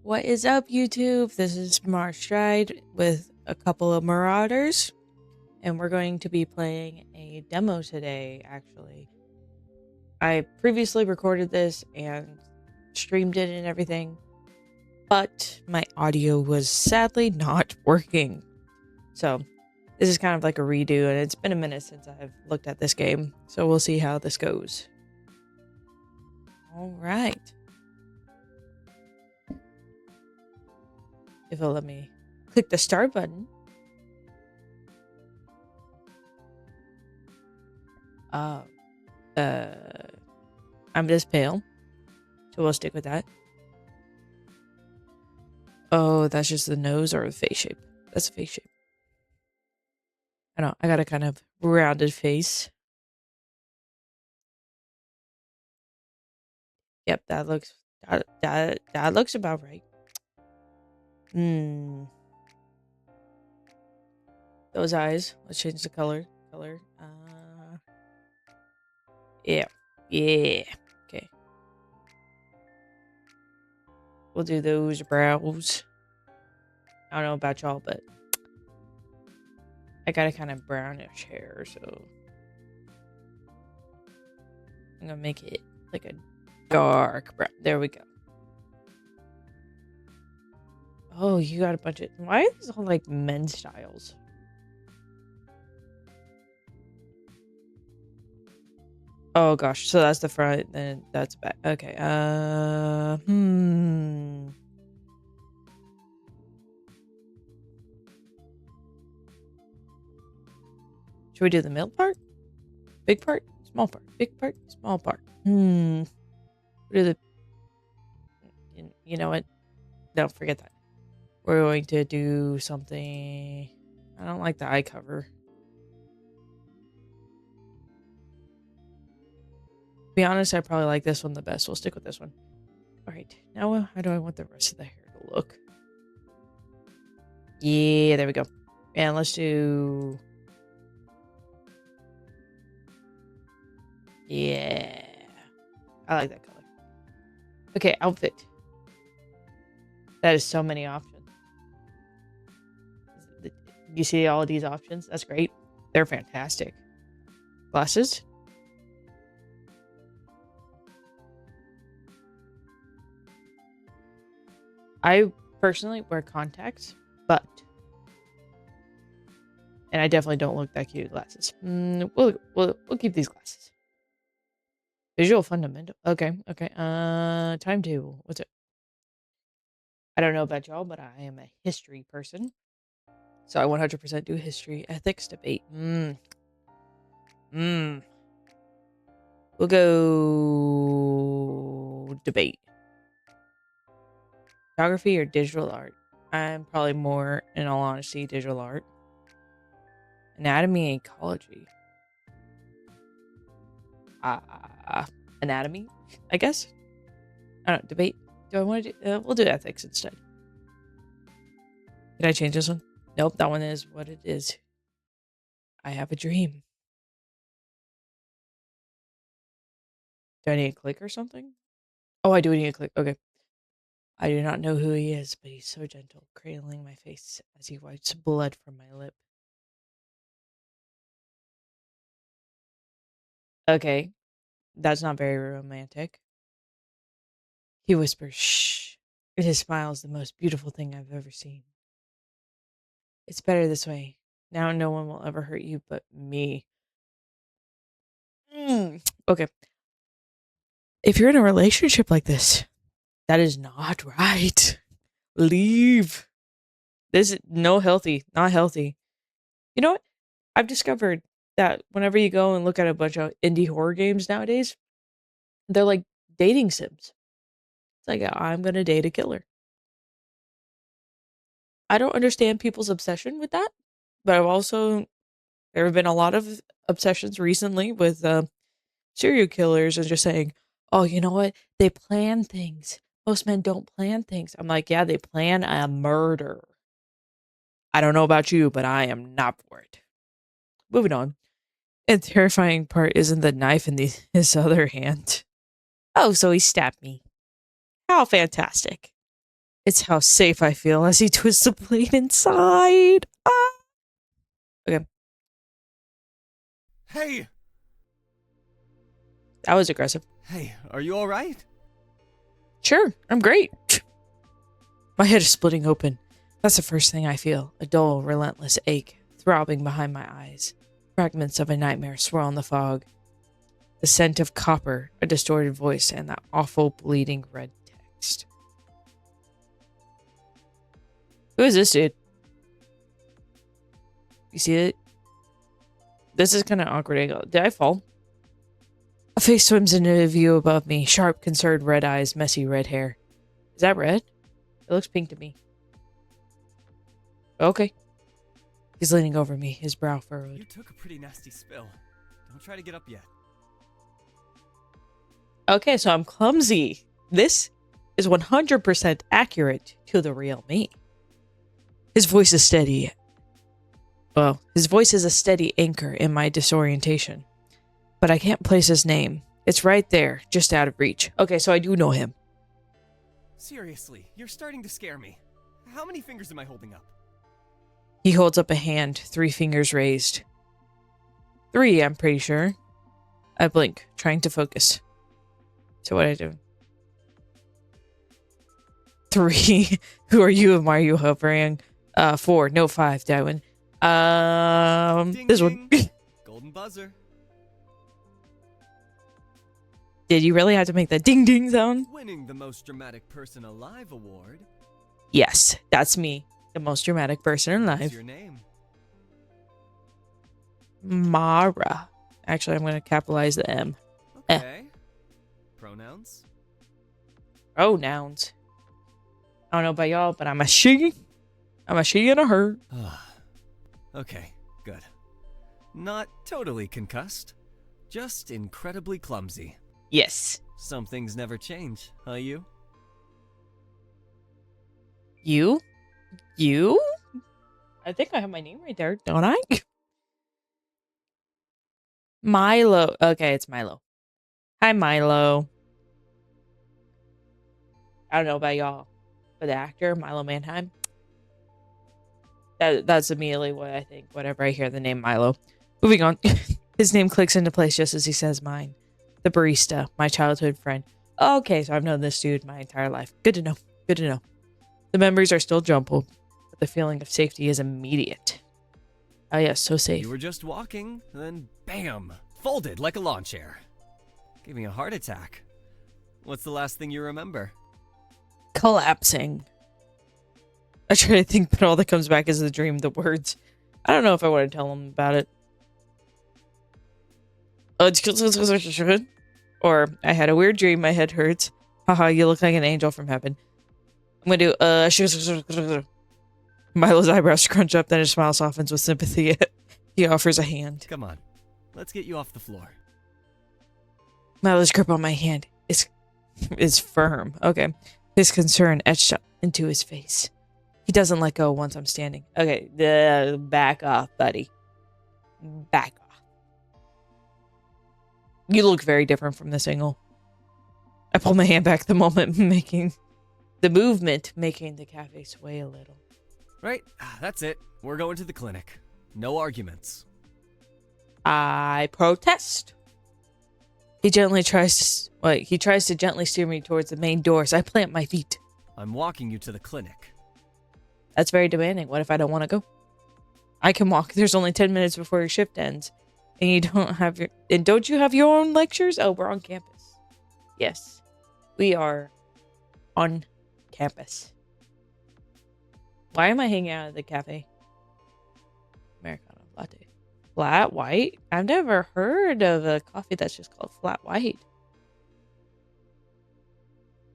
What is up, YouTube? This is Stride with a couple of Marauders, and we're going to be playing a demo today, actually. I previously recorded this and streamed it and everything, but my audio was sadly not working. So, this is kind of like a redo, and it's been a minute since I've looked at this game, so we'll see how this goes. Alright. If it'll let me click the start button. Uh, I'm this pale, so we'll stick with that. Oh, that's just the nose or the face shape. That's a face shape. I know, I got a kind of rounded face. Yep, that looks about right. Those eyes. Let's change the color. Yeah. Yeah. Okay. We'll do those brows. I don't know about y'all, but I got a kind of brownish hair, so I'm gonna make it like a dark brown. There we go. Oh, you got a bunch of... Why are these all like men's styles? Oh gosh, so that's the front, then that's back. Okay. Should we do the middle part? Big part? Small part? Big part? Small part? Do the... You know what? No, forget that. We're going to do something... I don't like the eye cover. To be honest, I probably like this one the best. We'll stick with this one. Alright, now how do I want the rest of the hair to look? Yeah, there we go. And let's do... Yeah. I like that color. Okay, outfit. That is so many options. You see all these options? That's great. They're fantastic. Glasses? I personally wear contacts, but... And I definitely don't look that cute with glasses. We'll keep these glasses. Visual fundamental. Okay. Timetable. What's it? I don't know about y'all, but I am a history person. So I 100% do history. Ethics, debate. We'll go debate. Photography or digital art? I'm probably more, in all honesty, digital art. Anatomy and ecology. Anatomy, I guess. I don't know, debate. Do I want to do... we'll do ethics instead. Can I change this one? Nope, that one is what it is. I have a dream. Do I need to click or something? Oh, I do need to click. Okay. I do not know who he is, but he's so gentle, cradling my face as he wipes blood from my lip. Okay. That's not very romantic. He whispers, shh. His smile is the most beautiful thing I've ever seen. It's better this way. Now no one will ever hurt you but me. Okay. If you're in a relationship like this, that is not right. Leave. This is not healthy. You know what? I've discovered that whenever you go and look at a bunch of indie horror games nowadays, they're like dating sims. It's like, I'm going to date a killer. I don't understand people's obsession with that, but there have been a lot of obsessions recently with serial killers and just saying, oh, you know what? They plan things. Most men don't plan things. I'm like, yeah, they plan a murder. I don't know about you, but I am not for it. Moving on. And terrifying part isn't the knife in his other hand. Oh, so he stabbed me. How fantastic. It's how safe I feel as he twists the plate inside. Ah! Okay, Hey! that was aggressive. Hey, are you alright? Sure, I'm great. My head is splitting open. That's the first thing I feel. A dull, relentless ache throbbing behind my eyes. Fragments of a nightmare swirl in the fog. The scent of copper, a distorted voice, and that awful bleeding red text. Who is this dude? You see it? This is kind of awkward angle. Did I fall? A face swims into view above me. Sharp, concerned red eyes, messy red hair. Is that red? It looks pink to me. Okay. He's leaning over me, his brow furrowed. You took a pretty nasty spill. Don't try to get up yet. Okay, so I'm clumsy. This is 100% accurate to the real me. His voice is steady. Well, his voice is a steady anchor in my disorientation. But I can't place his name. It's right there, just out of reach. Okay, so I do know him. Seriously, you're starting to scare me. How many fingers am I holding up? He holds up a hand, 3 fingers raised. 3, I'm pretty sure. I blink, trying to focus. So what I do? 3. Who are you and why are you hovering? 4. No, 5, Darwin. Ding, this ding. one. Golden buzzer. Did you really have to make that ding ding sound? Winning the most dramatic person alive award. Yes, that's me. The most dramatic person What's alive. your name? Mara. Actually, I'm going to capitalize the M. Okay. Pronouns? Pronouns. I don't know about y'all, but I'm a she. I'm a she and a her. Okay, good. Not totally concussed. Just incredibly clumsy. Yes. Some things never change, huh, you? You? You? I think I have my name right there, don't I? Milo. Okay, it's Milo. Hi, Milo. I don't know about y'all, but the actor, Milo Manheim, that's immediately what I think whenever I hear the name Milo. Moving on. His name clicks into place just as he says mine. The barista, my childhood friend. Okay, so I've known this dude my entire life. Good to know. Good to know. The memories are still jumbled, but the feeling of safety is immediate. Oh yes, so safe. You were just walking, then bam! Folded like a lawn chair. Gave me a heart attack. What's the last thing you remember? Collapsing. I try to think, but all that comes back is the dream, the words. I don't know if I want to tell him about it. Or, I had a weird dream, my head hurts. Haha, you look like an angel from heaven. I'm gonna do, Milo's eyebrows scrunch up, then his smile softens with sympathy. He offers a hand. Come on, let's get you off the floor. Milo's grip on my hand is firm. Okay. His concern etched up into his face. He doesn't let go once I'm standing. Okay, back off, buddy. Back off. You look very different from this angle. I pull my hand back the moment making the cafe sway a little. Right, that's it. We're going to the clinic. No arguments. I protest. He tries to gently steer me towards the main door, so I plant my feet. I'm walking you to the clinic. That's very demanding. What if I don't want to go? I can walk. There's only 10 minutes before your shift ends. And don't you have your own lectures? Oh, we're on campus. Yes. We are on campus. Why am I hanging out at the cafe? Americano latte. Flat white? I've never heard of a coffee that's just called flat white.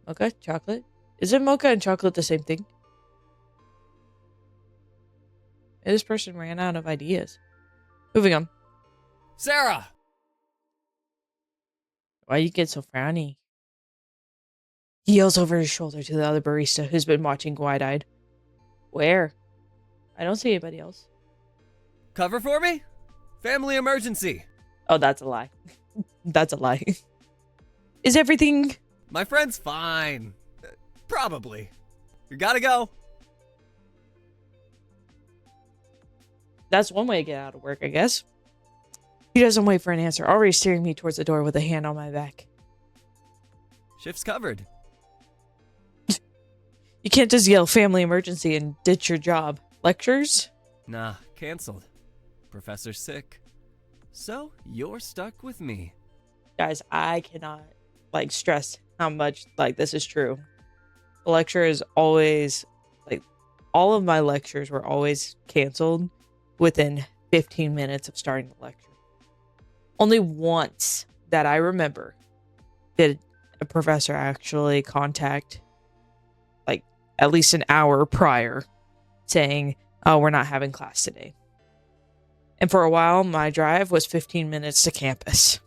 Mocha? Chocolate? Isn't mocha and chocolate the same thing? This person ran out of ideas. Moving on. Sarah! Why you get so frowny? He yells over his shoulder to the other barista who's been watching wide-eyed. Where? I don't see anybody else. Cover for me? Family emergency. Oh, that's a lie. That's a lie. Is everything... My friend's fine. Probably. You gotta go. That's one way to get out of work, I guess. He doesn't wait for an answer, already steering me towards the door with a hand on my back. Shift's covered. You can't just yell family emergency and ditch your job. Lectures? Nah, canceled. Professor's sick. So, you're stuck with me. Guys, I cannot stress how much this is true. The lecture is always all of my lectures were always canceled within 15 minutes of starting the lecture. Only once that I remember did a professor actually contact at least an hour prior saying, "Oh, we're not having class today." And for a while, my drive was 15 minutes to campus.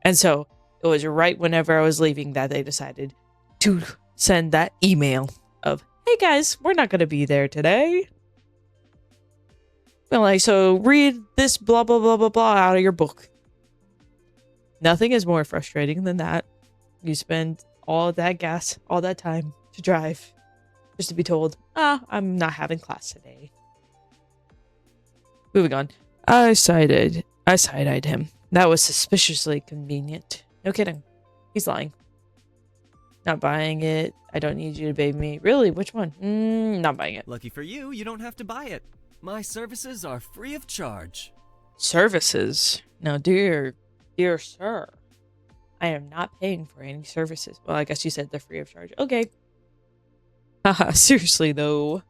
And so it was right whenever I was leaving that they decided to send that email of, "Hey guys, we're not going to be there today." And so read this blah, blah, blah, blah, blah out of your book. Nothing is more frustrating than that. You spend all that gas, all that time to drive just to be told, I'm not having class today. Moving on. I side-eyed him. That was suspiciously convenient. No kidding. He's lying. Not buying it. I don't need you to bathe me. Really? Which one? Not buying it. Lucky for you, you don't have to buy it. My services are free of charge. Services? Now, dear sir, I am not paying for any services. Well, I guess you said they're free of charge. Okay. Haha, seriously though.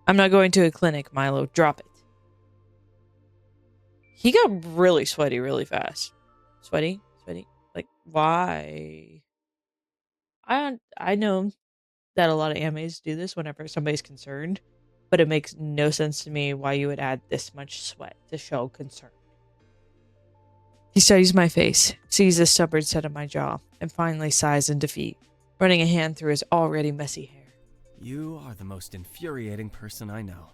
I'm not going to a clinic, Milo. Drop it. He got really sweaty really fast. Sweaty? Why? I know that a lot of animes do this whenever somebody's concerned, but it makes no sense to me why you would add this much sweat to show concern. He studies my face, sees the stubborn set of my jaw, and finally sighs in defeat, running a hand through his already messy hair. You are the most infuriating person I know.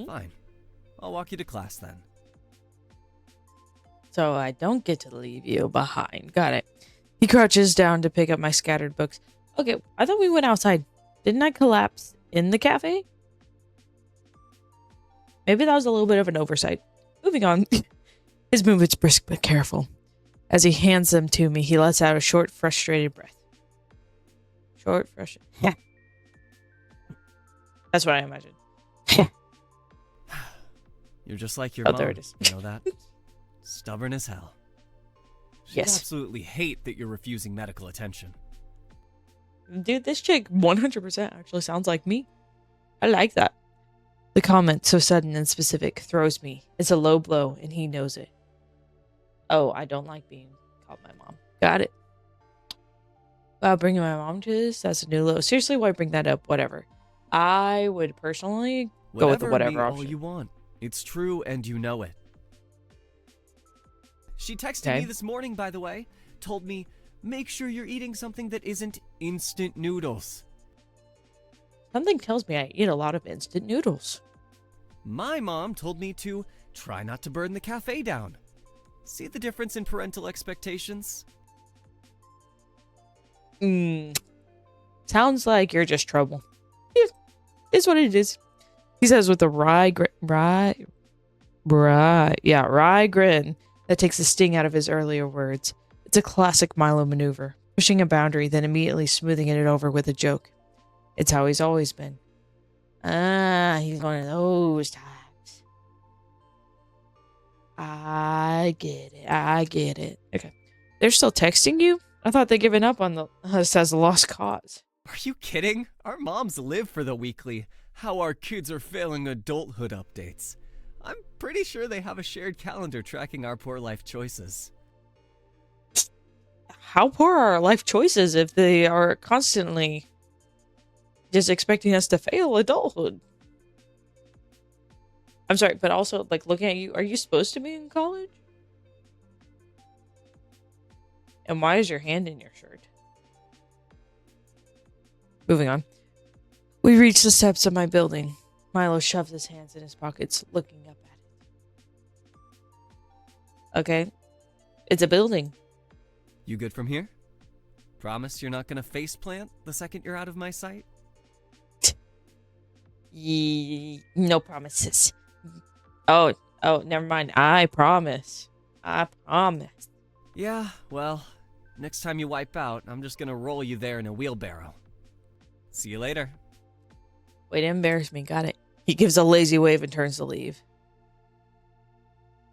Fine. I'll walk you to class then. So I don't get to leave you behind. Got it. He crouches down to pick up my scattered books. Okay, I thought we went outside. Didn't I collapse in the cafe? Maybe that was a little bit of an oversight. Moving on. His movement's brisk but careful. As he hands them to me, he lets out a short, frustrated breath. Short, frustrated. That's what I imagined. You're just like your mom. There it is. You know that? Stubborn as hell. She'd Yes. absolutely hate that you're refusing medical attention. Dude, this chick 100% actually sounds like me. I like that. The comment, so sudden and specific, throws me. It's a low blow, and he knows it. Oh, I don't like being called my mom. Got it. Wow, bringing my mom to this? That's a new low. Seriously, why bring that up? Whatever. I would personally go with the whatever option. All you want. It's true, and you know it. She texted me this morning, by the way. Told me, make sure you're eating something that isn't instant noodles. Something tells me I eat a lot of instant noodles. My mom told me to try not to burn the cafe down. See the difference in parental expectations? Sounds like you're just trouble. Yeah, it's what it is. He says with a wry grin that takes the sting out of his earlier words. It's a classic Milo maneuver, pushing a boundary, then immediately smoothing it over with a joke. It's how he's always been. He's one of those types. I get it. Okay. They're still texting you? I thought they'd given up on us as a lost cause. Are you kidding? Our moms live for the weekly "How our kids are failing adulthood" updates. I'm pretty sure they have a shared calendar tracking our poor life choices. How poor are our life choices if they are constantly just expecting us to fail adulthood? I'm sorry, but also, looking at you, are you supposed to be in college? And why is your hand in your shirt? Moving on. We reach the steps of my building. Milo shoves his hands in his pockets, looking up at it. Okay. It's a building. You good from here? Promise you're not gonna faceplant the second you're out of my sight? No promises. Oh, never mind. I promise. I promise. Yeah, well, next time you wipe out, I'm just gonna roll you there in a wheelbarrow. See you later. Way to embarrass me. Got it. He gives a lazy wave and turns to leave.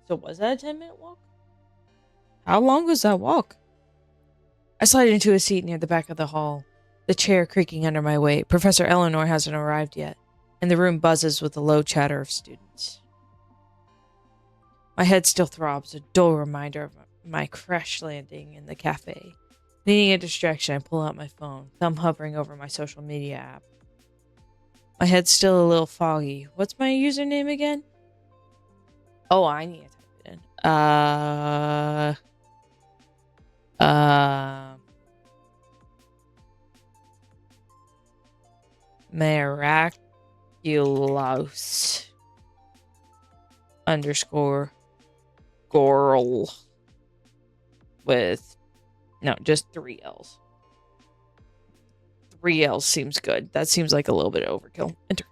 So was that a 10-minute walk? How long was that walk? I slide into a seat near the back of the hall, the chair creaking under my weight. Professor Eleanor hasn't arrived yet, and the room buzzes with the low chatter of students. My head still throbs, a dull reminder of my crash landing in the cafe. Needing a distraction, I pull out my phone, thumb hovering over my social media app. My head's still a little foggy. What's my username again? Oh, I need to type it in. Miraculous _ girl with just 3 L's. 3 L's seems good. That seems like a little bit of overkill. Enter.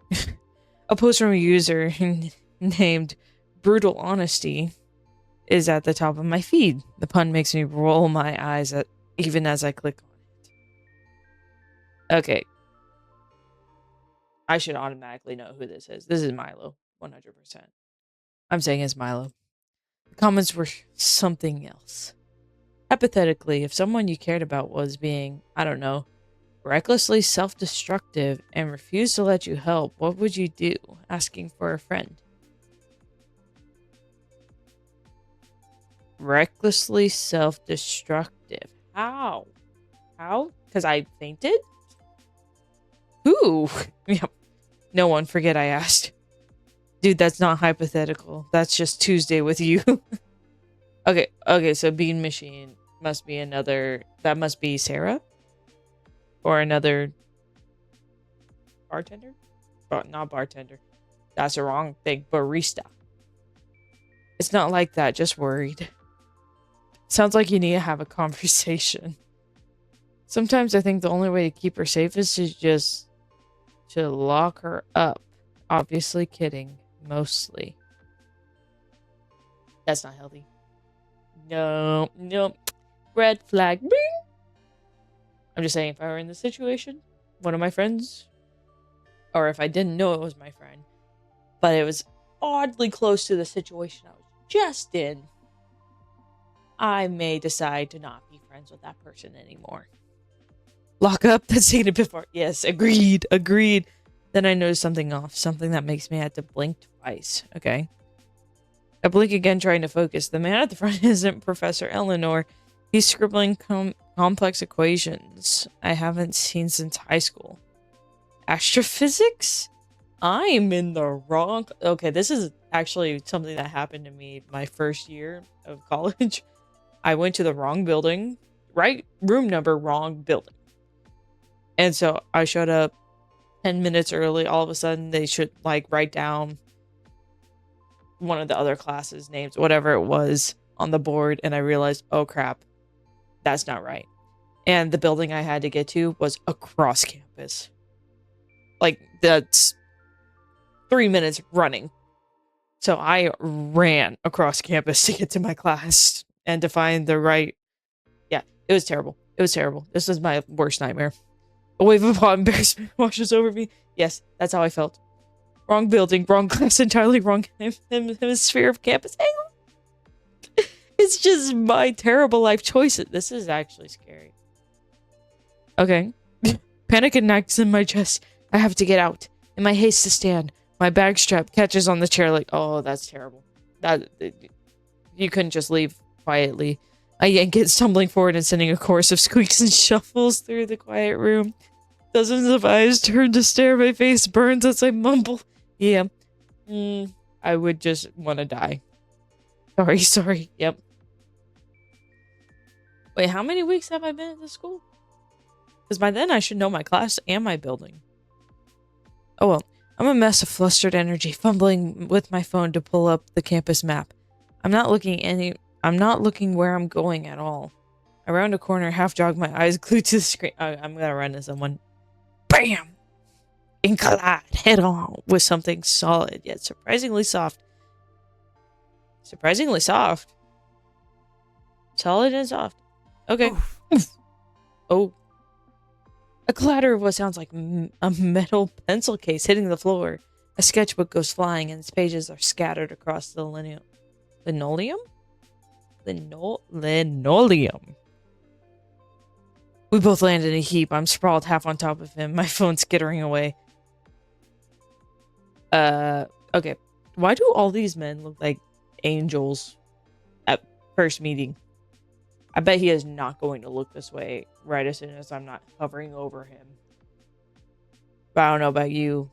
A post from a user named Brutal Honesty is at the top of my feed. The pun makes me roll my eyes even as I click on it. Okay. I should automatically know who this is. This is Milo. 100%. I'm saying it's Milo. The comments were something else. Hypothetically, if someone you cared about was being, I don't know, recklessly self-destructive and refused to let you help, what would you do? Asking for a friend. Recklessly self-destructive. How? Because I fainted? Who? Yep. No one, forget I asked. Dude, that's not hypothetical. That's just Tuesday with you. Okay, so Bean Machine must be another... That must be Sarah? Or another... bartender? Not bartender. That's the wrong thing. Barista. It's not like that, just worried. Sounds like you need to have a conversation. Sometimes I think the only way to keep her safe is to lock her up. Obviously kidding. Mostly. That's not healthy. No. Red flag. Bing! I'm just saying, if I were in this situation, one of my friends, or if I didn't know it was my friend, but it was oddly close to the situation I was just in, I may decide to not be friends with that person anymore. Lock up? That's seen it before. Yes, agreed. Then I noticed something off, something that makes me have to blink twice. Okay. I blink again, trying to focus. The man at the front isn't Professor Eleanor. He's scribbling complex equations I haven't seen since high school. Astrophysics? I'm in the wrong... Okay, this is actually something that happened to me my first year of college. I went to the wrong building. Right room number, wrong building. And so I showed up 10 minutes early. All of a sudden, they should write down one of the other classes' names, whatever it was, on the board. And I realized, oh crap, that's not right. And the building I had to get to was across campus. That's 3 minutes running. So I ran across campus to get to my class and to find the right... Yeah, it was terrible. This was my worst nightmare. A wave of hot embarrassment washes over me. Yes, that's how I felt. Wrong building, wrong class, entirely wrong hemisphere of campus. It's just my terrible life choices. This is actually scary. Okay. Panic ignites in my chest. I have to get out. In my haste to stand, my bag strap catches on the chair oh, that's terrible. You couldn't just leave quietly. I yank it, stumbling forward and sending a chorus of squeaks and shuffles through the quiet room. Dozens of eyes turn to stare. My face burns as I mumble. Yeah. I would just want to die. Sorry. Yep. Wait, how many weeks have I been at this school? Because by then I should know my class and my building. Oh well. I'm a mess of flustered energy, fumbling with my phone to pull up the campus map. I'm not looking where I'm going at all. Around a corner, half jog, my eyes glued to the screen. I'm gonna run into someone. Bam! And collide head on with something solid yet surprisingly soft. Surprisingly soft. Solid and soft. Okay. Oof. Oh. A clatter of what sounds like a metal pencil case hitting the floor. A sketchbook goes flying and its pages are scattered across the linoleum? Linoleum. We both land in a heap. I'm sprawled half on top of him, my phone skittering away. Okay. Why do all these men look like angels at first meeting? I bet he is not going to look this way right as soon as I'm not hovering over him. But I don't know about you.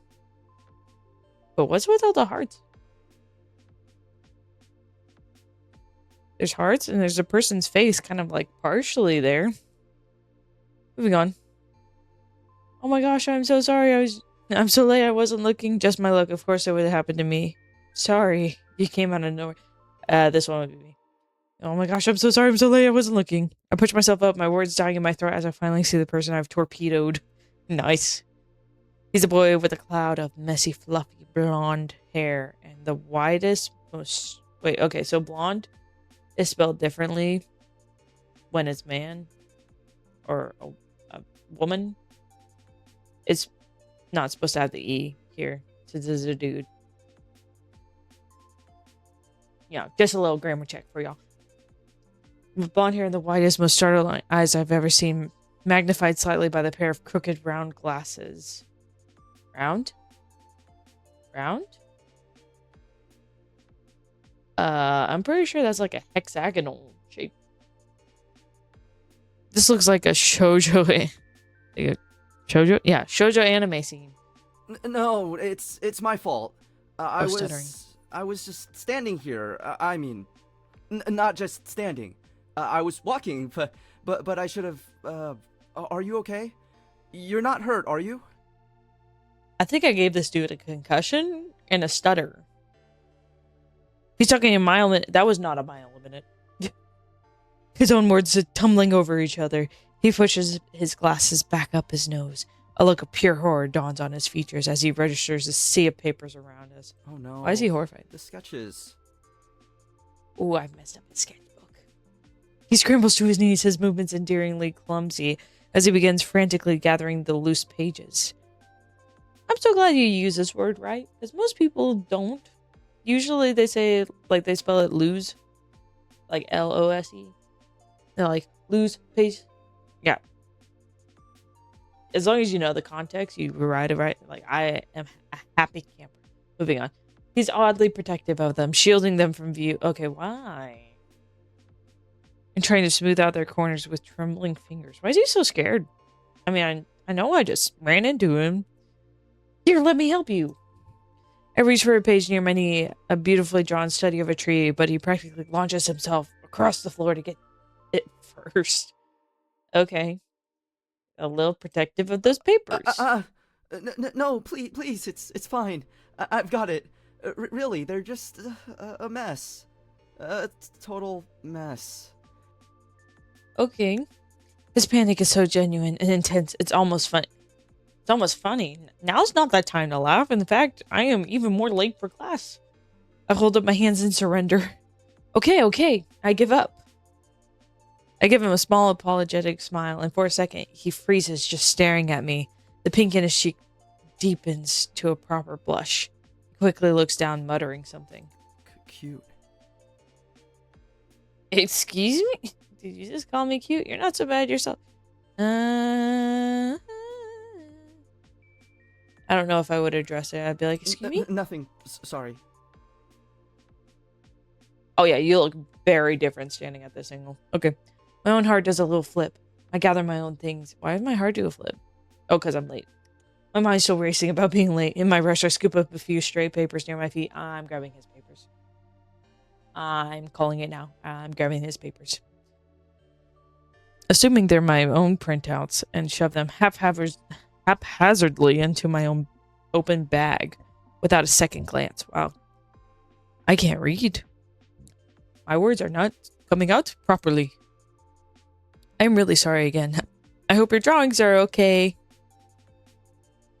But what's with all the hearts? There's hearts and there's a person's face kind of like partially there. Moving on. Oh my gosh, I'm so sorry. I'm so late. I wasn't looking. Just my luck. Of course it would have happened to me. Sorry. You came out of nowhere. This one would be me. Oh my gosh, I'm so sorry. I'm so late. I wasn't looking. I push myself up, my words dying in my throat as I finally see the person I've torpedoed. Nice. He's a boy with a cloud of messy, fluffy, blonde hair and the widest, most... Wait, okay, so blonde is spelled differently when it's man or a woman. It's not supposed to have the E here since this is a dude. Yeah, just a little grammar check for y'all. With blonde hair and the widest, most startling eyes I've ever seen, magnified slightly by the pair of crooked round glasses. Round? Round? I'm pretty sure that's like a hexagonal shape. This looks like a shoujo. Like a shoujo? Yeah, shoujo anime scene. No, it's my fault. I stuttering. was just standing here. I mean, not just standing. I was walking, but I should have. Are you okay? You're not hurt, are you? I think I gave this dude a concussion and a stutter. He's talking a mile a minute. That was not a mile a minute. His own words are tumbling over each other. He pushes his glasses back up his nose. A look of pure horror dawns on his features as he registers the sea of papers around us. Oh no. Why is he horrified? The sketches. Ooh, I've messed up his sketchbook. He scrambles to his knees, his movements endearingly clumsy, as he begins frantically gathering the loose pages. I'm so glad you use this word right, because most people don't. Usually they say, like, they spell it lose, like L-O-S-E. They're like, lose page. Yeah. As long as you know the context, you write it right. Like, I am a happy camper. Moving on. He's oddly protective of them, shielding them from view. Okay, why? And trying to smooth out their corners with trembling fingers. Why is he so scared? I mean, I know I just ran into him. Here, let me help you. I reach for a page near my knee, a beautifully drawn study of a tree, but he practically launches himself across the floor to get it first. Okay. A little protective of those papers. No, please, it's fine. I've got it. Really, they're just a mess. A total mess. Okay. His panic is so genuine and intense, it's almost funny. It's almost funny. Now's not that time to laugh. In fact, I am even more late for class. I hold up my hands in surrender. Okay, I give up. I give him a small apologetic smile, and for a second, he freezes, just staring at me. The pink in his cheek deepens to a proper blush. He quickly looks down, muttering something. Cute. Excuse me? Did you just call me cute? You're not so bad yourself. I don't know if I would address it. I'd be like, excuse me? Nothing. Sorry. Oh yeah, you look very different standing at this angle. Okay. My own heart does a little flip. I gather my own things. Why did my heart do a flip? Oh, because I'm late. My mind's still racing about being late. In my rush, I scoop up a few stray papers near my feet. I'm grabbing his papers. I'm calling it now. I'm grabbing his papers. Assuming they're my own printouts, and shove them haphazardly into my own open bag without a second glance. Wow. I can't read. My words are not coming out properly. I'm really sorry again. I hope your drawings are okay.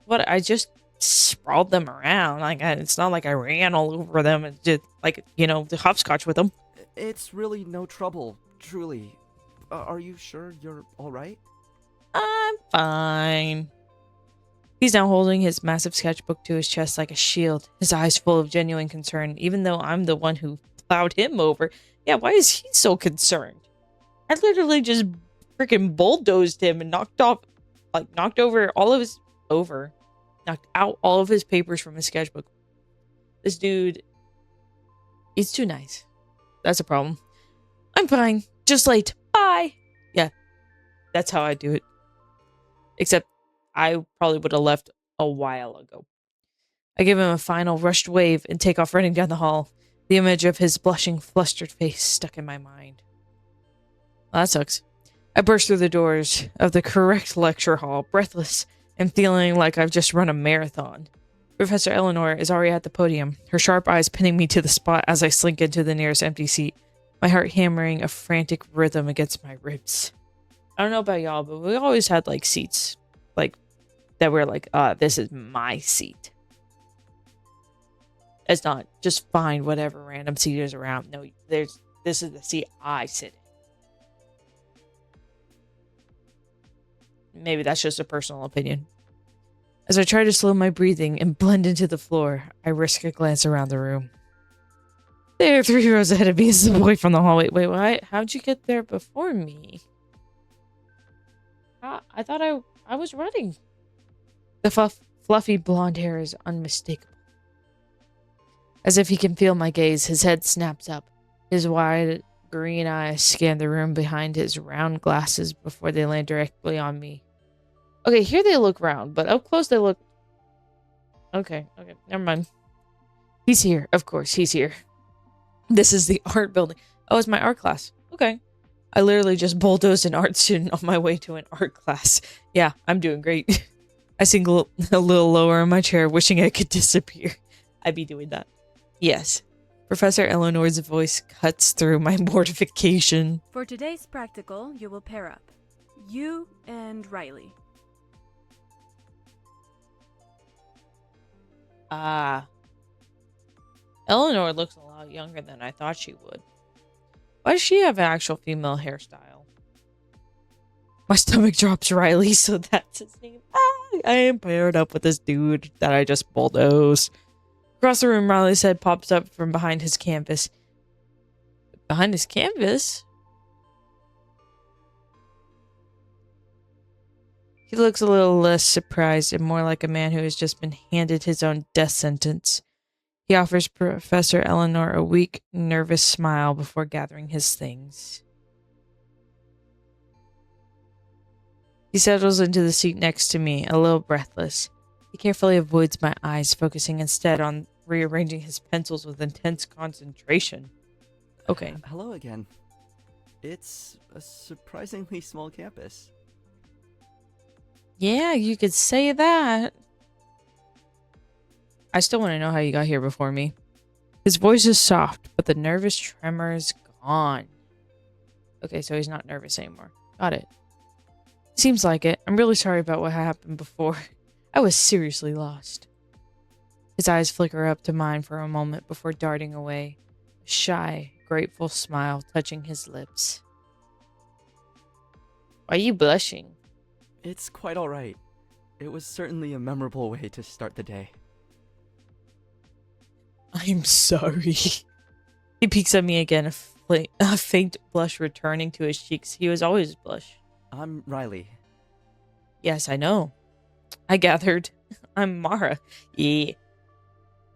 What? I just sprawled them around. It's not like I ran all over them and did, the hopscotch with them. It's really no trouble, truly. Are you sure you're alright? I'm fine. He's now holding his massive sketchbook to his chest like a shield, his eyes full of genuine concern, even though I'm the one who plowed him over. Yeah, why is he so concerned? I literally just freaking bulldozed him and knocked out all of his papers from his sketchbook. This dude, he's too nice. That's a problem. I'm fine. Just late. Bye. Yeah, that's how I do it. Except I probably would have left a while ago. I give him a final rushed wave and take off running down the hall. The image of his blushing, flustered face stuck in my mind. Well, that sucks. I burst through the doors of the correct lecture hall, breathless and feeling like I've just run a marathon. Professor Eleanor is already at the podium, her sharp eyes pinning me to the spot as I slink into the nearest empty seat, my heart hammering a frantic rhythm against my ribs. I don't know about y'all, but we always had seats that were this is my seat. It's not just find whatever random seat is around. No, this is the seat I sit in. Maybe that's just a personal opinion. As I try to slow my breathing and blend into the floor, I risk a glance around the room. There, 3 rows ahead of me is the boy from the hallway. Wait, what? How'd you get there before me? I thought I was running. The fluffy blonde hair is unmistakable. As if he can feel my gaze, his head snaps up. His wide green eyes scan the room behind his round glasses before they land directly on me. Okay, here they look round, but up close they look... Okay, never mind. He's here. Of course, he's here. This is the art building. Oh, it's my art class. Okay. I literally just bulldozed an art student on my way to an art class. Yeah, I'm doing great. I sink a little lower in my chair, wishing I could disappear. I'd be doing that. Yes. Professor Eleanor's voice cuts through my mortification. For today's practical, you will pair up. You and Riley. Eleanor looks a lot younger than I thought she would. Why does she have an actual female hairstyle? My stomach drops. Riley, so that's his name. I am paired up with this dude that I just bulldozed. Across the room, Riley's head pops up from behind his canvas. Behind his canvas? He looks a little less surprised and more like a man who has just been handed his own death sentence. He offers Professor Eleanor a weak, nervous smile before gathering his things. He settles into the seat next to me, a little breathless. He carefully avoids my eyes, focusing instead on rearranging his pencils with intense concentration. Okay. Hello again. It's a surprisingly small campus. Yeah, you could say that. I still want to know how you got here before me. His voice is soft, but the nervous tremor is gone. Okay, so he's not nervous anymore. Got it. Seems like it. I'm really sorry about what happened before. I was seriously lost. His eyes flicker up to mine for a moment before darting away, a shy, grateful smile touching his lips. Why are you blushing? It's quite alright. It was certainly a memorable way to start the day. I'm sorry. He peeks at me again, a faint blush returning to his cheeks. He was always blush. I'm Riley. Yes, I know. I gathered. I'm Mara. Yeah.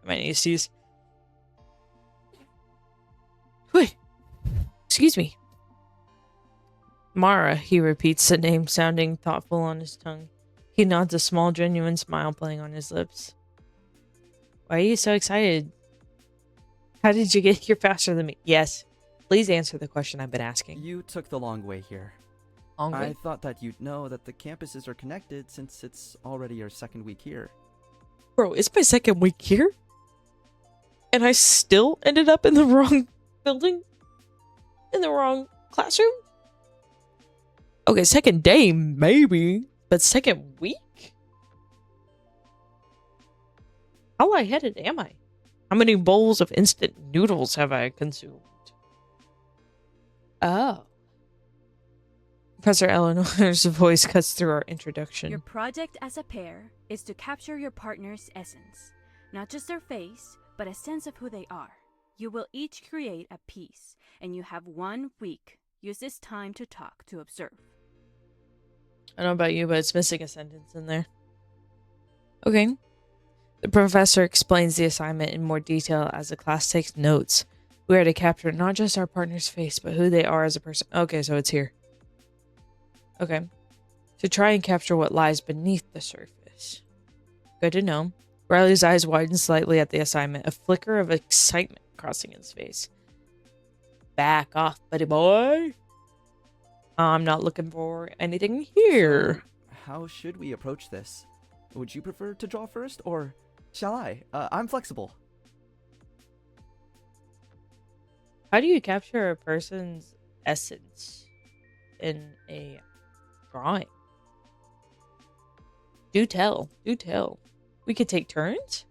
My nieces. Wait. Excuse me. Mara, he repeats the name, sounding thoughtful on his tongue. He nods, a small, genuine smile playing on his lips. Why are you so excited? How did you get here faster than me? Yes. Please answer the question I've been asking. You took the long way here. Long way? I thought that you'd know that the campuses are connected since it's already your second week here. Bro, it's my second week here? And I still ended up in the wrong building? In the wrong classroom? Okay, second day, maybe. But second week? How lightheaded am I? How many bowls of instant noodles have I consumed? Oh. Professor Eleanor's voice cuts through our introduction. Your project as a pair is to capture your partner's essence. Not just their face, but a sense of who they are. You will each create a piece, and you have 1 week. Use this time to talk, to observe. I don't know about you, but it's missing a sentence in there. Okay. The professor explains the assignment in more detail as the class takes notes. We are to capture not just our partner's face, but who they are as a person. Okay, so it's here. Okay. To try and capture what lies beneath the surface. Good to know. Riley's eyes widen slightly at the assignment, a flicker of excitement crossing his face. Back off, buddy boy. I'm not looking for anything here. So, how should we approach this? Would you prefer to draw first, or shall I? I'm flexible. How do you capture a person's essence in a drawing? Do tell. Do tell. We could take turns?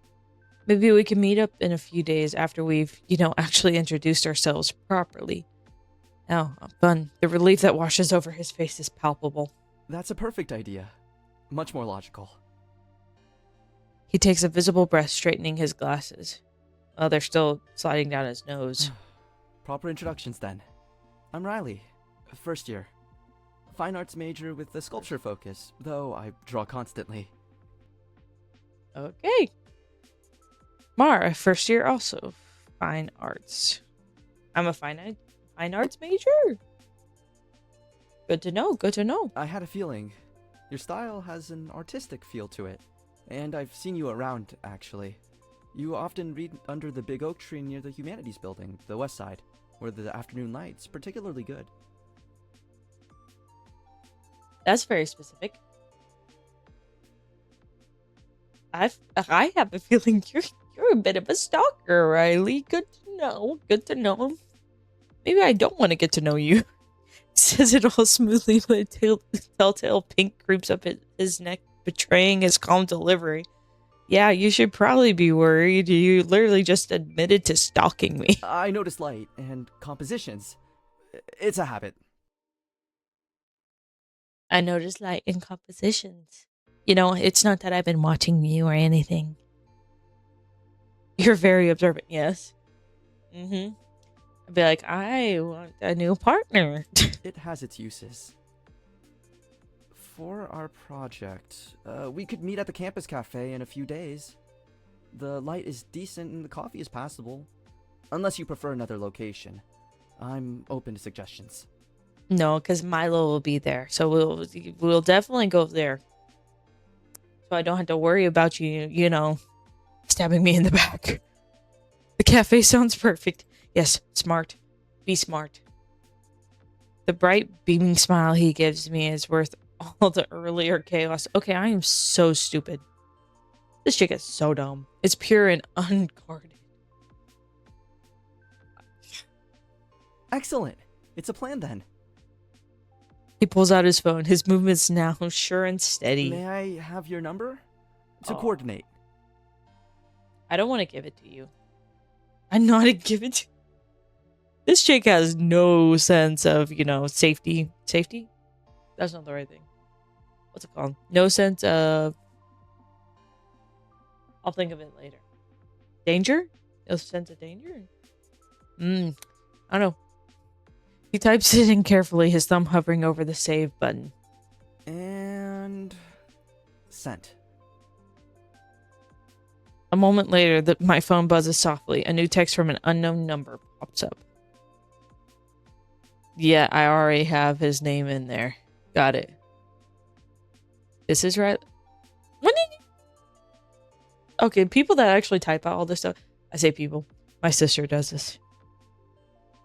Maybe we can meet up in a few days after we've, actually introduced ourselves properly. Oh, fun. The relief that washes over his face is palpable. That's a perfect idea. Much more logical. He takes a visible breath, straightening his glasses. Oh, they're still sliding down his nose. Proper introductions then. I'm Riley, first year. Fine arts major with a sculpture focus, though I draw constantly. Okay. Mara, first year also. Fine arts. I'm a fine arts major? Good to know, good to know. I had a feeling. Your style has an artistic feel to it. And I've seen you around, actually. You often read under the big oak tree near the Humanities Building, the west side, where the afternoon light's particularly good. That's very specific. I have a feeling you're a bit of a stalker, Riley. Good to know. Good to know. Maybe I don't want to get to know you. Says it all smoothly, but a telltale pink creeps up his neck, betraying his calm delivery. Yeah, you should probably be worried. You literally just admitted to stalking me. I notice light and compositions. It's a habit. I noticed light and compositions. It's not that I've been watching you or anything. You're very observant, yes. Mm-hmm. I'd be like, I want a new partner. It has its uses. For our project, we could meet at the campus cafe in a few days. The light is decent and the coffee is passable. Unless you prefer another location. I'm open to suggestions. No, because Milo will be there. So we'll definitely go there. So I don't have to worry about you, stabbing me in the back. The cafe sounds perfect. Yes, smart. Be smart. The bright, beaming smile he gives me is worth all the earlier chaos. Okay, I am so stupid. This chick is so dumb. It's pure and unguarded. Excellent. It's a plan then. He pulls out his phone. His movement's now sure and steady. May I have your number? To Oh. coordinate. I don't want to give it to you. I'm not to give it to This chick has no sense of, safety. Safety? That's not the right thing. What's it called? No sense of... I'll think of it later. Danger? No sense of danger? I don't know. He types it in carefully, his thumb hovering over the save button. And... sent. A moment later, my phone buzzes softly. A new text from an unknown number pops up. Yeah, I already have his name in there. Got it. This is right. When did you... Okay, people that actually type out all this stuff. I say people. My sister does this.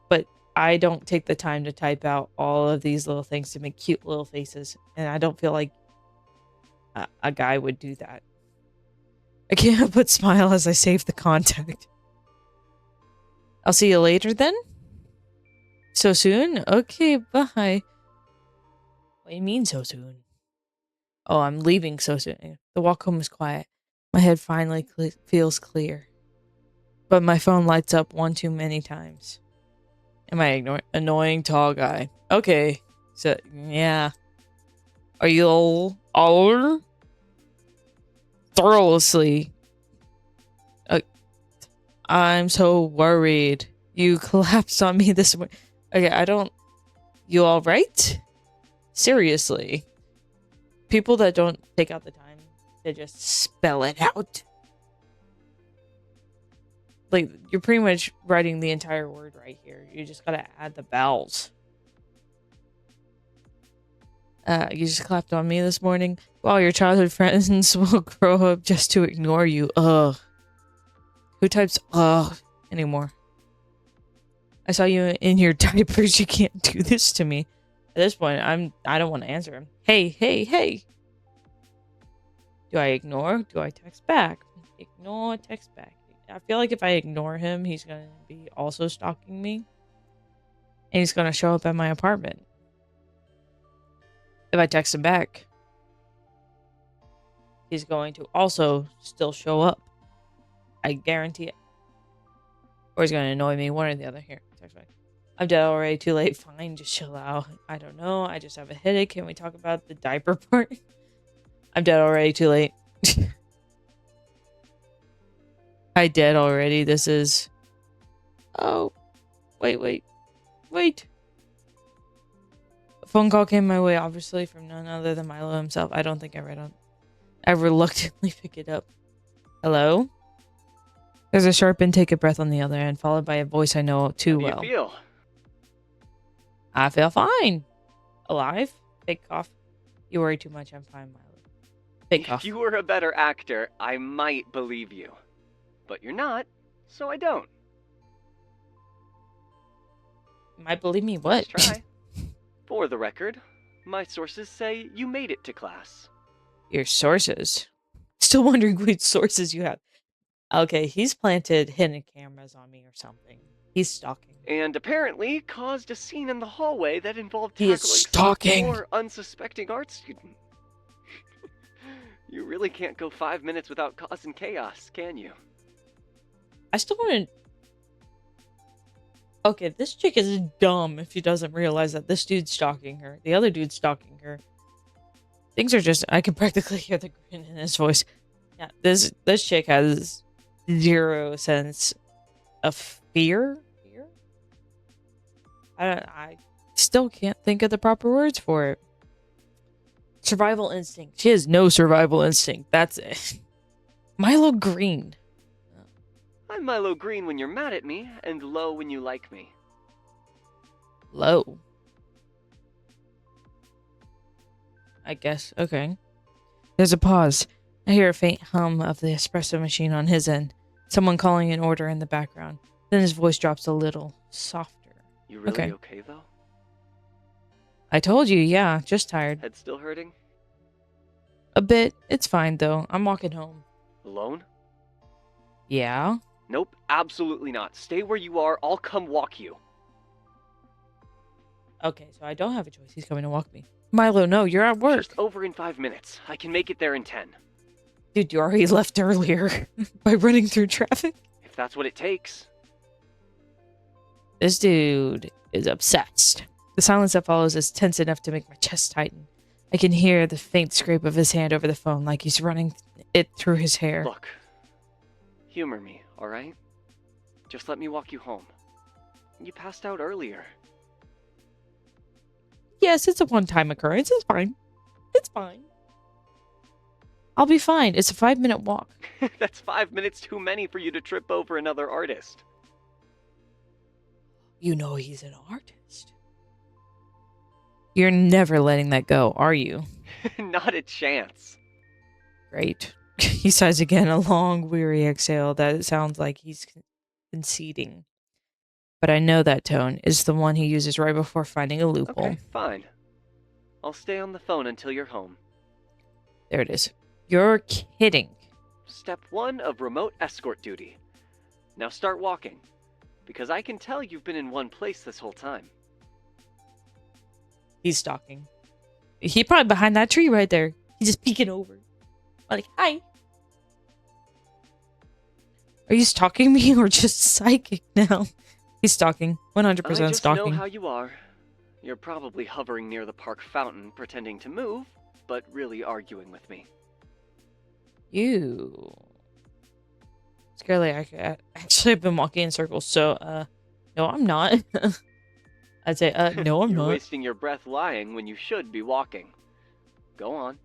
But I don't take the time to type out all of these little things to make cute little faces. And I don't feel like a guy would do that. I can't help but smile as I save the contact. I'll see you later then? So soon? Okay, bye. What do you mean so soon? Oh, I'm leaving so soon. The walk home is quiet. My head finally feels clear. But my phone lights up one too many times. Am I annoying tall guy? Okay. So, yeah. Are you all thoroughly? I'm so worried. You collapsed on me this morning. Okay, I don't. You all right? Seriously. People that don't take out the time to just spell it out. Like, you're pretty much writing the entire word right here. You just gotta add the vowels. You just clapped on me this morning. Well, your childhood friends will grow up just to ignore you. Ugh. Who types ugh anymore? I saw you in your diapers. You can't do this to me. At this point, I don't want to answer him. Hey, hey, hey. Do I ignore? Do I text back? Ignore, text back. I feel like if I ignore him, he's going to be also stalking me. And he's going to show up at my apartment. If I text him back, he's going to also still show up. I guarantee it. Or he's going to annoy me, one or the other. Here, text back. I'm dead already, too late. Fine, just chill out. I don't know. I just have a headache. Can we talk about the diaper part? I'm dead already, too late. I dead already. This is... Oh. Wait. A phone call came my way, obviously, from none other than Milo himself. I don't think I reluctantly pick it up. Hello? There's a sharp intake of breath on the other end, followed by a voice I know too well. How do you feel? I feel fine. Alive? Fake cough. You worry too much. I'm fine, Milo. Fake cough. If you were a better actor, I might believe you. But you're not, so I don't. You might believe me what? Let's try. For the record, my sources say you made it to class. Your sources? Still wondering which sources you have. Okay, he's planted hidden cameras on me or something. He's stalking. And apparently caused a scene in the hallway that involved He is stalking. some poor, unsuspecting art student. You really can't go 5 minutes without causing chaos, can you? I still want to... Okay, this chick is dumb if she doesn't realize that this dude's stalking her. The other dude's stalking her. Things are just... I can practically hear the grin in his voice. Yeah, this chick has 0 sense of fear? I still can't think of the proper words for it. Survival instinct. She has no survival instinct. That's it. Milo Green. I'm Milo Green when you're mad at me, and low when you like me. Low. I guess. Okay. There's a pause. I hear a faint hum of the espresso machine on his end. Someone calling an order in the background. Then his voice drops a little softer. You really okay though? I told you, yeah. Just tired. Head still hurting? A bit. It's fine, though. I'm walking home. Alone? Yeah? Nope, absolutely not. Stay where you are. I'll come walk you. Okay, so I don't have a choice. He's coming to walk me. Milo, no, you're at work. Just over in 5 minutes. I can make it there in 10. Dude, you already left earlier by running through traffic. If that's what it takes. This dude is obsessed. The silence that follows is tense enough to make my chest tighten. I can hear the faint scrape of his hand over the phone like he's running it through his hair. Look, humor me, alright? Just let me walk you home. You passed out earlier. Yes, it's a one-time occurrence. It's fine. It's fine. I'll be fine. It's a 5-minute walk. That's 5 minutes too many for you to trip over another artist. You know he's an artist. You're never letting that go, are you? Not a chance. Great. He sighs again, a long, weary exhale that sounds like he's conceding. But I know that tone is the one he uses right before finding a loophole. Okay, fine. I'll stay on the phone until you're home. There it is. You're kidding. Step 1 of remote escort duty. Now start walking, because I can tell you've been in one place this whole time. He's stalking. He probably behind that tree right there. He's just peeking over. Like, hi. Are you stalking me or just psychic now? He's stalking. 100% I just stalking. know how you are. You're probably hovering near the park fountain, pretending to move, but really arguing with me. You. Scarily, actually, I've been walking in circles, so, no, I'm not. I'd say, no, I'm You're not. wasting your breath lying when you should be walking. Go on.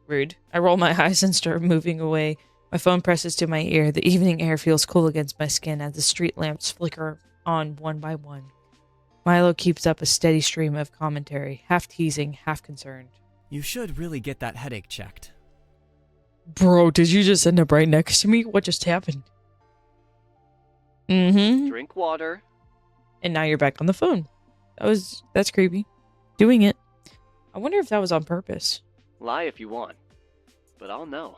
Rude. I roll my eyes and start moving away. My phone presses to my ear. The evening air feels cool against my skin as the street lamps flicker on one by one. Milo keeps up a steady stream of commentary, half teasing, half concerned. You should really get that headache checked. Bro, did you just end up right next to me? What just happened? Mm-hmm. Drink water. And now you're back on the phone. That's creepy. Doing it. I wonder if that was on purpose. Lie if you want. But I'll know.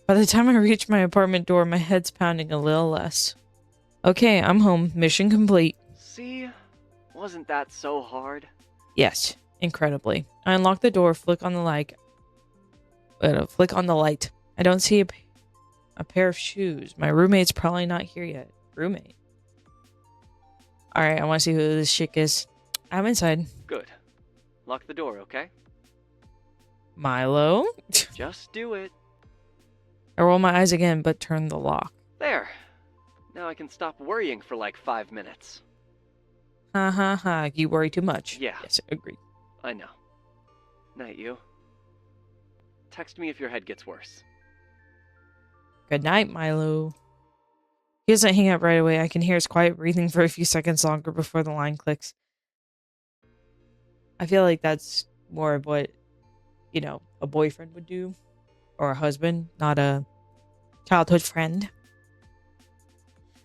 By the time I reach my apartment door, my head's pounding a little less. Okay, I'm home. Mission complete. See? Wasn't that so hard? Yes, incredibly. I unlock the door, flick on the light. I don't see a pair of shoes. My roommate's probably not here yet. Roommate. Alright, I want to see who this chick is. I'm inside. Good. Lock the door, okay? Milo? Just do it. I roll my eyes again, but turn the lock. There. Now I can stop worrying for like 5 minutes. Ha ha ha, you worry too much. Yeah. Yes, agreed. I know. Night, you. Text me if your head gets worse. Good night, Milo. He doesn't hang up right away. I can hear his quiet breathing for a few seconds longer before the line clicks. I feel like that's more of what, a boyfriend would do. Or a husband, not a childhood friend.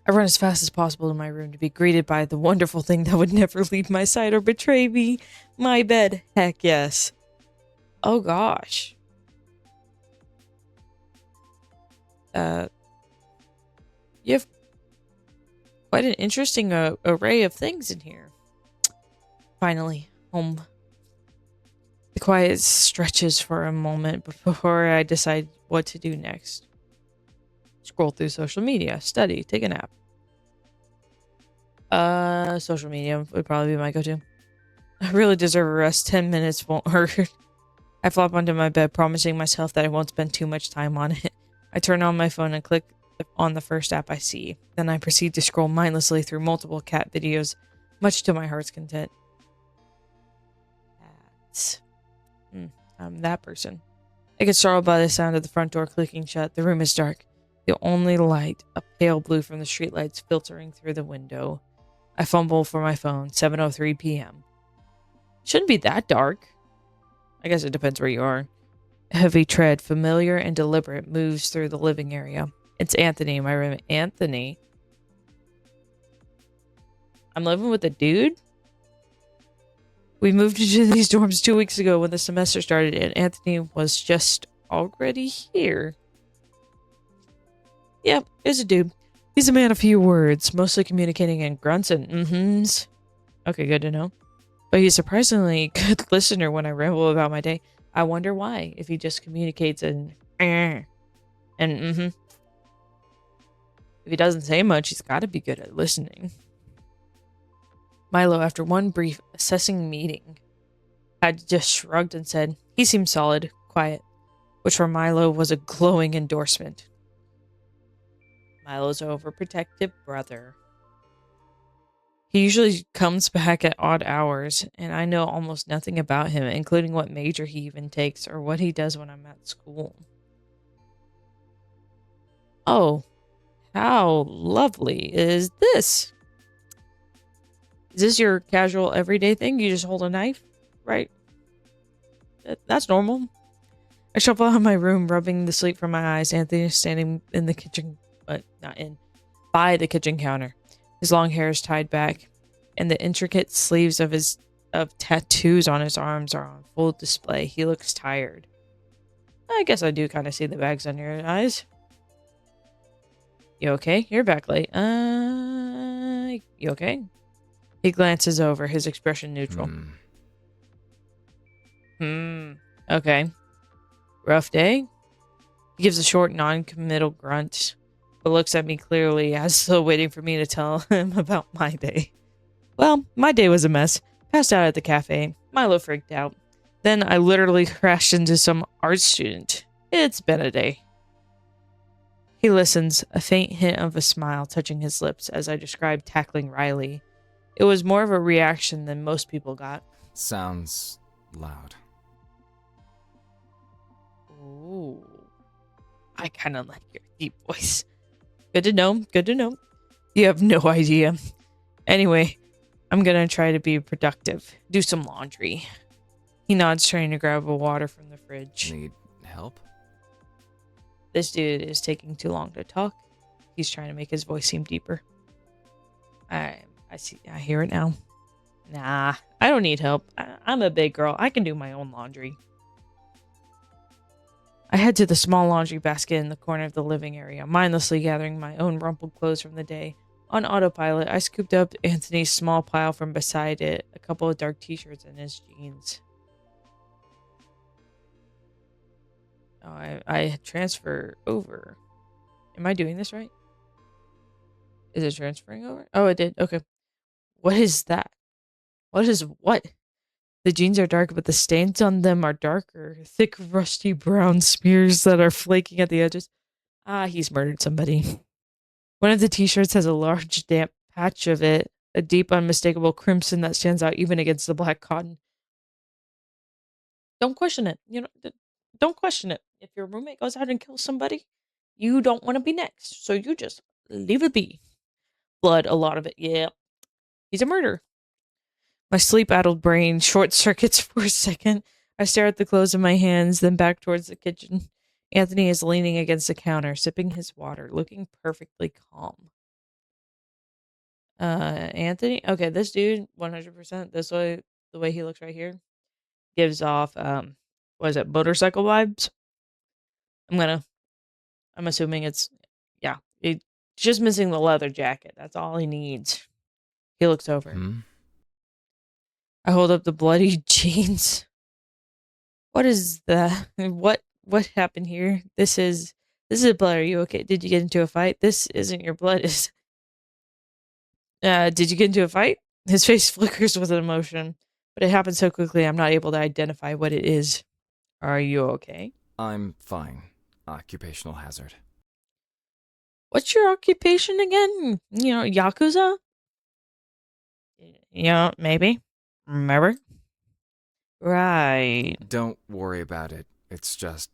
I run as fast as possible to my room to be greeted by the wonderful thing that would never leave my side or betray me. My bed. Heck yes. Oh gosh. You have quite an interesting array of things in here. Finally, home. The quiet stretches for a moment before I decide what to do next. Scroll through social media, study, take a nap. Social media would probably be my go-to. I really deserve a rest. 10 minutes won't hurt. I flop onto my bed, promising myself that I won't spend too much time on it. I turn on my phone and click on the first app I see. Then I proceed to scroll mindlessly through multiple cat videos, much to my heart's content. Cats. I'm that person. I get startled by the sound of the front door clicking shut. The room is dark. The only light, a pale blue from the streetlights filtering through the window. I fumble for my phone. 7:03 p.m. Shouldn't be that dark. I guess it depends where you are. A heavy tread, familiar and deliberate, moves through the living area. It's Anthony, my roommate. Anthony? I'm living with a dude? We moved into these dorms 2 weeks ago when the semester started, and Anthony was just already here. Yep, it's a dude. He's a man of few words, mostly communicating in grunts and mm-hms. Okay, good to know. But he's a surprisingly good listener when I ramble about my day. I wonder why, if he just communicates in and mm-hmm. If he doesn't say much, he's got to be good at listening. Milo, after one brief assessing meeting, had just shrugged and said, he seemed solid, quiet, which for Milo was a glowing endorsement. Milo's overprotective brother. He usually comes back at odd hours, and I know almost nothing about him, including what major he even takes or what he does when I'm at school. Oh, how lovely is this? Is this your casual everyday thing? You just hold a knife? Right. That's normal. I shuffle out of my room, rubbing the sleep from my eyes. Anthony is standing in the kitchen, but not in, by the kitchen counter. His long hair is tied back, and the intricate sleeves of tattoos on his arms are on full display. He looks tired. I guess I do kind of see the bags on your eyes. You okay? You're back late. You okay? He glances over, his expression neutral. Okay. Rough day? He gives a short, non-committal grunt, but looks at me clearly as though waiting for me to tell him about my day. Well, my day was a mess. Passed out at the cafe. Milo freaked out. Then I literally crashed into some art student. It's been a day. He listens, a faint hint of a smile touching his lips as I described tackling Riley. It was more of a reaction than most people got. Sounds loud. Ooh. I kind of like your deep voice. Good to know. Good to know. You have no idea. Anyway, I'm gonna try to be productive. Do some laundry. He nods, trying to grab a water from the fridge. Need help? This dude is taking too long to talk. He's trying to make his voice seem deeper. I see. I hear it now. Nah, I don't need help. I'm a big girl. I can do my own laundry. I head to the small laundry basket in the corner of the living area, mindlessly gathering my own rumpled clothes from the day. On autopilot, I scooped up Anthony's small pile from beside it, a couple of dark t-shirts and his jeans. Oh, I transfer over. Am I doing this right? Is it transferring over? Oh, it did. Okay. What is that? What is what? The jeans are dark, but the stains on them are darker. Thick, rusty brown smears that are flaking at the edges. Ah, he's murdered somebody. One of the t-shirts has a large, damp patch of it, a deep, unmistakable crimson that stands out even against the black cotton. Don't question it. Don't question it. If your roommate goes out and kills somebody, you don't want to be next, so you just leave it be. Blood, a lot of it. Yeah, he's a murderer. My sleep-addled brain short circuits for a second. I stare at the clothes in my hands, then back towards the kitchen. Anthony is leaning against the counter, sipping his water, looking perfectly calm. Anthony? Okay, this dude, 100%, this way, the way he looks right here, gives off, what is it, motorcycle vibes? I'm assuming it's, yeah, it's just missing the leather jacket. That's all he needs. He looks over. I hold up the bloody jeans. What is the what happened here? This is blood. Are you okay? Did you get into a fight? This isn't your blood. Is did you get into a fight? His face flickers with an emotion, but it happens so quickly I'm not able to identify what it is. Are you okay? I'm fine. Occupational hazard. What's your occupation again? Yakuza? Yeah, maybe. Remember? Right. Don't worry about it. It's just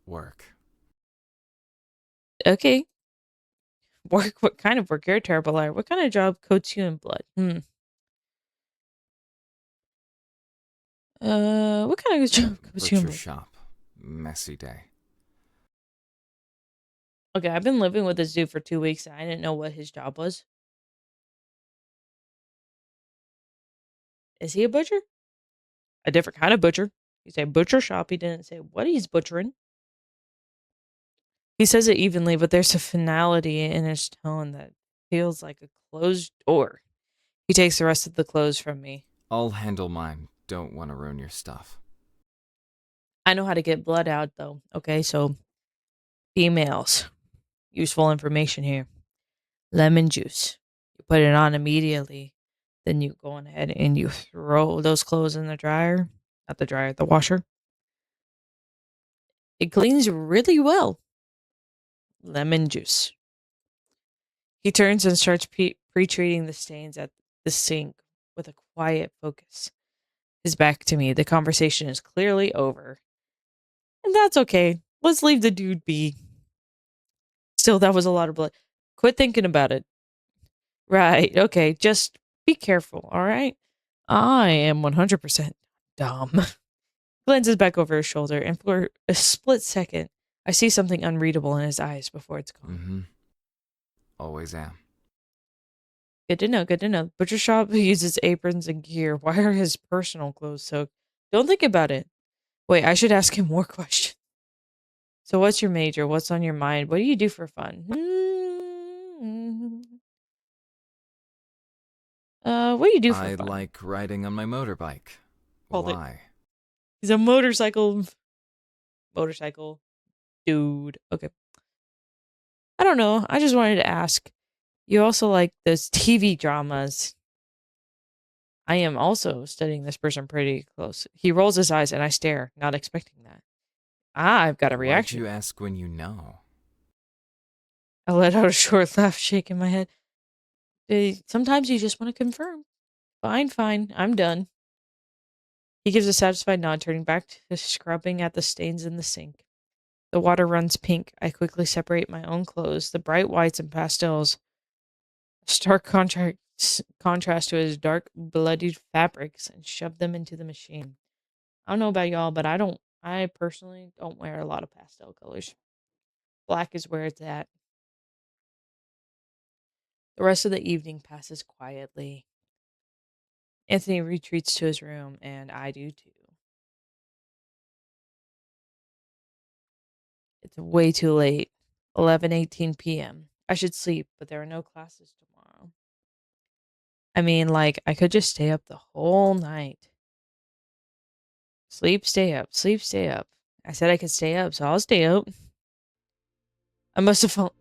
work. Okay. Work? What kind of work? You're a terrible liar. What kind of job coats you in blood? What kind of job coats you in Butcher blood? shop. Messy day. Okay, I've been living with this dude for 2 weeks and I didn't know what his job was. Is he a butcher? A different kind of butcher. He said butcher shop. He didn't say what he's butchering. He says it evenly, but there's a finality in his tone that feels like a closed door. He takes the rest of the clothes from me. I'll handle mine. Don't want to ruin your stuff. I know how to get blood out, though. Okay, so females. Useful information here. Lemon juice. You put it on immediately. Then you go on ahead and you throw those clothes in the dryer. Not the dryer, the washer. It cleans really well. Lemon juice. He turns and starts pre-treating the stains at the sink with a quiet focus. His back to me. The conversation is clearly over. And that's okay. Let's leave the dude be. Still, that was a lot of blood. Quit thinking about it. Right, okay. Just be careful, alright? I am 100% dumb. Glances back over his shoulder, and for a split second, I see something unreadable in his eyes before it's gone. Always am. Good to know, good to know. Butcher shop uses aprons and gear. Why are his personal clothes soaked? Don't think about it. Wait, I should ask him more questions. So what's your major? What's on your mind? What do you do for fun? What do you do for I fun? like riding on my motorbike. Hold it. Why? He's a motorcycle dude. Okay. I don't know. I just wanted to ask. You also like those TV dramas. I am also studying this person pretty close. He rolls his eyes and I stare, not expecting that. I've got a Why'd reaction. you ask when you know? I let out a short laugh, shaking my head. Sometimes you just want to confirm. Fine, fine. I'm done. He gives a satisfied nod, turning back to scrubbing at the stains in the sink. The water runs pink. I quickly separate my own clothes, the bright whites and pastels, a stark contrast to his dark, bloodied fabrics, and shove them into the machine. I don't know about y'all, but I personally don't wear a lot of pastel colors. Black is where it's at. The rest of the evening passes quietly. Anthony retreats to his room, and I do too. It's way too late. 11:18 p.m. I should sleep, but there are no classes tomorrow. I mean, like, I could just stay up the whole night. Sleep, stay up, sleep, stay up. I said I could stay up, so I'll stay up. I must have fallen.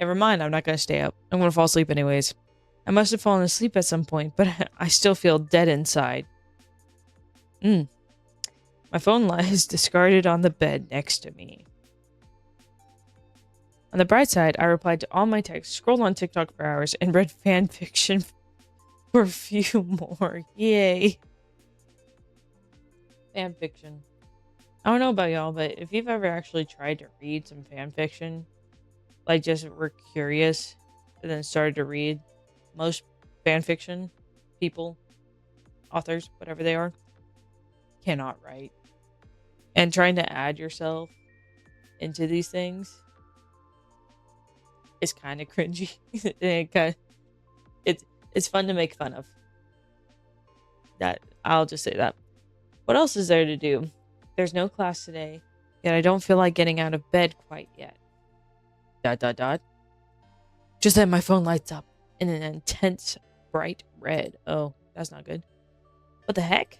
Never mind, I'm not gonna stay up. I'm gonna fall asleep anyways. I must have fallen asleep at some point, but I still feel dead inside. My phone lies discarded on the bed next to me. On the bright side, I replied to all my texts, scrolled on TikTok for hours, and read fan fiction for a few more. Yay. Fan fiction. I don't know about y'all, but if you've ever actually tried to read some fan fiction, like just were curious and then started to read, most fan fiction people, authors, whatever they are, cannot write. And trying to add yourself into these things is kind of cringy. It's fun to make fun of. That I'll just say that. What else is there to do? There's no class today, yet I don't feel like getting out of bed quite yet. ... Just then my phone lights up in an intense bright red. Oh, that's not good. What the heck?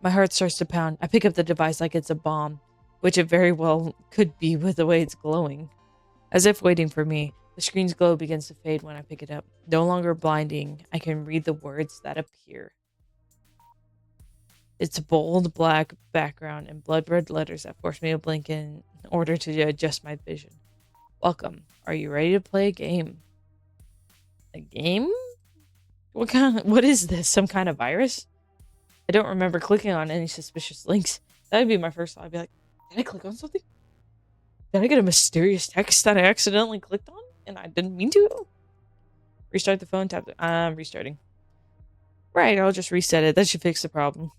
My heart starts to pound. I pick up the device like it's a bomb, which it very well could be with the way it's glowing. As if waiting for me, the screen's glow begins to fade when I pick it up. No longer blinding, I can read the words that appear. It's a bold black background and blood red letters that force me to blink in order to adjust my vision. Welcome. Are you ready to play a game? A game? What is this? Some kind of virus? I don't remember clicking on any suspicious links. That would be my first thought. I'd be like, did I click on something? Did I get a mysterious text that I accidentally clicked on and I didn't mean to? Restart the phone, tap it. I'm restarting. Right, I'll just reset it. That should fix the problem.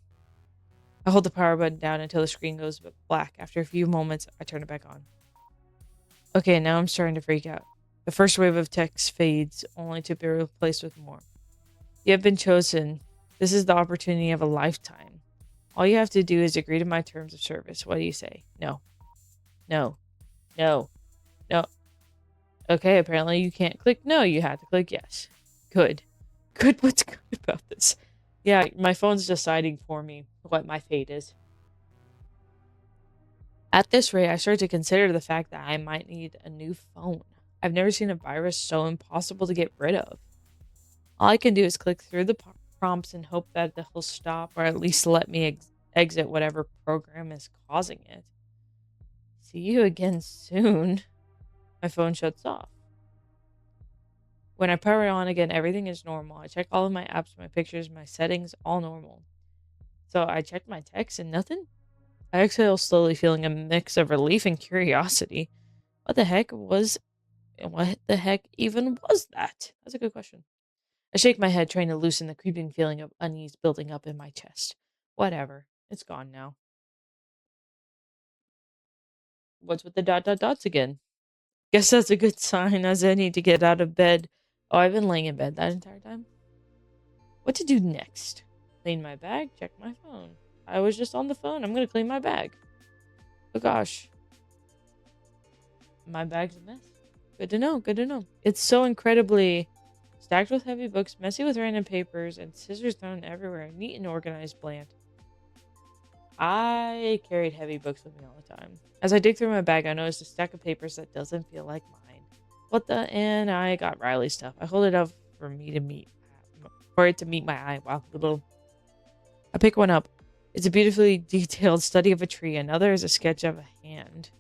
I hold the power button down until the screen goes black. After a few moments, I turn it back on. Okay, now I'm starting to freak out. The first wave of text fades, only to be replaced with more. You have been chosen. This is the opportunity of a lifetime. All you have to do is agree to my terms of service. What do you say? No. No. No. No. Okay, apparently you can't click no. You have to click yes. Good. Good. What's good about this? Yeah, my phone's deciding for me what my fate is. At this rate, I start to consider the fact that I might need a new phone. I've never seen a virus so impossible to get rid of. All I can do is click through the prompts and hope that he'll stop or at least let me exit whatever program is causing it. See you again soon. My phone shuts off. When I power it on again, everything is normal. I check all of my apps, my pictures, my settings, all normal. So I checked my text and nothing? I exhale slowly, feeling a mix of relief and curiosity. What the heck even was that? That's a good question. I shake my head, trying to loosen the creeping feeling of unease building up in my chest. Whatever. It's gone now. What's with the dots again? Guess that's a good sign, as I need to get out of bed. Oh, I've been laying in bed that entire time. What to do next? Clean my bag, check my phone. I was just on the phone. I'm gonna clean my bag. Oh gosh. My bag's a mess. Good to know, good to know. It's so incredibly Stacked with heavy books, messy with random papers, and scissors thrown everywhere. Neat and organized, bland. I carried heavy books with me all the time. As I dig through my bag, I noticed a stack of papers that doesn't feel like mine. What the? And I got Riley's stuff. I hold it up for it to meet my eye. Wow, little. I pick one up. It's a beautifully detailed study of a tree. Another is a sketch of a hand.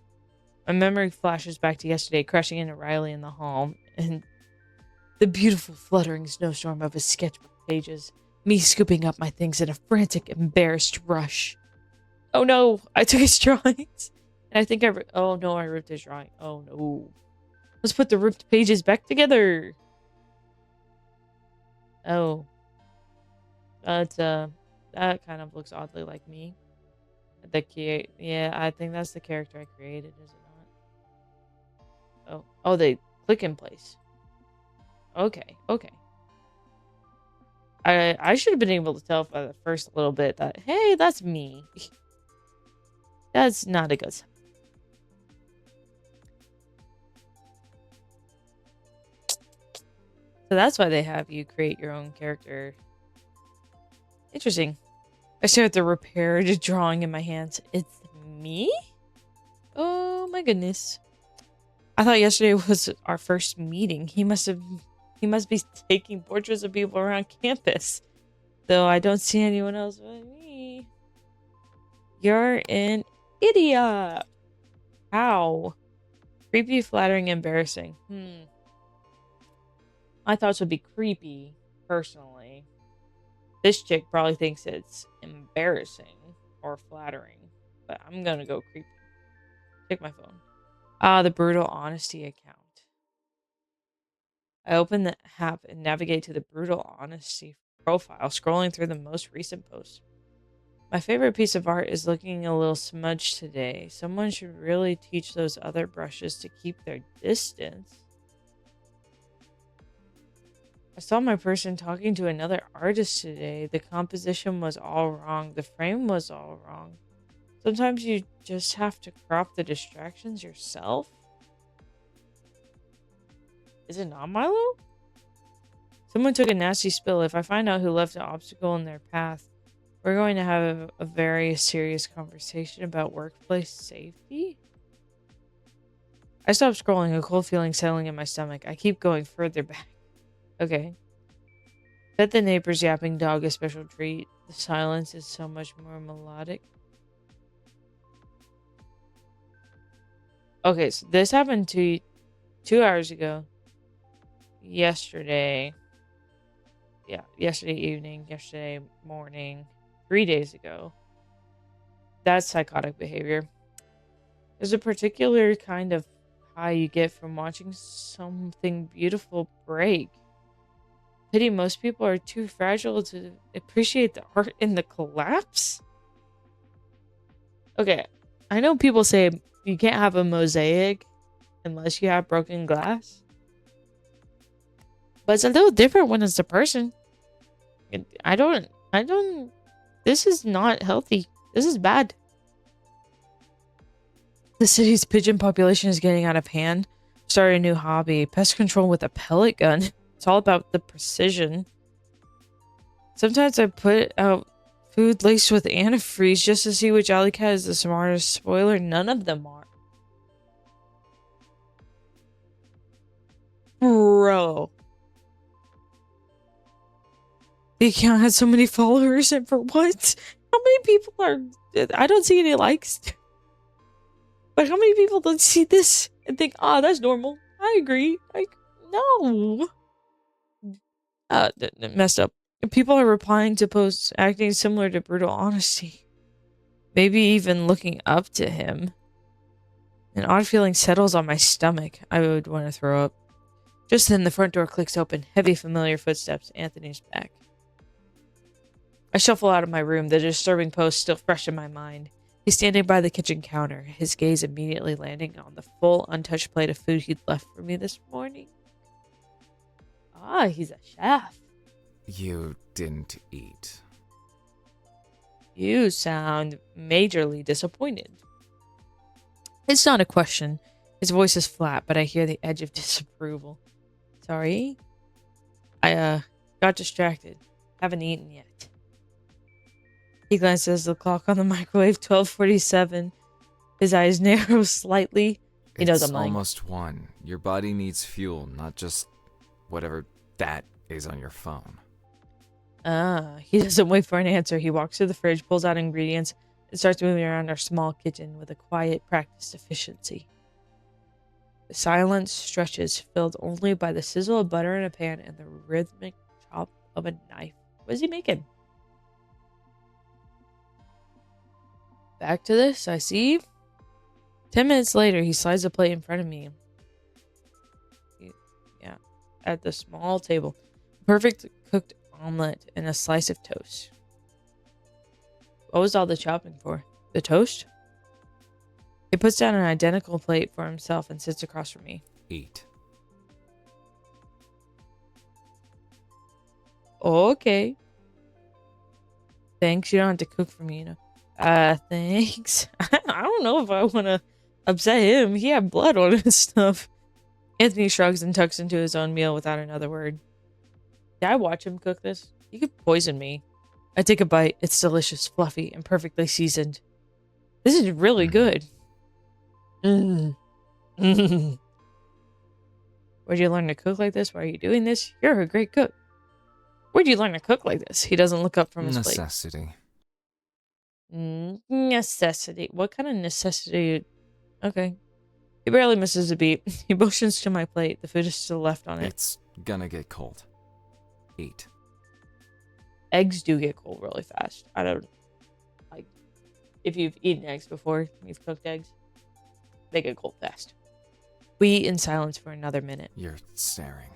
My memory flashes back to yesterday, crashing into Riley in the hall, and the beautiful fluttering snowstorm of his sketchbook pages. Me scooping up my things in a frantic, embarrassed rush. Oh no, I took his drawings. And I think oh no, I ripped his drawing. Oh no. Let's put the ripped pages back together. Oh. That kind of looks oddly like me. Yeah, I think that's the character I created, is it not? Oh, they click in place. Okay. I should have been able to tell by the first little bit that, hey, that's me. That's not a good sign. So that's why they have you create your own character. Interesting. I stare at the repaired drawing in my hands. It's me? Oh my goodness. I thought yesterday was our first meeting. He must be taking portraits of people around campus. Though I don't see anyone else but me. You're an idiot. How? Creepy, flattering, embarrassing. My thoughts would be creepy, personally. This chick probably thinks it's embarrassing or flattering. But I'm gonna go creepy. Take my phone. The brutal honesty account. I open the app and navigate to the brutal honesty profile, scrolling through the most recent posts. My favorite piece of art is looking a little smudged today. Someone should really teach those other brushes to keep their distance. I saw my person talking to another artist today. The composition was all wrong. The frame was all wrong. Sometimes you just have to crop the distractions yourself. Is it not Milo? Someone took a nasty spill. If I find out who left an obstacle in their path, we're going to have a very serious conversation about workplace safety. I stop scrolling, a cold feeling settling in my stomach. I keep going further back. Okay. Pet the neighbor's yapping dog a special treat. The silence is so much more melodic. Okay, so this happened 2 hours ago. Yesterday. Yeah, yesterday evening, yesterday morning, 3 days ago. That's psychotic behavior. There's a particular kind of high you get from watching something beautiful break. Pity most people are too fragile to appreciate the art in the collapse. Okay, I know people say you can't have a mosaic unless you have broken glass. But it's a little different when it's a person. I don't, this is not healthy. This is bad. The city's pigeon population is getting out of hand. Started a new hobby, pest control with a pellet gun. It's all about the precision. Sometimes I put out food laced with antifreeze just to see which alley cat is the smartest. Spoiler, none of them are. Bro. The account had so many followers, and for what? How many people are... I don't see any likes. But how many people don't see this and think, ah, that's normal? I agree. No. Messed up. People are replying to posts acting similar to brutal honesty. Maybe even looking up to him. An odd feeling settles on my stomach. I would want to throw up. Just then, the front door clicks open. Heavy, familiar footsteps. Anthony's back. I shuffle out of my room, the disturbing post still fresh in my mind. He's standing by the kitchen counter, his gaze immediately landing on the full, untouched plate of food he'd left for me this morning. Ah, he's a chef. You didn't eat. You sound majorly disappointed. It's not a question. His voice is flat, but I hear the edge of disapproval. Sorry? I got distracted. Haven't eaten yet. He glances at the clock on the microwave, 12:47. His eyes narrow slightly. He knows It's I'm lying. almost 1. Your body needs fuel, not just whatever that is on your phone. He doesn't wait for an answer. He walks to the fridge, pulls out ingredients, and starts moving around our small kitchen with a quiet, practiced efficiency. The silence stretches, filled only by the sizzle of butter in a pan and the rhythmic chop of a knife. What is he making? Back to this, I see. 10 minutes later, he slides a plate in front of me. Yeah, at the small table. Perfect cooked omelet and a slice of toast. What was all the chopping for? The toast? He puts down an identical plate for himself and sits across from me. Eat. Okay. Thanks, you don't have to cook for me, you know. Thanks. I don't know if I want to upset him. He had blood on his stuff. Anthony shrugs and tucks into his own meal without another word. Did I watch him cook this? He could poison me. I take a bite. It's delicious, fluffy, and perfectly seasoned. This is really good. Where'd you learn to cook like this? Why are you doing this? You're a great cook. Where'd you learn to cook like this? He doesn't look up from his plate. Necessity. Necessity. What kind of necessity? Okay. He barely misses a beat. He motions to my plate. The food is still left on it. It's gonna get cold. Eat. Eggs do get cold really fast. I don't like if you've eaten eggs before, you've cooked eggs, they get cold fast. We eat in silence for another minute. You're staring.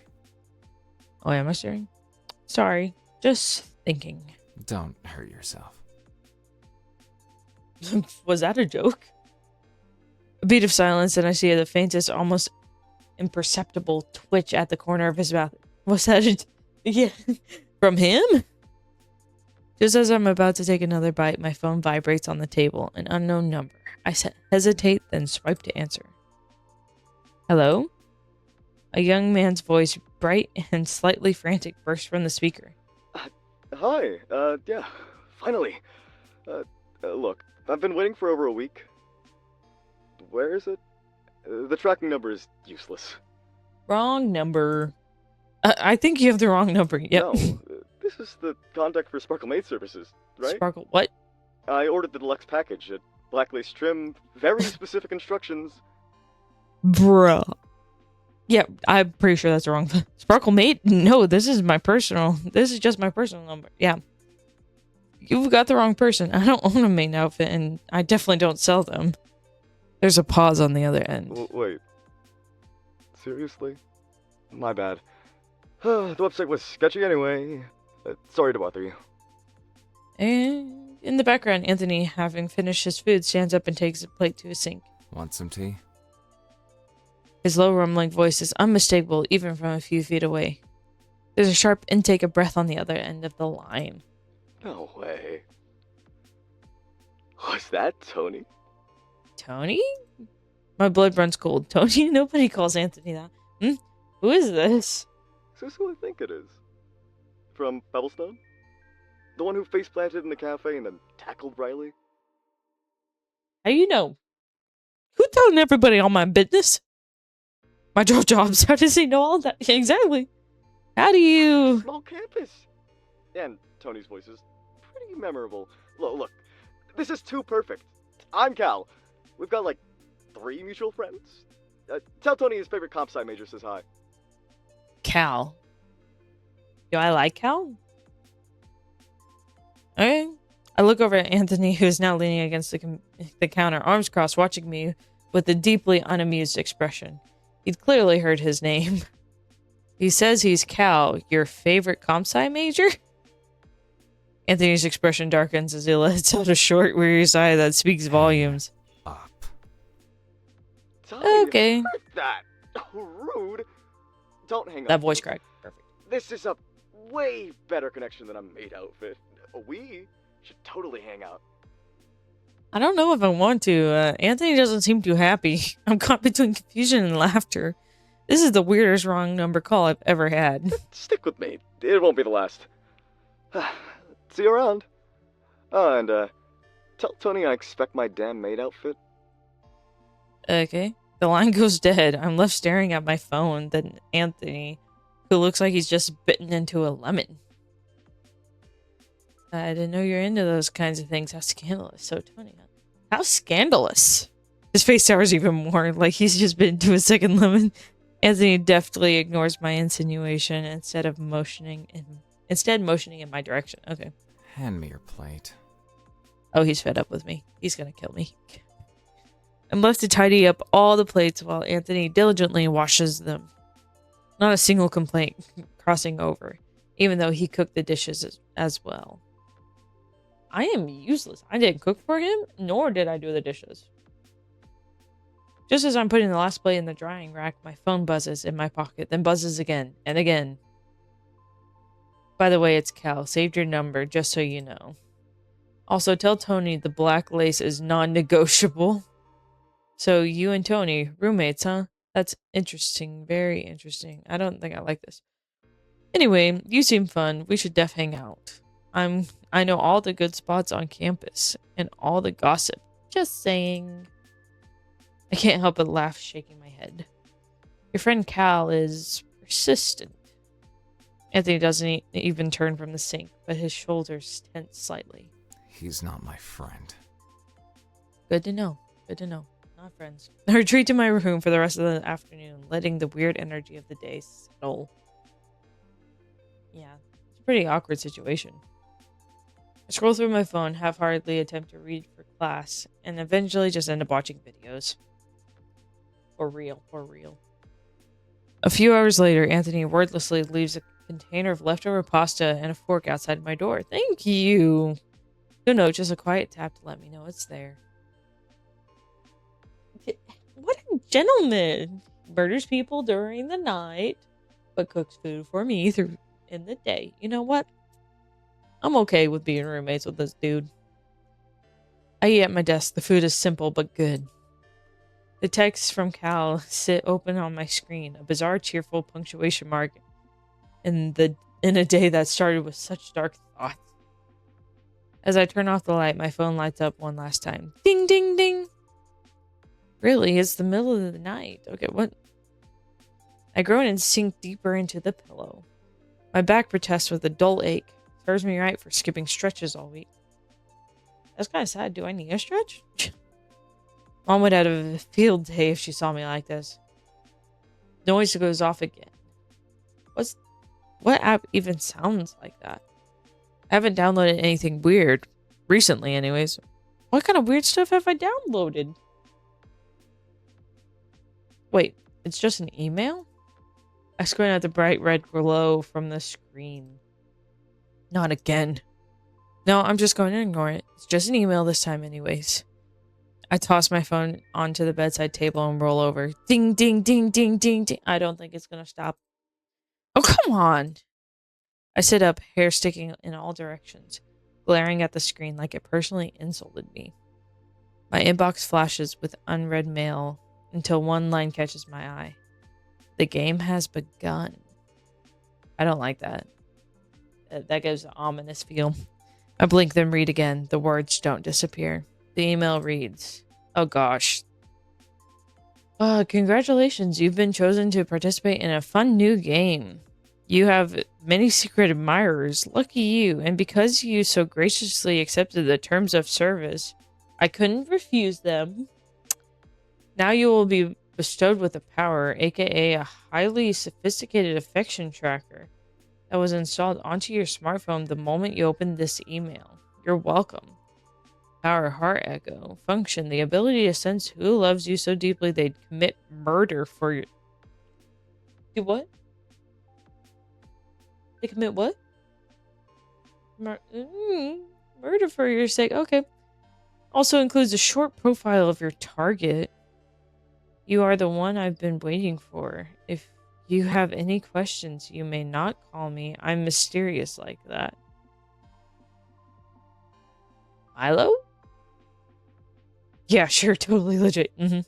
Oh, am I staring? Sorry. Just thinking. Don't hurt yourself. Was that a joke? A beat of silence, and I see the faintest, almost imperceptible twitch at the corner of his mouth. Was that yeah, from him? Just as I'm about to take another bite, my phone vibrates on the table. An unknown number. I hesitate, then swipe to answer. Hello? A young man's voice, bright and slightly frantic, bursts from the speaker. Hi, yeah, finally. Look, I've been waiting for over a week. Where is it? The tracking number is useless. Wrong number. I think you have the wrong number. Yep. No, this is the contact for Sparkle Maid services, right? Sparkle, what? I ordered the deluxe package at black lace trim, very specific instructions. Bruh. Yeah, I'm pretty sure that's wrong. Sparkle Mate? No, this is just my personal number. Yeah. You've got the wrong person. I don't own a maid outfit, and I definitely don't sell them. There's a pause on the other end. Wait. Seriously? My bad. The website was sketchy anyway. Sorry to bother you. And in the background, Anthony, having finished his food, stands up and takes a plate to his sink. Want some tea? His low rumbling voice is unmistakable even from a few feet away. There's a sharp intake of breath on the other end of the line. No way. Was that Tony? Tony? My blood runs cold. Tony? Nobody calls Anthony that. Who is this? Is this who I think it is? From Pebblestone? The one who face planted in the cafe and then tackled Riley? How you know? Who telling everybody all my business? My jobs. How does he know all that? Exactly. How do you... Small campus. And Tony's voice is pretty memorable. Look, this is too perfect. I'm Cal. We've got like 3 mutual friends. Tell Tony his favorite comp sci major says hi. Cal. Do I like Cal? Okay. I look over at Anthony, who is now leaning against the counter, arms crossed, watching me with a deeply unamused expression. He'd clearly heard his name. He says he's Cal, your favorite comp sci major? Anthony's expression darkens as he lets out a short, weary sigh that speaks volumes. Up. Tony, Okay. heard that. Rude. Don't hang up. That voice crack. Perfect. This is a way better connection than a maid outfit. We should totally hang out. I don't know if I want to. Anthony doesn't seem too happy. I'm caught between confusion and laughter. This is the weirdest wrong number call I've ever had. Stick with me. It won't be the last. See you around. Oh, and, tell Tony I expect my damn maid outfit. Okay. The line goes dead. I'm left staring at my phone. Then Anthony, who looks like he's just bitten into a lemon. I didn't know you're into those kinds of things. How scandalous. So, Tony, how scandalous? His face sours even more, like he's just bitten into a second lemon. Anthony deftly ignores my insinuation instead motioning in my direction. Okay. Hand me your plate. Oh, he's fed up with me. He's gonna kill me. I'm left to tidy up all the plates while Anthony diligently washes them. Not a single complaint crossing over, even though he cooked the dishes as well. I am useless. I didn't cook for him, nor did I do the dishes. Just as I'm putting the last plate in the drying rack, my phone buzzes in my pocket, then buzzes again and again. By the way, it's Cal. Saved your number, just so you know. Also, tell Tony the black lace is non-negotiable. So you and Tony, roommates, huh? That's interesting. Very interesting. I don't think I like this. Anyway, you seem fun. We should def hang out. I know all the good spots on campus and all the gossip. Just saying. I can't help but laugh, shaking my head. Your friend Cal is persistent. Anthony doesn't even turn from the sink, but his shoulders tense slightly. He's not my friend. Good to know. Good to know. Not friends. I retreat to my room for the rest of the afternoon, letting the weird energy of the day settle. Yeah, it's a pretty awkward situation. I scroll through my phone, half-heartedly attempt to read for class, and eventually just end up watching videos. For real. A few hours later, Anthony wordlessly leaves a container of leftover pasta and a fork outside my door. Thank you. No, just a quiet tap to let me know it's there. What a gentleman. Murders people during the night, but cooks food for me in the day. You know what? I'm okay with being roommates with this dude. I eat at my desk. The food is simple but good. The texts from Cal sit open on my screen, a bizarre, cheerful punctuation mark in a day that started with such dark thoughts. As I turn off the light, my phone lights up one last time. Ding, ding, ding. Really, it's the middle of the night. Okay, what? I groan and sink deeper into the pillow. My back protests with a dull ache. Serves me right for skipping stretches all week. That's kind of sad. Do I need a stretch? Mom would have a field day if she saw me like this. Noise goes off again. What app even sounds like that? I haven't downloaded anything weird. Recently, anyways. What kind of weird stuff have I downloaded? Wait, it's just an email? I squint at the bright red glow from the screen. Not again. No, I'm just going to ignore it. It's just an email this time anyways. I toss my phone onto the bedside table and roll over. Ding, ding, ding, ding, ding, ding. I don't think it's going to stop. Oh, come on. I sit up, hair sticking in all directions, glaring at the screen like it personally insulted me. My inbox flashes with unread mail until one line catches my eye. The game has begun. I don't like that. That gives an ominous feel. I blink, then read again. The words don't disappear. The email reads, oh gosh. Congratulations, you've been chosen to participate in a fun new game. You have many secret admirers. Lucky you. And because you so graciously accepted the terms of service, I couldn't refuse them. Now you will be bestowed with a power, aka a highly sophisticated affection tracker that was installed onto your smartphone the moment you opened this email. You're welcome. Power heart echo. Function. The ability to sense who loves you so deeply they'd commit murder for you. Do what? They commit what? Murder for your sake. Okay. Also includes a short profile of your target. You are the one I've been waiting for. If you have any questions, you may not call me. I'm mysterious like that. Milo? Yeah, sure, totally legit. I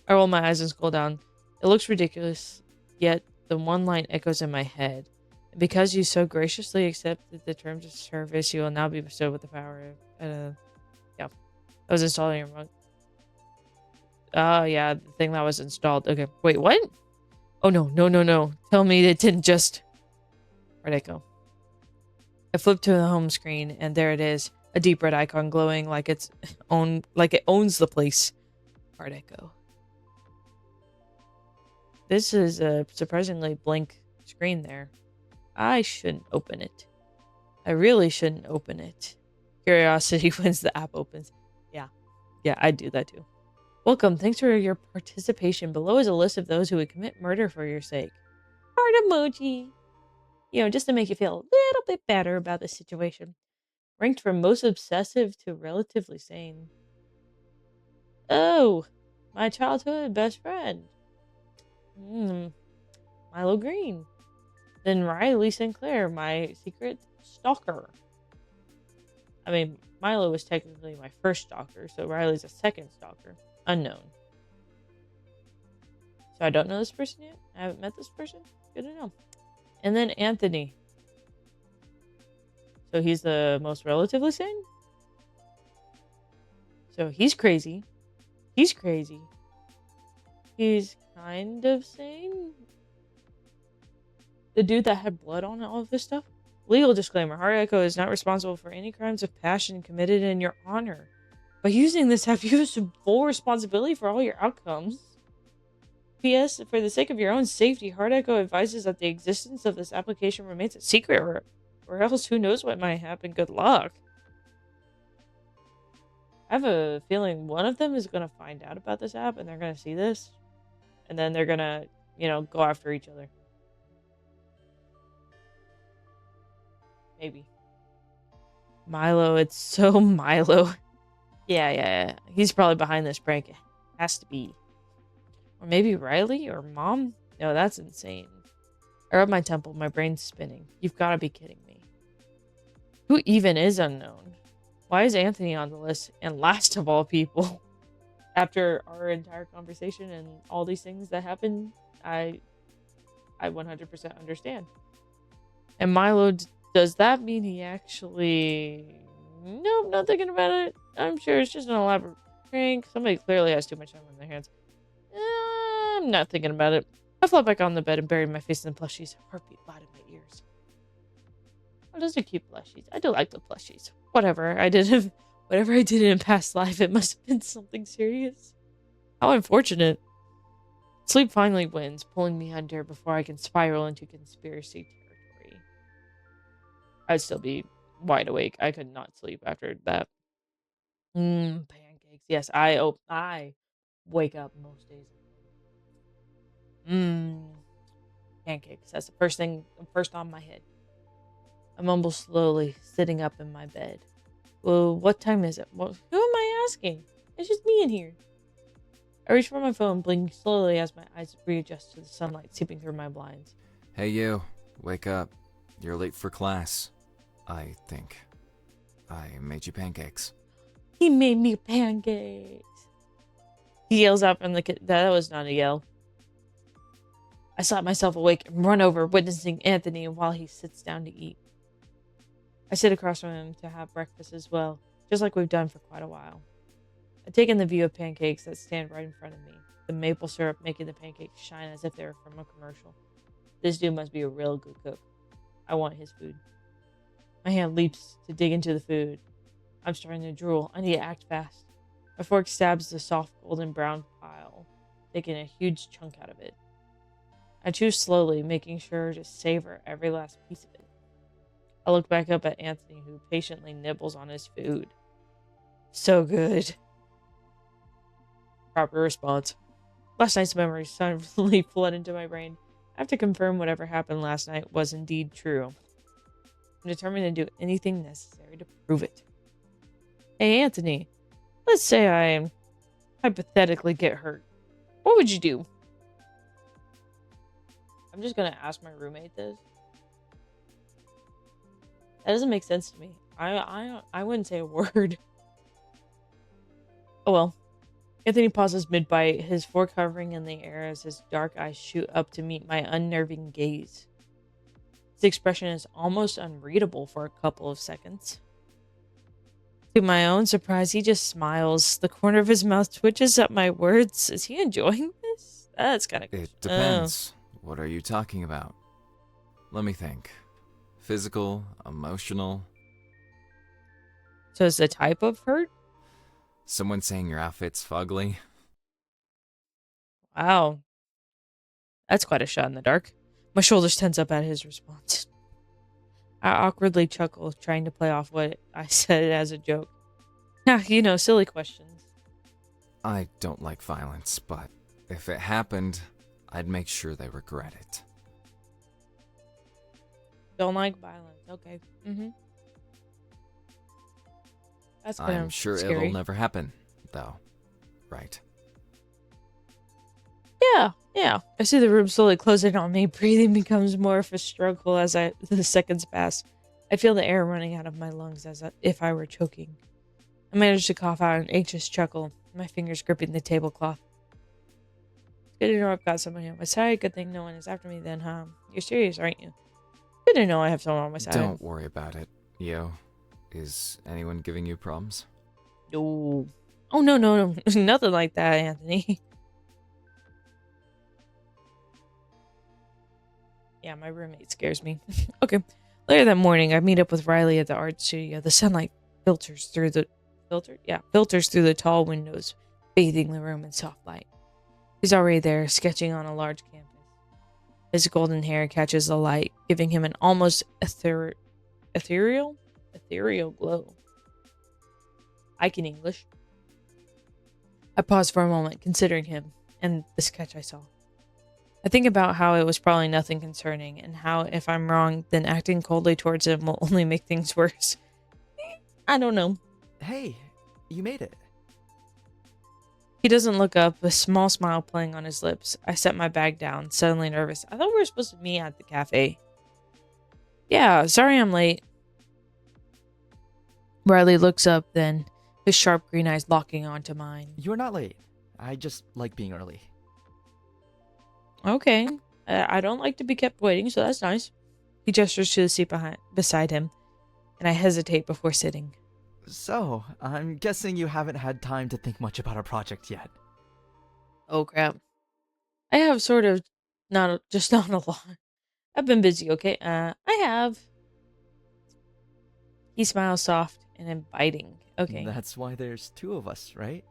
roll my eyes and scroll down. It looks ridiculous. yet the one line echoes in my head. Because you so graciously accepted the terms of service, you will now be bestowed with the power of, yeah. I was installing your remote. Oh, yeah, the thing that was installed. Okay, wait, what? Oh, no, no, no, no. Tell me it didn't just... Where'd it go? I flipped to the home screen, and there it is. A deep red icon glowing like it owns the place. Where'd it go? This is a surprisingly blank screen there. I shouldn't open it. I really shouldn't open it. Curiosity wins the app opens. Yeah, I'd do that too. Welcome. Thanks for your participation. Below is a list of those who would commit murder for your sake. Heart emoji. You know, just to make you feel a little bit better about the situation. Ranked from most obsessive to relatively sane. Oh, my childhood best friend. Milo Green. Then Riley Sinclair, my secret stalker. I mean, Milo was technically my first stalker, so Riley's a second stalker. Unknown. So I don't know this person yet. I haven't met this person. Good to know. And then Anthony. So he's the most relatively sane? So he's crazy. He's crazy. He's kind of sane. The dude that had blood on all of this stuff? Legal disclaimer. Heart Echo is not responsible for any crimes of passion committed in your honor. By using this app, you assume full responsibility for all your outcomes. P.S. For the sake of your own safety, Heart Echo advises that the existence of this application remains a secret, or else who knows what might happen. Good luck. I have a feeling one of them is going to find out about this app, and they're going to see this. And then they're going to, go after each other. Maybe. Milo, it's so Milo. Yeah. He's probably behind this prank. It has to be. Or maybe Riley or Mom? No, that's insane. I rub my temple, my brain's spinning. You've got to be kidding me. Who even is unknown? Why is Anthony on the list? And last of all people, after our entire conversation and all these things that happened, I 100% understand. And Milo, does that mean he actually... Nope, not thinking about it. I'm sure it's just an elaborate prank. Somebody clearly has too much time on their hands. I'm not thinking about it. I flop back on the bed and buried my face in the plushies. Heartbeat loud in my ears. Oh, those are cute plushies. I do like the plushies. Whatever I did in a past life, it must have been something serious. How unfortunate. Sleep finally wins, pulling me under before I can spiral into conspiracy territory. I'd still be wide awake. I could not sleep after that. Pancakes. Yes, I wake up most days. Pancakes. That's the first on my head. I mumble slowly, sitting up in my bed. Well, what time is it? Well, who am I asking? It's just me in here. I reach for my phone, blinking slowly as my eyes readjust to the sunlight seeping through my blinds. Hey you, wake up. You're late for class. I think. I made you pancakes. He made me pancakes. He yells out from the kitchen. That was not a yell. I slap myself awake and run over, witnessing Anthony while he sits down to eat. I sit across from him to have breakfast as well, just like we've done for quite a while. I take in the view of pancakes that stand right in front of me, the maple syrup making the pancakes shine as if they were from a commercial. This dude must be a real good cook. I want his food. My hand leaps to dig into the food. I'm starting to drool. I need to act fast. My fork stabs the soft golden brown pile, taking a huge chunk out of it. I chew slowly, making sure to savor every last piece of it. I look back up at Anthony, who patiently nibbles on his food. So good. Proper response. Last night's memories suddenly flood into my brain. I have to confirm whatever happened last night was indeed true. I'm determined to do anything necessary to prove it. Hey, Anthony. Let's say I hypothetically get hurt. What would you do? I'm just gonna ask my roommate this. That doesn't make sense to me. I wouldn't say a word. Oh well. Anthony pauses mid-bite, his fork hovering in the air as his dark eyes shoot up to meet my unnerving gaze. His expression is almost unreadable for a couple of seconds. To my own surprise, he just smiles. The corner of his mouth twitches at my words. Is he enjoying this? That's kind of... It depends. What are you talking about? Let me think. Physical, emotional. So it's the type of hurt? Someone saying your outfit's fugly. Wow. That's quite a shot in the dark. My shoulders tense up at his response. I awkwardly chuckle, trying to play off what I said as a joke. Silly questions. I don't like violence, but if it happened, I'd make sure they regret it. Don't like violence. Okay. That's kind I'm of sure scary. it'll never happen, though. Right. Yeah. I see the room slowly closing on me. Breathing becomes more of a struggle as the seconds pass. I feel the air running out of my lungs as if I were choking. I manage to cough out an anxious chuckle, my fingers gripping the tablecloth. It's good to know I've got someone on my side. Good thing no one is after me then, huh? You're serious, aren't you? Good to know I have someone on my side. Don't worry about it, Yo. Is anyone giving you problems? No. Oh, no. Nothing like that, Anthony. Yeah, my roommate scares me. Okay. Later that morning, I meet up with Riley at the art studio. The sunlight filters through the tall windows, bathing the room in soft light. He's already there, sketching on a large canvas. His golden hair catches the light, giving him an almost ethereal glow. I can English. I pause for a moment, considering him and the sketch I saw. I think about how it was probably nothing concerning, and how if I'm wrong, then acting coldly towards him will only make things worse. I don't know. Hey, you made it. He doesn't look up, a small smile playing on his lips. I set my bag down, suddenly nervous. I thought we were supposed to meet at the cafe. Yeah, sorry I'm late. Riley looks up then, his sharp green eyes locking onto mine. You're not late. I just like being early. Okay. I don't like to be kept waiting, so that's nice. He gestures to the seat beside him, and I hesitate before sitting. So, I'm guessing you haven't had time to think much about our project yet. Oh, crap. I have sort of, not a lot. I've been busy, okay? I have. He smiles soft and inviting. Okay. That's why there's two of us, right?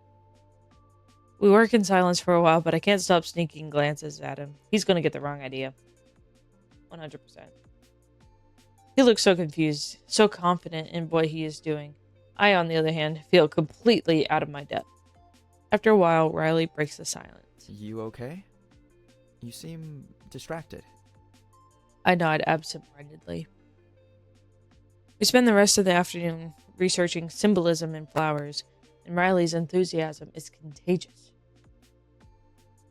We work in silence for a while, but I can't stop sneaking glances at him. He's going to get the wrong idea. 100%. He looks so confused, so confident in what he is doing. I, on the other hand, feel completely out of my depth. After a while, Riley breaks the silence. You okay? You seem distracted. I nod absent-mindedly. We spend the rest of the afternoon researching symbolism in flowers, and Riley's enthusiasm is contagious.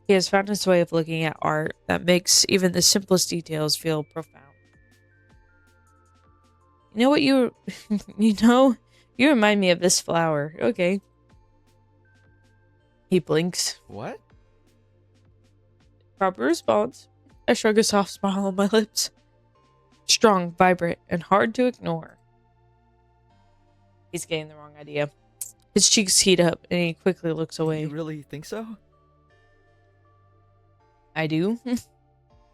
He has found his way of looking at art that makes even the simplest details feel profound. You know what you remind me of this flower. Okay. He blinks. What? Proper response. I shrug a soft smile on my lips. Strong, vibrant, and hard to ignore. He's getting the wrong idea. His cheeks heat up, and he quickly looks away. You really think so? I do.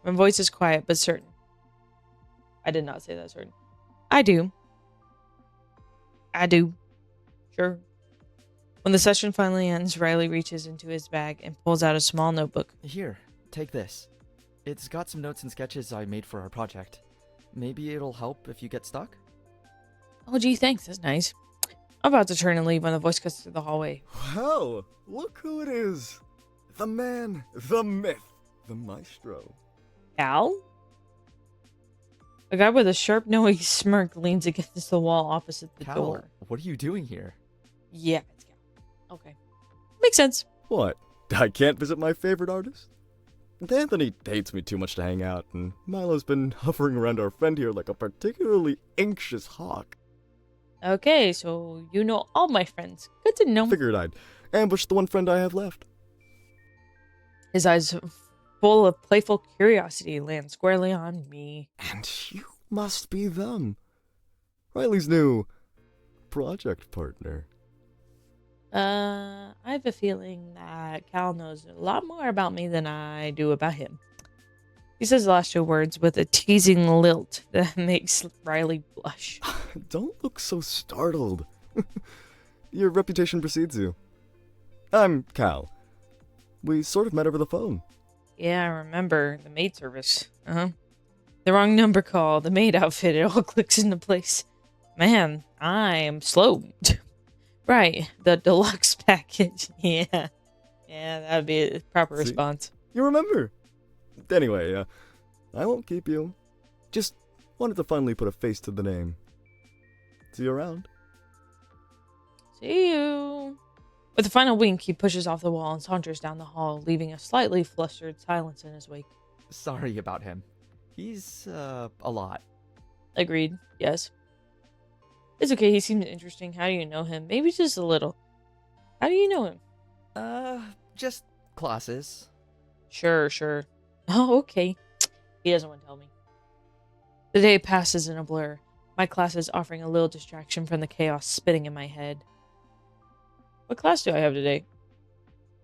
My voice is quiet, but certain. I did not say that certain. I do. Sure. When the session finally ends, Riley reaches into his bag and pulls out a small notebook. Here, take this. It's got some notes and sketches I made for our project. Maybe it'll help if you get stuck? Oh, gee, thanks. That's nice. I'm about to turn and leave when the voice cuts through the hallway. Wow, look who it is. The man, the myth, the maestro. Cal? A guy with a sharp, knowing smirk leans against the wall opposite the Cal, door. what are you doing here? Yeah, it's Cal. Okay. Makes sense. What? I can't visit my favorite artist? Anthony hates me too much to hang out, and Milo's been hovering around our friend here like a particularly anxious hawk. Okay, so you know all my friends. Good to know. Figured I'd Ambush the one friend I have left. His eyes full of playful curiosity land squarely on me. And you must be them. Riley's new project partner. I have a feeling that Cal knows a lot more about me than I do about him. He says the last two words with a teasing lilt that makes Riley blush. Don't look so startled. Your reputation precedes you. I'm Cal. We sort of met over the phone. Yeah, I remember the maid service. The wrong number call, the maid outfit, it all clicks into place. Man, I am slow. Right, the deluxe package. Yeah, that'd be a proper See? response. You remember? Anyway, I won't keep you. Just wanted to finally put a face to the name. See you around. See you. With a final wink, he pushes off the wall and saunters down the hall, leaving a slightly flustered silence in his wake. Sorry about him. He's, a lot. Agreed, yes. It's okay, he seems interesting. How do you know him? Maybe just a little. How do you know him? Just classes. Sure. Oh, okay. He doesn't want to tell me. The day passes in a blur. My class is offering a little distraction from the chaos spinning in my head. What class do I have today?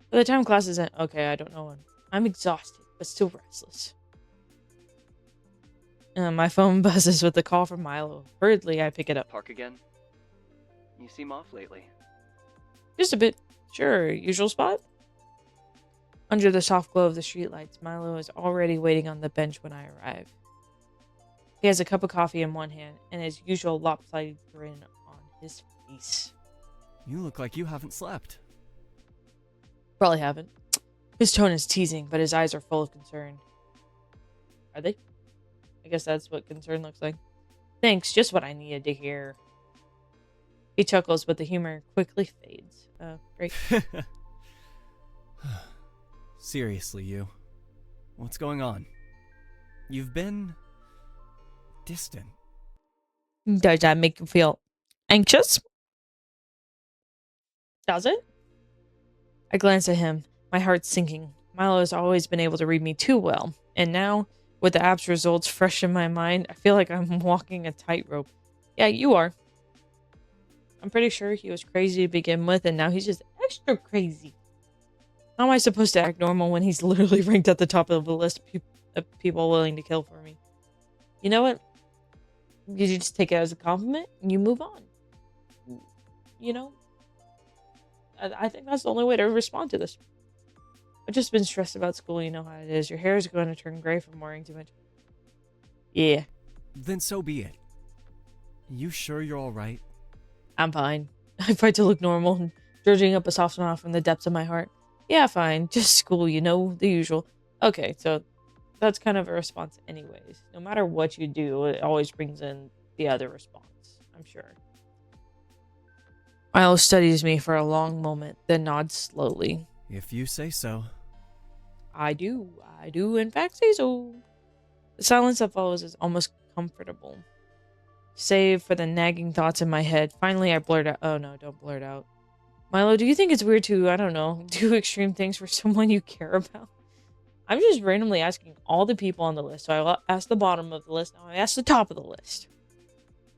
By the time class is end, okay, I don't know. I'm exhausted, but still restless. My phone buzzes with a call from Milo. Hurriedly, I pick it up. Park again? You seem off lately. Just a bit. Sure, usual spot? Under the soft glow of the streetlights, Milo is already waiting on the bench when I arrive. He has a cup of coffee in one hand and his usual lopsided grin on his face. You look like you haven't slept. Probably haven't. His tone is teasing, but his eyes are full of concern. Are they? I guess that's what concern looks like. Thanks, just what I needed to hear. He chuckles, but the humor quickly fades. Great. Seriously, you. What's going on? You've been distant. Does that make you feel anxious? Does it? I glance at him, my heart sinking. Milo has always been able to read me too well, and now, with the app's results fresh in my mind, I feel like I'm walking a tightrope. Yeah, you are. I'm pretty sure he was crazy to begin with, and now he's just extra crazy. How am I supposed to act normal when he's literally ranked at the top of the list of people willing to kill for me? You know what? You just take it as a compliment, and you move on. You know? I think that's the only way to respond to this. I've just been stressed about school. You know how it is. Your hair is going to turn gray from worrying too much. Yeah. Then so be it. You sure you're alright? I'm fine. I fight to look normal, dredging up a soft smile from the depths of my heart. Yeah, fine. Just school, you know, the usual. Okay, so that's kind of a response anyways. No matter what you do, it always brings in the other response, I'm sure. Milo studies me for a long moment, then nods slowly. If you say so. I do in fact say so. The silence that follows is almost comfortable. Save for the nagging thoughts in my head, finally I blurt out. Oh no, don't blurt out. Milo, do you think it's weird to, I don't know, do extreme things for someone you care about? I'm just randomly asking all the people on the list. So I asked the bottom of the list, now I asked the top of the list.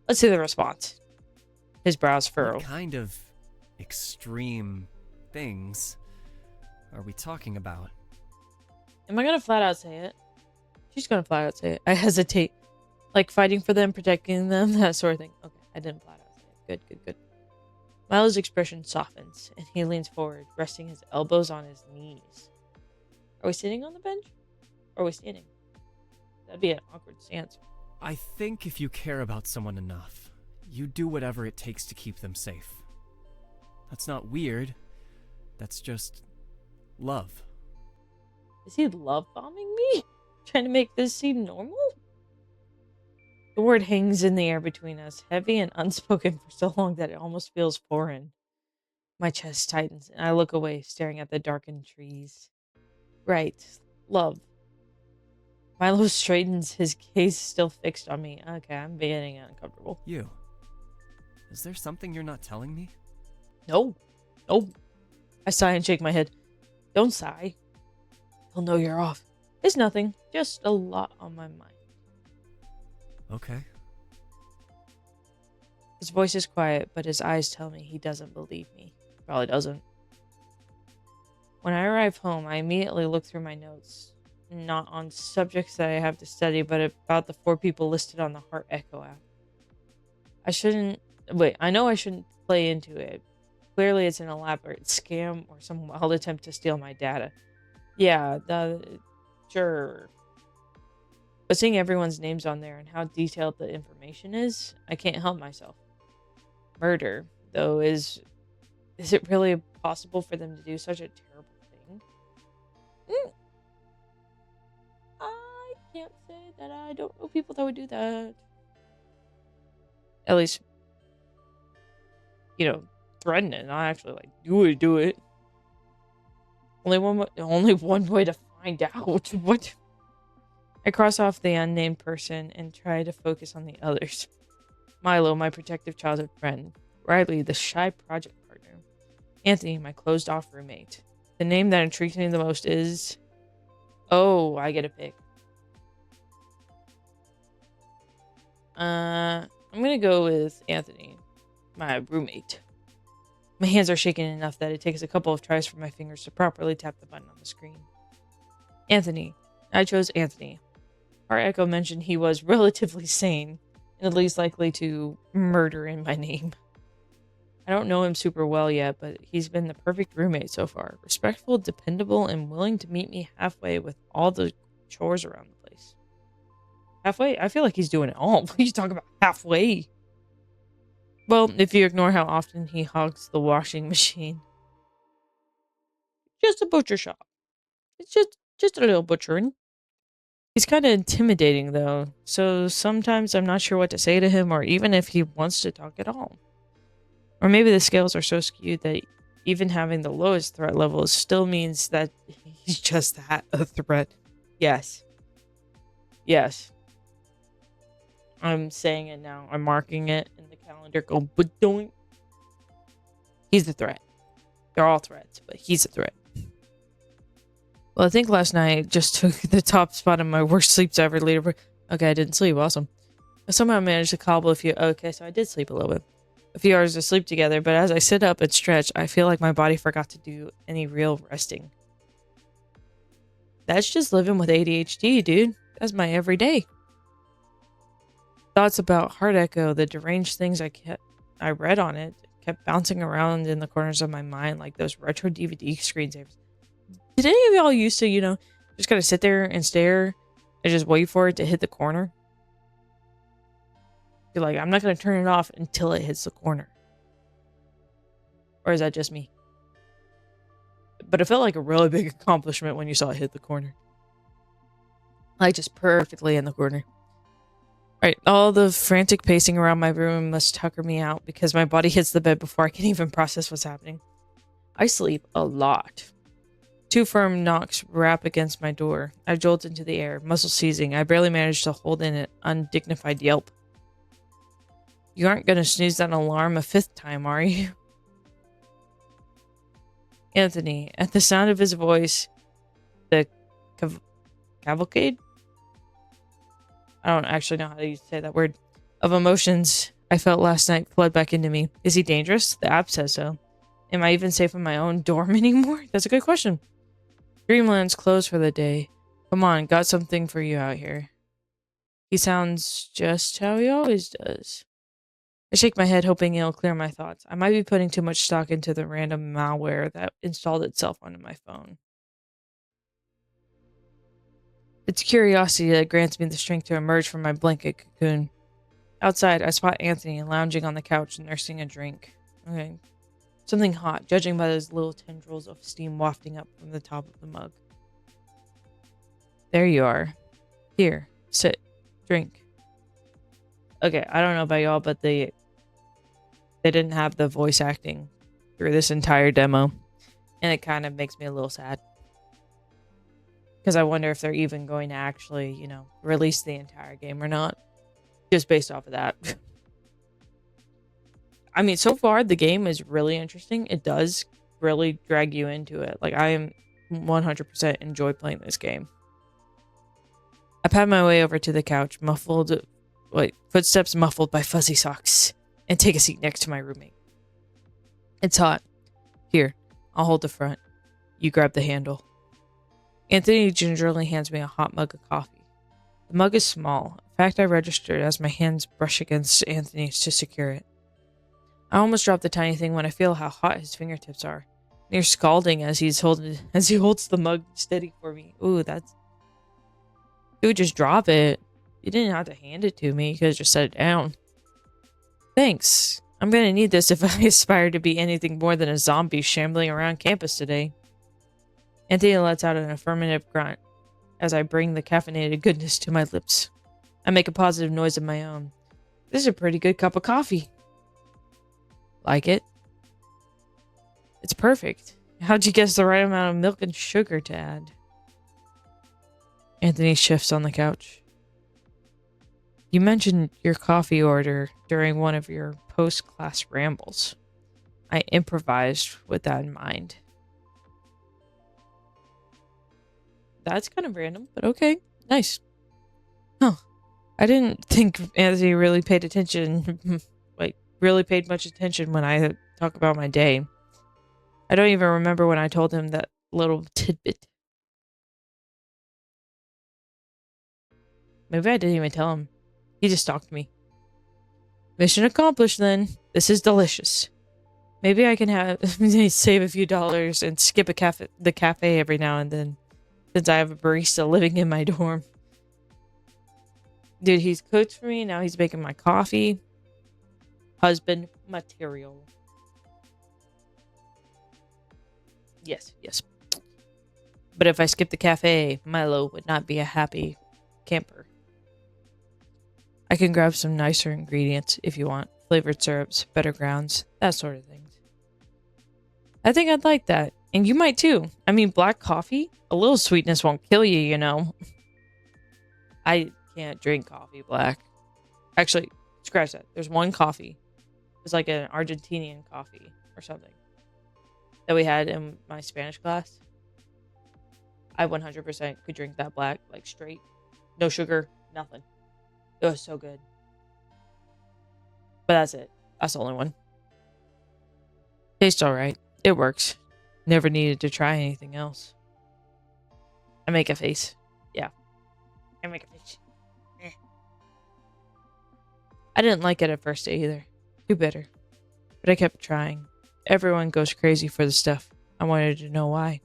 Let's see the response. His brows furrow. What kind of extreme things are we talking about? Am I gonna flat out say it? She's gonna flat out say it. I hesitate. Like fighting for them, protecting them, that sort of thing. Okay, I didn't flat out say it. Good. Milo's expression softens, and he leans forward, resting his elbows on his knees. Are we sitting on the bench? Or are we standing? That'd be an awkward stance. I think if you care about someone enough, you do whatever it takes to keep them safe. That's not weird. That's just love. Is he love bombing me? Trying to make this seem normal? The word hangs in the air between us, heavy and unspoken for so long that it almost feels foreign. My chest tightens, and I look away, staring at the darkened trees. Right. Love. Milo straightens, his gaze still fixed on me. Okay, I'm getting uncomfortable. You. Is there something you're not telling me? No. I sigh and shake my head. Don't sigh. He'll know you're off. It's nothing. Just a lot on my mind. Okay. His voice is quiet, but his eyes tell me he doesn't believe me. Probably doesn't. When I arrive home, I immediately look through my notes. Not on subjects that I have to study, but about the 4 people listed on the Heart Echo app. I know I shouldn't play into it. Clearly it's an elaborate scam or some wild attempt to steal my data. Yeah, sure. But seeing everyone's names on there and how detailed the information is, I can't help myself. Murder, though, is it really possible for them to do such a terrible thing? I can't say that I don't know people that would do that. At least, threaten it, not actually like do it. Only one way to find out. What? I cross off the unnamed person and try to focus on the others. Milo, my protective childhood friend. Riley, the shy project partner. Anthony, my closed-off roommate. The name that intrigues me the most is... Oh, I get a pick. I'm gonna go with Anthony, my roommate. My hands are shaking enough that it takes a couple of tries for my fingers to properly tap the button on the screen. Anthony. I chose Anthony. Our Echo mentioned he was relatively sane, and at least likely to murder in my name. I don't know him super well yet, but he's been the perfect roommate so far. Respectful, dependable, and willing to meet me halfway with all the chores around the place. Halfway? I feel like he's doing it all. What are you talking about halfway? Well, if you ignore how often he hogs the washing machine. Just a butcher shop. It's just a little butchering. He's kind of intimidating, though, so sometimes I'm not sure what to say to him or even if he wants to talk at all. Or maybe the scales are so skewed that even having the lowest threat level still means that he's just that, a threat. Yes. Yes. I'm saying it now. I'm marking it in the calendar. Go, but don't. He's the threat. They're all threats, but he's a threat. Well, I think last night just took the top spot in my worst sleeps ever leaderboard. Okay, I didn't sleep. Awesome. I somehow managed to cobble a few... Okay, so I did sleep a little bit. A few hours of sleep together, but as I sit up and stretch, I feel like my body forgot to do any real resting. That's just living with ADHD, dude. That's my everyday. Thoughts about Heart Echo, the deranged things I read on it, kept bouncing around in the corners of my mind like those retro DVD screensavers. Did any of y'all used to, just kind of sit there and stare and just wait for it to hit the corner? You're like, I'm not going to turn it off until it hits the corner. Or is that just me? But it felt like a really big accomplishment when you saw it hit the corner. Like, just perfectly in the corner. Right, all the frantic pacing around my room must tucker me out because my body hits the bed before I can even process what's happening. I sleep a lot. 2 firm knocks rap against my door. I jolt into the air, muscles seizing. I barely manage to hold in an undignified yelp. You aren't going to snooze that alarm a 5th time, are you? Anthony, at the sound of his voice, the cavalcade? I don't actually know how to say that word. Of emotions I felt last night flood back into me. Is he dangerous? The app says so. Am I even safe in my own dorm anymore? That's a good question. Dreamland's closed for the day. Come on, got something for you out here. He sounds just how he always does. I shake my head, hoping it'll clear my thoughts. I might be putting too much stock into the random malware that installed itself onto my phone. It's curiosity that grants me the strength to emerge from my blanket cocoon. Outside, I spot Anthony lounging on the couch, nursing a drink. Okay. Something hot, judging by those little tendrils of steam wafting up from the top of the mug. There you are. Here, sit, drink. Okay, I don't know about y'all, but they didn't have the voice acting through this entire demo. And it kind of makes me a little sad. Because I wonder if they're even going to actually, release the entire game or not. Just based off of that. I mean, so far, the game is really interesting. It does really drag you into it. Like, I am 100% enjoy playing this game. I pat my way over to the couch, footsteps muffled by fuzzy socks, and take a seat next to my roommate. It's hot. Here, I'll hold the front. You grab the handle. Anthony gingerly hands me a hot mug of coffee. The mug is small. In fact, I registered as my hands brush against Anthony's to secure it. I almost drop the tiny thing when I feel how hot his fingertips are, near scalding as he holds the mug steady for me. Ooh, that's... Dude, just drop it. You didn't have to hand it to me. You could have just set it down. Thanks. I'm gonna need this if I aspire to be anything more than a zombie shambling around campus today. Anthony lets out an affirmative grunt as I bring the caffeinated goodness to my lips. I make a positive noise of my own. This is a pretty good cup of coffee. Like it? It's perfect. How'd you guess the right amount of milk and sugar to add? Anthony shifts on the couch. You mentioned your coffee order during one of your post-class rambles. I improvised with that in mind. That's kind of random, but okay. Nice. Huh. I didn't think Anthony really paid attention. Really paid much attention when I talk about my day. I don't even remember when I told him that little tidbit. Maybe I didn't even tell him. He just stalked me. Mission accomplished then. This is delicious. Maybe I can save a few dollars and skip the cafe every now and then, since I have a barista living in my dorm. Dude, he's cooked for me. Now he's making my coffee. Husband material. Yes. But if I skip the cafe, Milo would not be a happy camper. I can grab some nicer ingredients if you want. Flavored syrups, better grounds, that sort of thing. I think I'd like that. And you might too. I mean, black coffee? A little sweetness won't kill you, you know. I can't drink coffee black. Actually, scratch that. There's one coffee. It's like an Argentinian coffee or something that we had in my Spanish class. I 100% could drink that black, like straight. No sugar, nothing. It was so good. But that's it. That's the only one. Tastes alright. It works. Never needed to try anything else. I make a face. Yeah. I make a face. I didn't like it at first either. Too bitter. But I kept trying. Everyone goes crazy for the stuff. I wanted to know why.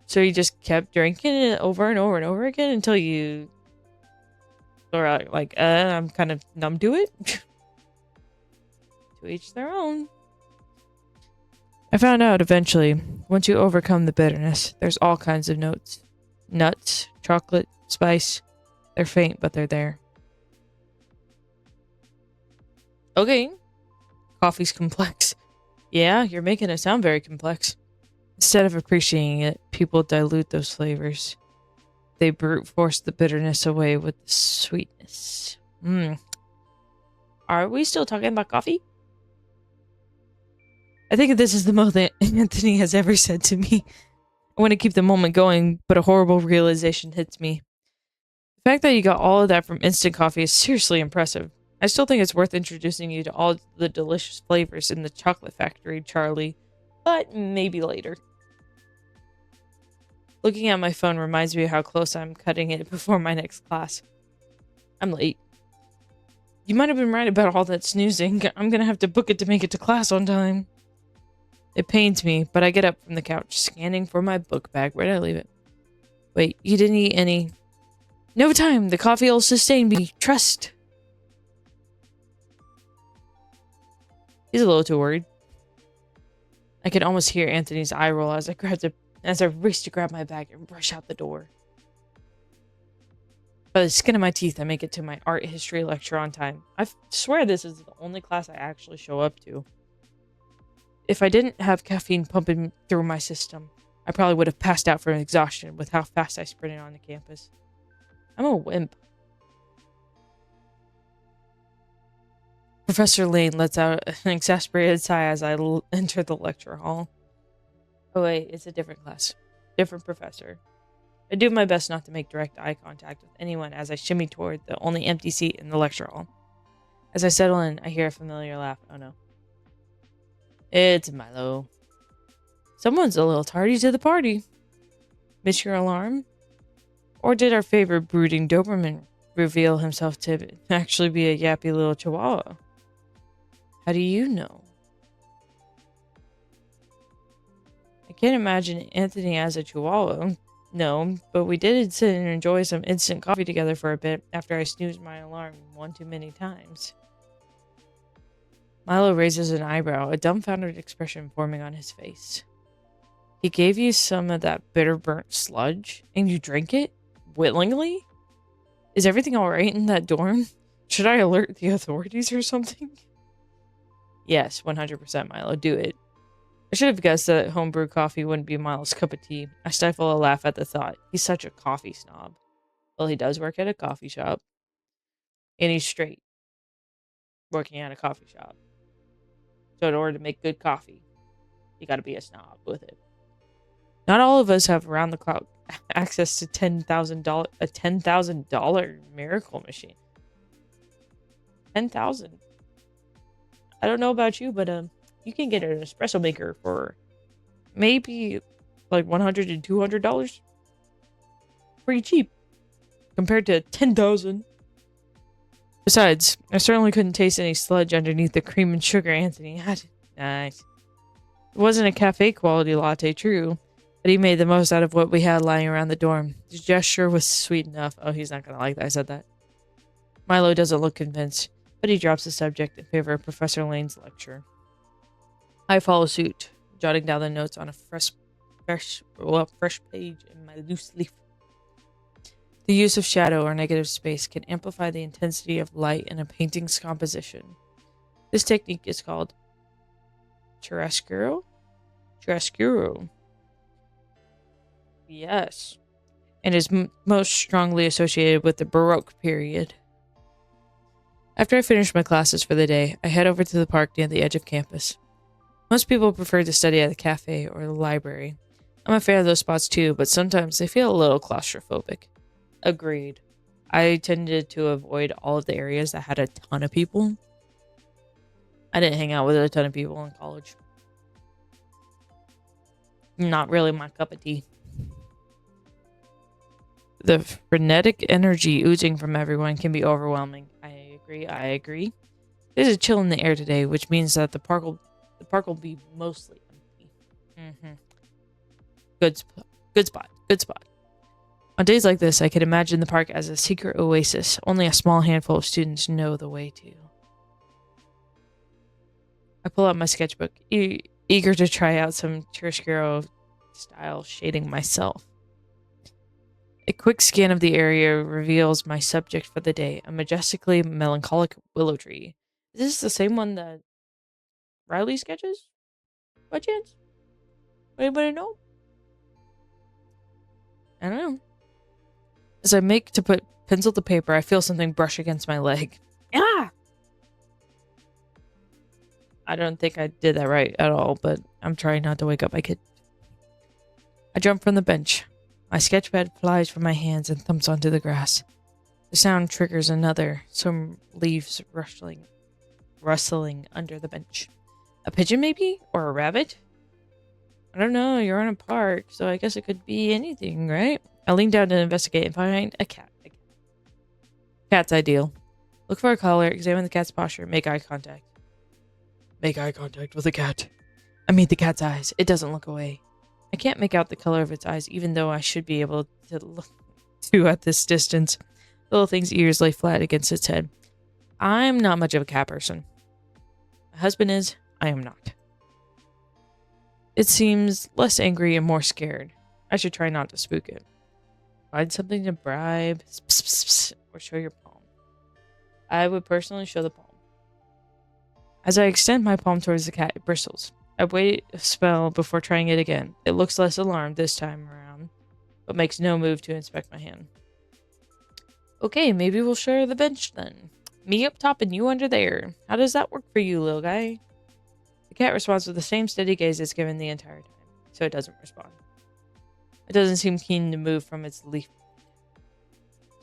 So you just kept drinking it over and over and over again until you... Or like, I'm kind of numb to it. To each their own. I found out eventually, once you overcome the bitterness, there's all kinds of notes. Nuts, chocolate, spice. They're faint, but they're there. Okay. Coffee's complex. Yeah, you're making it sound very complex. Instead of appreciating it, people dilute those flavors. They brute force the bitterness away with the sweetness. Are we still talking about coffee? I think this is the most that Anthony has ever said to me. I want to keep the moment going, but a horrible realization hits me. The fact that you got all of that from instant coffee is seriously impressive. I still think it's worth introducing you to all the delicious flavors in the chocolate factory, Charlie, but maybe later. Looking at my phone reminds me of how close I'm cutting it before my next class. I'm late. You might have been right about all that snoozing. I'm gonna have to book it to make it to class on time. It pains me, but I get up from the couch, scanning for my book bag. Where did I leave it? Wait, you didn't eat any... No time! The coffee will sustain me. Trust! He's a little too worried. I could almost hear Anthony's eye roll as I race to grab my bag and rush out the door. By the skin of my teeth, I make it to my art history lecture on time. I swear this is the only class I actually show up to. If I didn't have caffeine pumping through my system, I probably would have passed out from exhaustion with how fast I sprinted onto campus. I'm a wimp. Professor Lane lets out an exasperated sigh as I enter the lecture hall. Oh wait, it's a different class. Different professor. I do my best not to make direct eye contact with anyone as I shimmy toward the only empty seat in the lecture hall. As I settle in, I hear a familiar laugh. Oh no. It's Milo. Someone's a little tardy to the party. Miss your alarm? Or did our favorite brooding Doberman reveal himself to actually be a yappy little chihuahua? How do you know? I can't imagine Anthony as a chihuahua. No, but we did sit and enjoy some instant coffee together for a bit after I snoozed my alarm one too many times. Milo raises an eyebrow, a dumbfounded expression forming on his face. He gave you some of that bitter burnt sludge, and you drank it? Willingly? Is everything alright in that dorm? Should I alert the authorities or something? Yes, 100% Milo, do it. I should have guessed that homebrew coffee wouldn't be Milo's cup of tea. I stifle a laugh at the thought. He's such a coffee snob. Well, he does work at a coffee shop. And he's straight. Working at a coffee shop. So in order to make good coffee, you gotta be a snob with it. Not all of us have round-the-clock access to a $10,000 miracle machine. 10,000. I don't know about you, but you can get an espresso maker for maybe like $100 and $200. Pretty cheap compared to 10,000. Besides, I certainly couldn't taste any sludge underneath the cream and sugar Anthony had. Nice. It wasn't a cafe quality latte, true, but he made the most out of what we had lying around the dorm. His gesture was sweet enough. Oh, he's not gonna like that I said that. Milo doesn't look convinced, but he drops the subject in favor of Professor Lane's lecture. I follow suit, jotting down the notes on a fresh page in my loose leaf. The use of shadow or negative space can amplify the intensity of light in a painting's composition. This technique is called chiaroscuro? Chiaroscuro. Yes. And is most strongly associated with the Baroque period. After I finish my classes for the day, I head over to the park near the edge of campus. Most people prefer to study at the cafe or the library. I'm a fan of those spots too, but sometimes they feel a little claustrophobic. Agreed. I tended to avoid all of the areas that had a ton of people. I didn't hang out with a ton of people in college. Not really my cup of tea. The frenetic energy oozing from everyone can be overwhelming. I agree. There's a chill in the air today, which means that the park will be mostly empty. Good spot. On days like this, I could imagine the park as a secret oasis only a small handful of students know the way to. I pull out my sketchbook, eager to try out some chiaroscuro style shading myself. A quick scan of the area reveals my subject for the day, a majestically melancholic willow tree. Is this the same one that Riley sketches? By chance? Anybody know? I don't know. As I make to put pencil to paper, I feel something brush against my leg. Ah! I don't think I did that right at all, but I'm trying not to wake up my kid. I jump from the bench. My sketchpad flies from my hands and thumps onto the grass. The sound triggers another, some leaves rustling under the bench. A pigeon maybe? Or a rabbit? I don't know, you're in a park, so I guess it could be anything, right? I lean down to investigate and find a cat. Cat's ideal. Look for a collar, examine the cat's posture, make eye contact. Make eye contact with the cat. I meet the cat's eyes. It doesn't look away. I can't make out the color of its eyes, even though I should be able to look to at this distance. The little thing's ears lay flat against its head. I'm not much of a cat person. My husband is. I am not. It seems less angry and more scared. I should try not to spook it. Find something to bribe, or show your palm. I would personally show the palm. As I extend my palm towards the cat, it bristles. I wait a spell before trying it again. It looks less alarmed this time around, but makes no move to inspect my hand. Okay, maybe we'll share the bench then. Me up top and you under there. How does that work for you, little guy? The cat responds with the same steady gaze it's given the entire time, so it doesn't respond. It doesn't seem keen to move from its leaf.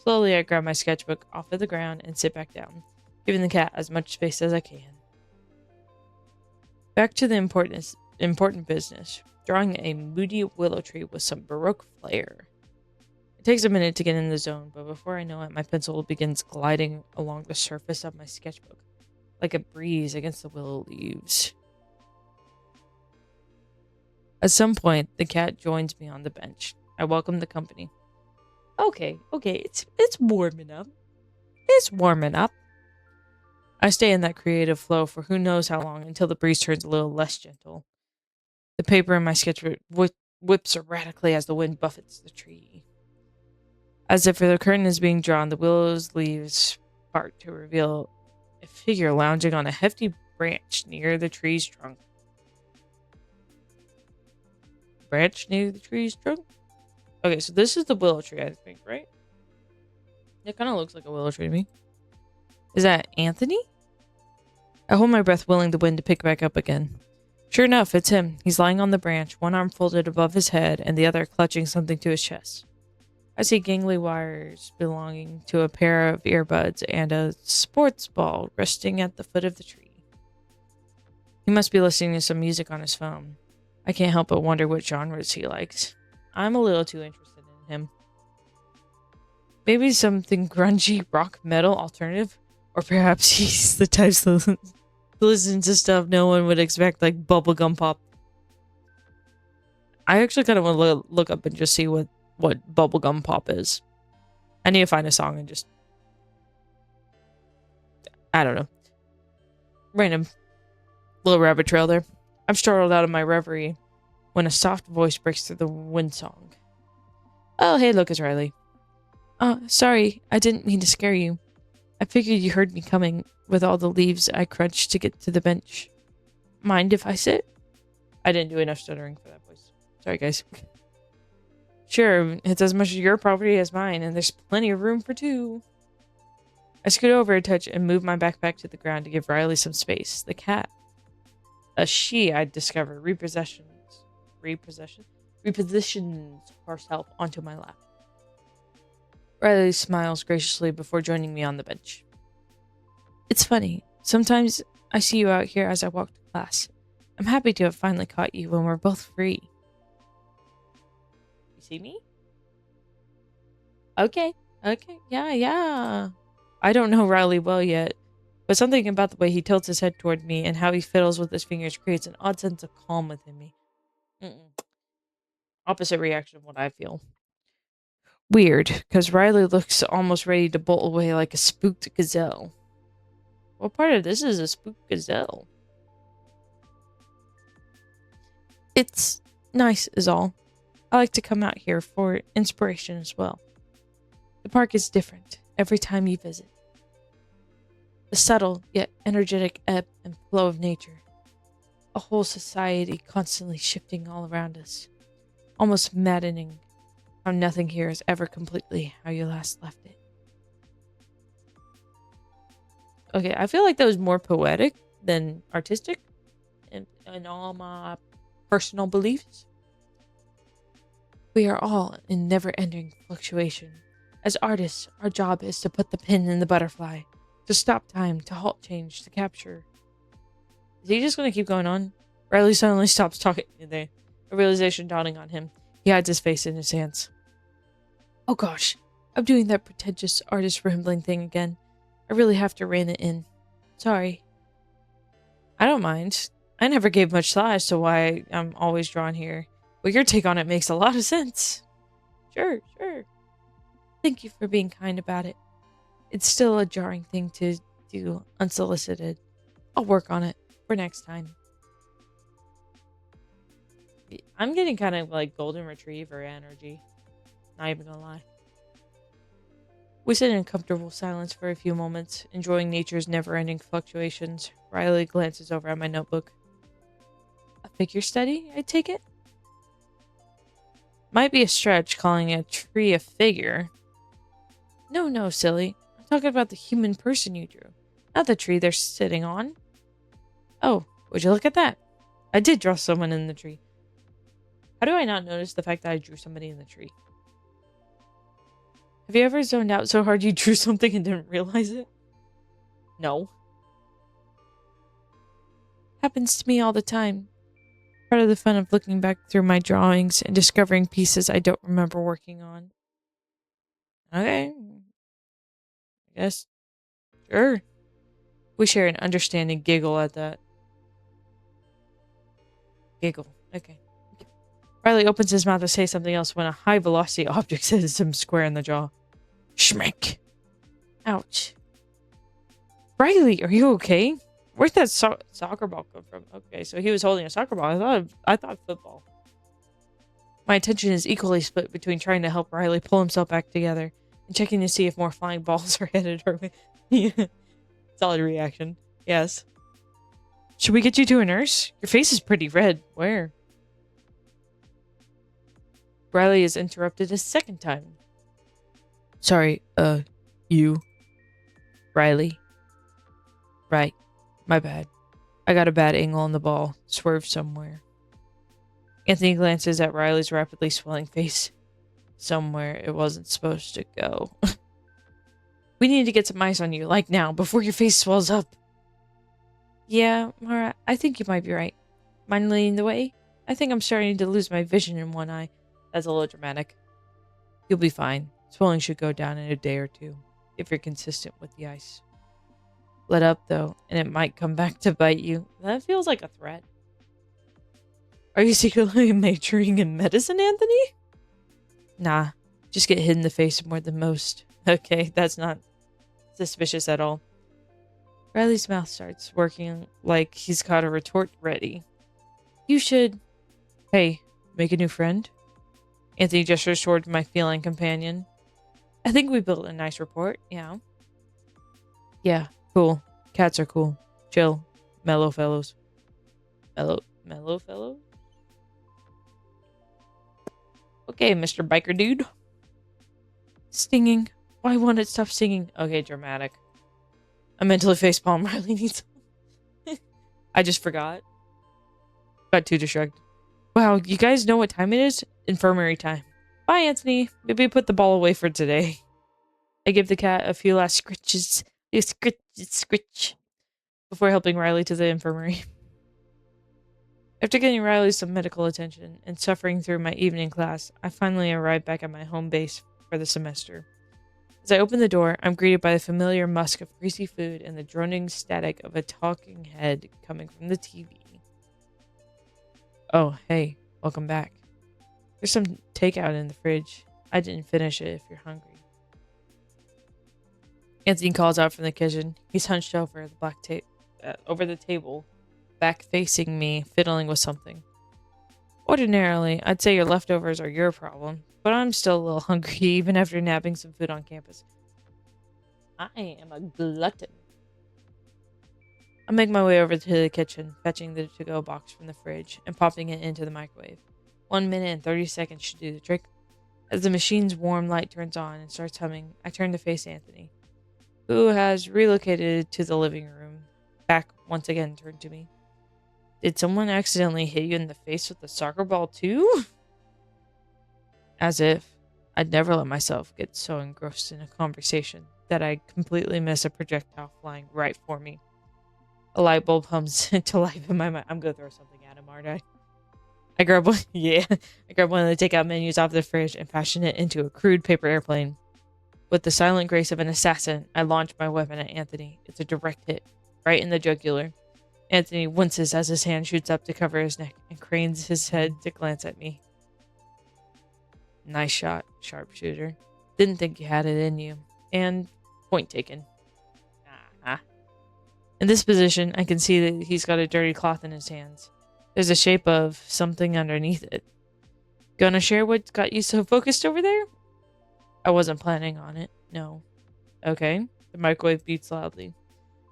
Slowly, I grab my sketchbook off of the ground and sit back down, giving the cat as much space as I can. Back to the important business, drawing a moody willow tree with some Baroque flair. It takes a minute to get in the zone, but before I know it, my pencil begins gliding along the surface of my sketchbook, like a breeze against the willow leaves. At some point, the cat joins me on the bench. I welcome the company. Okay, it's warming up. It's warming up. I stay in that creative flow for who knows how long until the breeze turns a little less gentle. The paper in my sketchbook whips erratically as the wind buffets the tree. As if the curtain is being drawn, the willow's leaves part to reveal a figure lounging on a hefty branch near the tree's trunk. Branch near the tree's trunk? Okay, so this is the willow tree, I think, right? It kind of looks like a willow tree to me. Is that Anthony? I hold my breath, willing the wind to pick back up again. Sure enough, it's him. He's lying on the branch, one arm folded above his head and the other clutching something to his chest. I see gangly wires belonging to a pair of earbuds and a sports ball resting at the foot of the tree. He must be listening to some music on his phone. I can't help but wonder what genres he likes. I'm a little too interested in him. Maybe something grungy, rock, metal, alternative? Or perhaps he's the type to listen to stuff no one would expect, like bubblegum pop. I actually kind of want to look up and just see what bubblegum pop is. I need to find a song and just... I don't know. Random little rabbit trail there. I'm startled out of my reverie when a soft voice breaks through the wind song. Oh, hey, look, it's Riley. Sorry, I didn't mean to scare you. I figured you heard me coming with all the leaves I crunched to get to the bench. Mind if I sit? I didn't do enough stuttering for that voice. Sorry, guys. Sure, it's as much your property as mine, and there's plenty of room for two. I scoot over a touch and move my backpack to the ground to give Riley some space. The cat, a she, I discover, repositions herself onto my lap. Riley smiles graciously before joining me on the bench. It's funny. Sometimes I see you out here as I walk to class. I'm happy to have finally caught you when we're both free. You see me? Okay, yeah. I don't know Riley well yet, but something about the way he tilts his head toward me and how he fiddles with his fingers creates an odd sense of calm within me. Opposite reaction of what I feel. Weird, because Riley looks almost ready to bolt away like a spooked gazelle. What part of this is a spooked gazelle? It's nice is all. I like to come out here for inspiration as well. The park is different every time you visit. The subtle yet energetic ebb and flow of nature. A whole society constantly shifting all around us. Almost maddening how nothing here is ever completely how you last left it. Okay, I feel like that was more poetic than artistic in all my personal beliefs. We are all in never-ending fluctuation. As artists, our job is to put the pin in the butterfly, to stop time, to halt change, to capture. Is he just going to keep going on? Riley suddenly stops talking there, a realization dawning on him. He hides his face in his hands. Oh gosh, I'm doing that pretentious artist rambling thing again. I really have to rein it in. Sorry. I don't mind. I never gave much thought as to why I'm always drawn here. But your take on it makes a lot of sense. Sure. Thank you for being kind about it. It's still a jarring thing to do unsolicited. I'll work on it for next time. I'm getting kind of like golden retriever energy. Not even gonna lie. We sit in comfortable silence for a few moments, enjoying nature's never-ending fluctuations. Riley glances over at my notebook. A figure study, I take it? Might be a stretch calling a tree a figure. No, silly. I'm talking about the human person you drew, not the tree they're sitting on. Oh, would you look at that? I did draw someone in the tree. How do I not notice the fact that I drew somebody in the tree? Have you ever zoned out so hard you drew something and didn't realize it? No. Happens to me all the time. Part of the fun of looking back through my drawings and discovering pieces I don't remember working on. Okay. I guess. Sure. We share an understanding giggle at that. Giggle. Okay. Riley opens his mouth to say something else when a high-velocity object hits him square in the jaw. Schmeck. Ouch. Riley, are you okay? Where'd that soccer ball come from? Okay, so he was holding a soccer ball. I thought football. My attention is equally split between trying to help Riley pull himself back together and checking to see if more flying balls are headed our way. Solid reaction. Yes. Should we get you to a nurse? Your face is pretty red. Where? Riley is interrupted a second time. Sorry, you. Riley. Right. My bad. I got a bad angle on the ball. Swerved somewhere. Anthony glances at Riley's rapidly swelling face. Somewhere it wasn't supposed to go. We need to get some ice on you, like now, before your face swells up. Yeah, Mara, I think you might be right. Mind leading the way? I think I'm starting to lose my vision in one eye. That's a little dramatic. You'll be fine. Swelling should go down in a day or two, if you're consistent with the ice. Let up, though, and it might come back to bite you. That feels like a threat. Are you secretly majoring in medicine, Anthony? Nah, just get hit in the face more than most. Okay, that's not suspicious at all. Riley's mouth starts working like he's got a retort ready. You should... Hey, make a new friend? Anthony gestures toward my feline companion. I think we built a nice rapport, yeah. Yeah, cool. Cats are cool. Chill. Mellow fellows. Mellow fellow? Okay, Mr. Biker Dude. Stinging. Why won't it stop singing? Okay, dramatic. I mentally facepalm. Riley needs... I just forgot. Got too distracted. Wow, you guys know what time it is? Infirmary time. Bye, Anthony. Maybe put the ball away for today. I give the cat a few last scritches. Scritch. Before helping Riley to the infirmary. After getting Riley some medical attention and suffering through my evening class, I finally arrive back at my home base for the semester. As I open the door, I'm greeted by the familiar musk of greasy food and the droning static of a talking head coming from the TV. Oh, hey, welcome back. There's some takeout in the fridge. I didn't finish it if you're hungry. Anthony calls out from the kitchen. He's hunched over the table, back facing me, fiddling with something. Ordinarily, I'd say your leftovers are your problem, but I'm still a little hungry even after nabbing some food on campus. I am a glutton. I make my way over to the kitchen, fetching the to-go box from the fridge and popping it into the microwave. 1 minute and 30 seconds should do the trick. As the machine's warm light turns on and starts humming, I turn to face Anthony, who has relocated to the living room, back once again turned to me. Did someone accidentally hit you in the face with a soccer ball too? As if I'd never let myself get so engrossed in a conversation that I completely miss a projectile flying right for me. A light bulb hums into life in my mind. I'm gonna throw something at him, aren't I? I grab one. Yeah, I grab one of the takeout menus off the fridge and fashion it into a crude paper airplane. With the silent grace of an assassin, I launch my weapon at Anthony. It's a direct hit, right in the jugular. Anthony winces as his hand shoots up to cover his neck and cranes his head to glance at me. Nice shot, sharpshooter. Didn't think you had it in you. And point taken. In this position, I can see that he's got a dirty cloth in his hands. There's a shape of something underneath it. Gonna share what got you so focused over there? I wasn't planning on it, no. Okay. The microwave beeps loudly.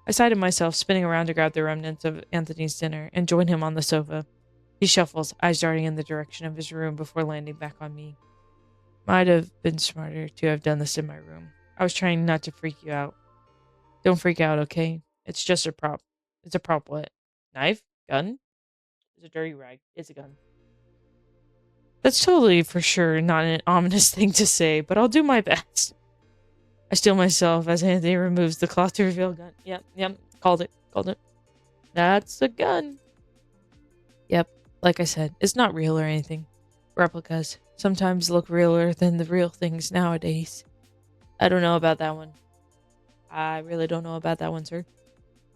I sighted myself spinning around to grab the remnants of Anthony's dinner and join him on the sofa. He shuffles, eyes darting in the direction of his room before landing back on me. Might have been smarter to have done this in my room. I was trying not to freak you out. Don't freak out, okay? It's just a prop. It's a prop what? Knife? Gun? It's a dirty rag. It's a gun. That's totally for sure not an ominous thing to say, but I'll do my best. I steel myself as Anthony removes the cloth to reveal a gun. Yep. Called it. That's a gun. Yep, like I said, it's not real or anything. Replicas sometimes look realer than the real things nowadays. I don't know about that one. I really don't know about that one, sir.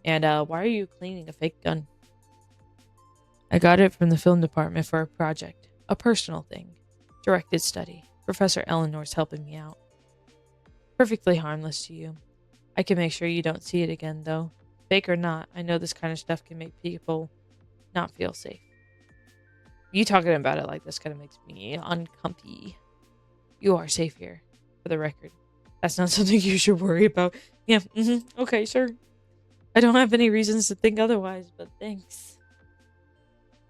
And why are you cleaning a fake gun? I got it from the film department for a project. A personal thing. Directed study. Professor Eleanor's helping me out. Perfectly harmless to you. I can make sure you don't see it again, though. Fake or not, I know this kind of stuff can make people not feel safe. You talking about it like this kind of makes me uncomfy. You are safe here, for the record. That's not something you should worry about. Yeah, okay, sure. I don't have any reasons to think otherwise, but thanks.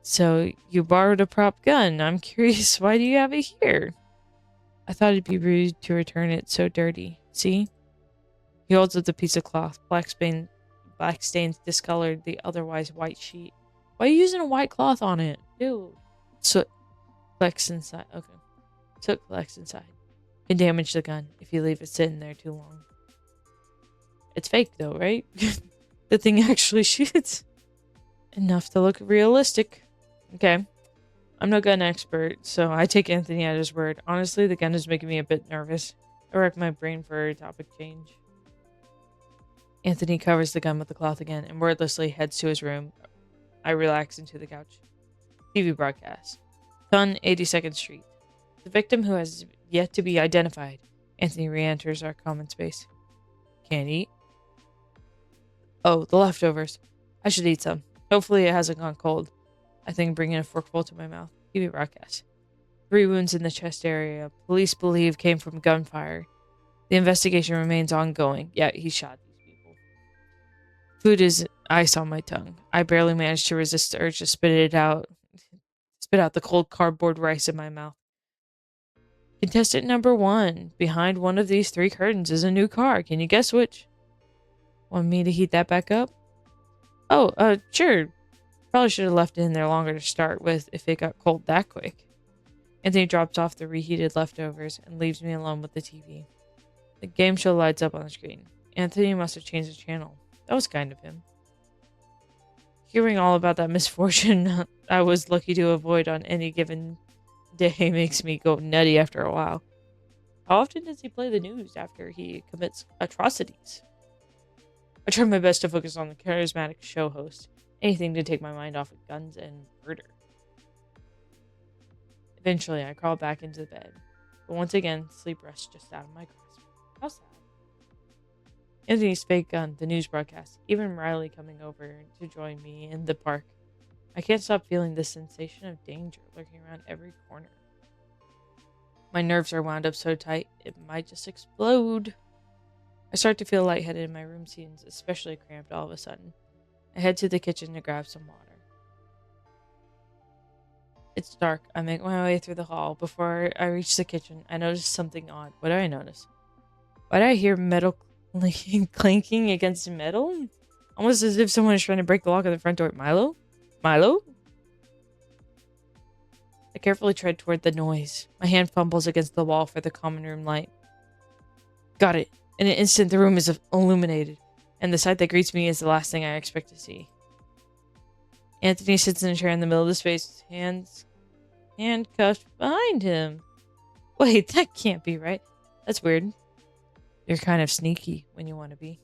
So, you borrowed a prop gun. I'm curious, why do you have it here? I thought it'd be rude to return it so dirty. See? He holds up the piece of cloth. Black stains discolored the otherwise white sheet. Why are you using a white cloth on it? Ew. Soot collects inside. Okay. Soot collects inside. Can damage the gun if you leave it sitting there too long. It's fake though, right? The thing actually shoots. Enough to look realistic. Okay. I'm no gun expert, so I take Anthony at his word. Honestly, the gun is making me a bit nervous. I rack my brain for a topic change. Anthony covers the gun with the cloth again and wordlessly heads to his room. I relax into the couch. TV broadcast. Ton 82nd Street. The victim who has yet to be identified. Anthony re-enters our common space. Can't eat. Oh, the leftovers. I should eat some. Hopefully it hasn't gone cold. I think bringing a forkful to my mouth. TV broadcast. 3 wounds in the chest area. Police believe came from gunfire. The investigation remains ongoing. Yeah, he shot these people. Food is ice on my tongue. I barely managed to resist the urge to spit it out. Spit out the cold cardboard rice in my mouth. Contestant number 1. Behind one of these 3 curtains is a new car. Can you guess which? Want me to heat that back up? Oh, sure. Probably should have left it in there longer to start with if it got cold that quick. Anthony drops off the reheated leftovers and leaves me alone with the TV. The game show lights up on the screen. Anthony must have changed the channel. That was kind of him. Hearing all about that misfortune I was lucky to avoid on any given day makes me go nutty after a while. How often does he play the news after he commits atrocities? I try my best to focus on the charismatic show host. Anything to take my mind off of guns and murder. Eventually, I crawl back into the bed. But once again, sleep rests just out of my grasp. How sad. Anthony's fake gun, the news broadcast, even Riley coming over to join me in the park. I can't stop feeling this sensation of danger lurking around every corner. My nerves are wound up so tight, it might just explode. I start to feel lightheaded and my room seems especially cramped all of a sudden. I head to the kitchen to grab some water. It's dark. I make my way through the hall. Before I reach the kitchen, I notice something odd. What do I notice? Why do I hear metal clanking against metal? Almost as if someone is trying to break the lock of the front door. Milo? Milo? I carefully tread toward the noise. My hand fumbles against the wall for the common room light. Got it. In an instant, the room is illuminated, and the sight that greets me is the last thing I expect to see. Anthony sits in a chair in the middle of the space, hands handcuffed behind him. Wait, that can't be right. That's weird. You're kind of sneaky when you want to be.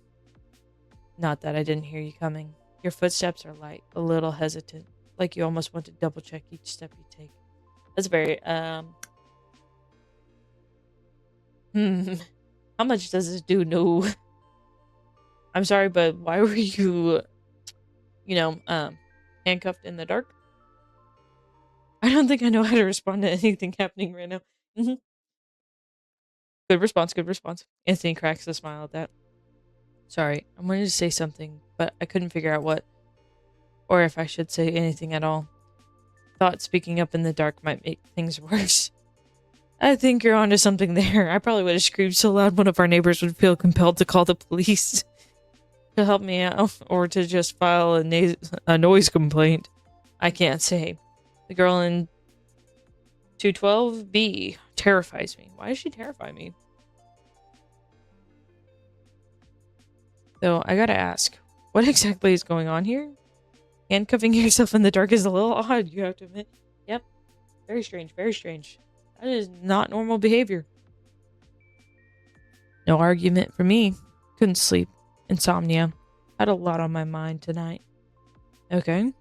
Not that I didn't hear you coming. Your footsteps are light, a little hesitant, like you almost want to double check each step you take. That's very, How much does this dude know? I'm sorry, but why were you, handcuffed in the dark? I don't think I know how to respond to anything happening right now. Good response. Anthony cracks a smile at that. Sorry, I wanted to say something, but I couldn't figure out what, or if I should say anything at all. Thought speaking up in the dark might make things worse. I think you're onto something there. I probably would have screamed so loud one of our neighbors would feel compelled to call the police to help me out or to just file a noise complaint. I can't say. The girl in 212B terrifies me. Why does she terrify me? Though, I gotta ask, what exactly is going on here? Handcuffing yourself in the dark is a little odd, you have to admit. Yep. Very strange, very strange. That is not normal behavior. No argument for me. Couldn't sleep. Insomnia. Had a lot on my mind tonight. Okay.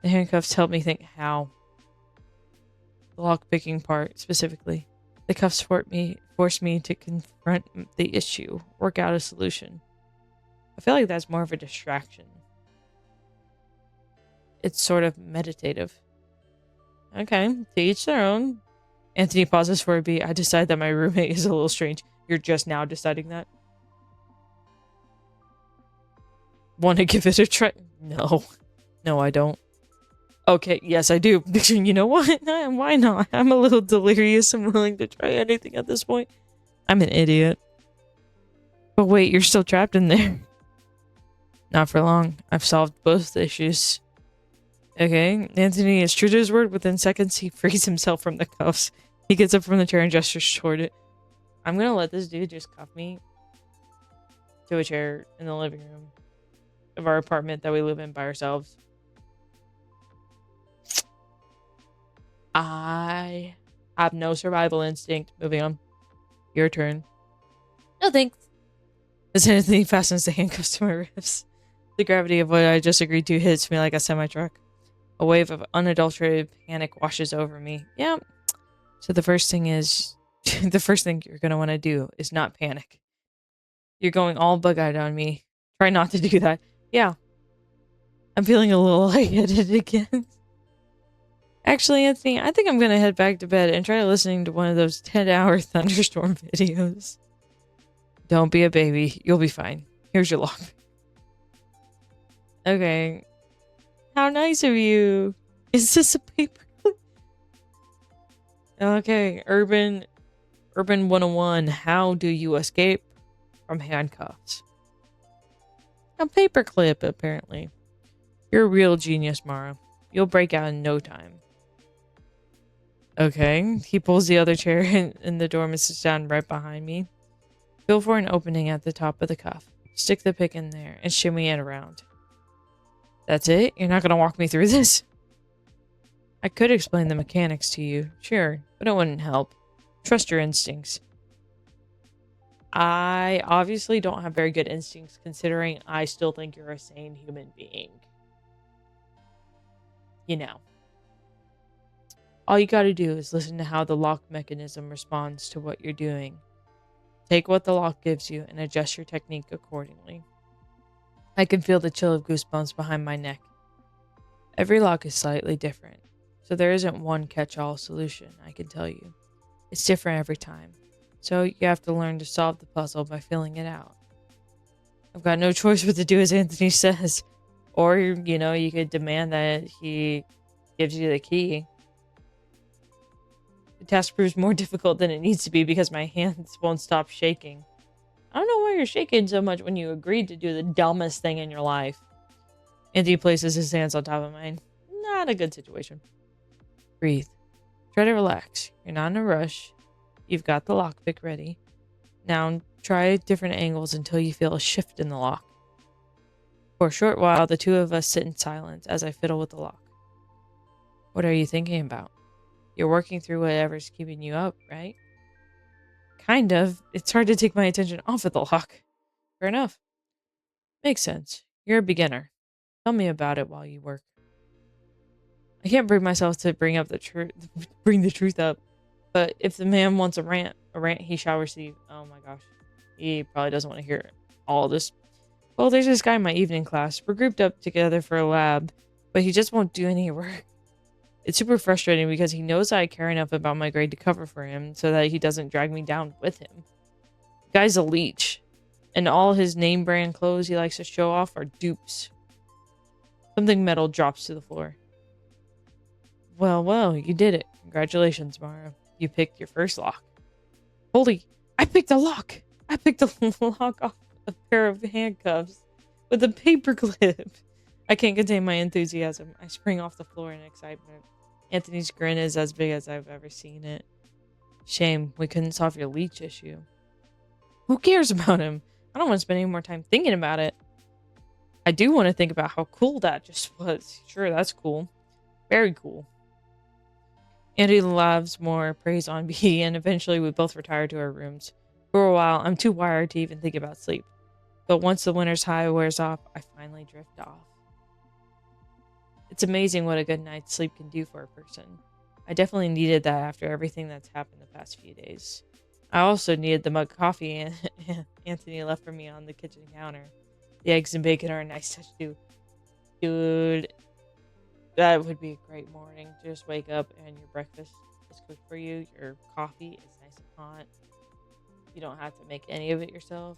The handcuffs helped me think how. The lock-picking part, specifically. The cuffs forced me to confront the issue, work out a solution. I feel like that's more of a distraction. It's sort of meditative. Okay, to each their own. Anthony pauses for a beat. I decide that my roommate is a little strange. You're just now deciding that? Want to give it a try? No. No, I don't. Okay, yes, I do. You know what? Why not? I'm a little delirious and willing to try anything at this point. I'm an idiot. But wait, you're still trapped in there. Not for long. I've solved both issues. Okay, Anthony is true to his word. Within seconds, he frees himself from the cuffs. He gets up from the chair and gestures toward it. I'm gonna let this dude just cuff me to a chair in the living room of our apartment that we live in by ourselves. I have no survival instinct. Moving on. Your turn. No thanks. As Anthony fastens the handcuffs to my wrists, the gravity of what I just agreed to hits me like a semi-truck. A wave of unadulterated panic washes over me. Yeah. So the first thing is, the first thing you're going to want to do is not panic. You're going all bug-eyed on me. Try not to do that. Yeah. I'm feeling a little lightheaded again. Actually, Anthony, I think I'm going to head back to bed and try listening to one of those 10-hour thunderstorm videos. Don't be a baby. You'll be fine. Here's your lock. Okay. How nice of you. Is this a paper? Okay. Urban 101. How do you escape from handcuffs? A paperclip, apparently. You're a real genius, Mara. You'll break out in no time. Okay. He pulls the other chair in the dorm and sits down right behind me. Feel for an opening at the top of the cuff. Stick the pick in there and shimmy it around. That's it? You're not going to walk me through this? I could explain the mechanics to you, sure, but it wouldn't help. Trust your instincts. I obviously don't have very good instincts considering I still think you're a sane human being. You know. All you gotta do is listen to how the lock mechanism responds to what you're doing. Take what the lock gives you and adjust your technique accordingly. I can feel the chill of goosebumps behind my neck. Every lock is slightly different, so there isn't one catch-all solution, I can tell you. It's different every time, so you have to learn to solve the puzzle by filling it out. I've got no choice but to do as Anthony says, or, you know, you could demand that he gives you the key. The task proves more difficult than it needs to be because my hands won't stop shaking. I don't know why you're shaking so much when you agreed to do the dumbest thing in your life. Andy places his hands on top of mine. Not a good situation. Breathe. Try to relax. You're not in a rush. You've got the lockpick ready. Now try different angles until you feel a shift in the lock. For a short while, the two of us sit in silence as I fiddle with the lock. What are you thinking about? You're working through whatever's keeping you up, right? Kind of. It's hard to take my attention off of the lock. Fair enough. Makes sense. You're a beginner. Tell me about it while you work. I can't bring myself to bring the truth up. But if the man wants a rant he shall receive. Oh my gosh. He probably doesn't want to hear all this. Well, there's this guy in my evening class. We're grouped up together for a lab, but he just won't do any work. It's super frustrating because he knows I care enough about my grade to cover for him so that he doesn't drag me down with him. The guy's a leech, and all his name brand clothes he likes to show off are dupes. Something metal drops to the floor. Well, you did it. Congratulations, Mara. You picked your first lock. Holy, I picked a lock! I picked a lock off a pair of handcuffs with a paperclip. I can't contain my enthusiasm. I spring off the floor in excitement. Anthony's grin is as big as I've ever seen it. Shame we couldn't solve your leech issue. Who cares about him? I don't want to spend any more time thinking about it. I do want to think about how cool that just was. Sure, that's cool. Very cool. Andy loves more praise on me, and eventually we both retire to our rooms. For a while, I'm too wired to even think about sleep. But once the winter's high wears off, I finally drift off. It's amazing what a good night's sleep can do for a person. I definitely needed that after everything that's happened the past few days. I also needed the mug of coffee Anthony left for me on the kitchen counter. The eggs and bacon are a nice touch too. Dude, that would be a great morning. Just wake up and your breakfast is cooked for you. Your coffee is nice and hot. You don't have to make any of it yourself.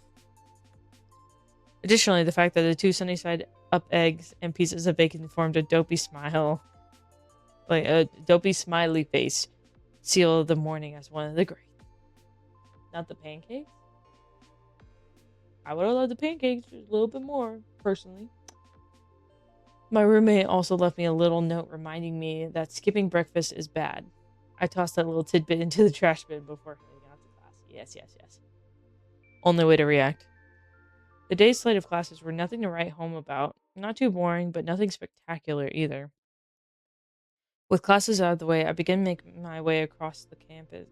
Additionally, the fact that the 2 sunny side up eggs and pieces of bacon formed a dopey smile, like a dopey smiley face, seal the morning as one of the great. Not the pancakes? I would have loved the pancakes just a little bit more, personally. My roommate also left me a little note reminding me that skipping breakfast is bad. I tossed that little tidbit into the trash bin before heading out to class. Yes, yes, yes. Only way to react. The day's slate of classes were nothing to write home about. Not too boring, but nothing spectacular either. With classes out of the way, I began making my way across the campus,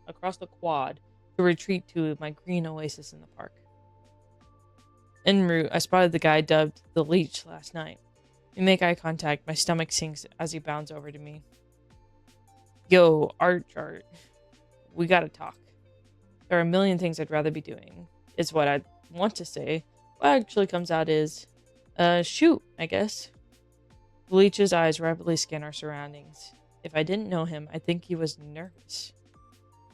across the quad, to retreat to my green oasis in the park. En route, I spotted the guy dubbed the Leech last night. We make eye contact, my stomach sinks as he bounds over to me. Yo, Art, we gotta talk. There are a million things I'd rather be doing, is what I'd want to say. What actually comes out is, shoot, I guess. The Leech's eyes rapidly scan our surroundings. If I didn't know him, I'd think he was nervous.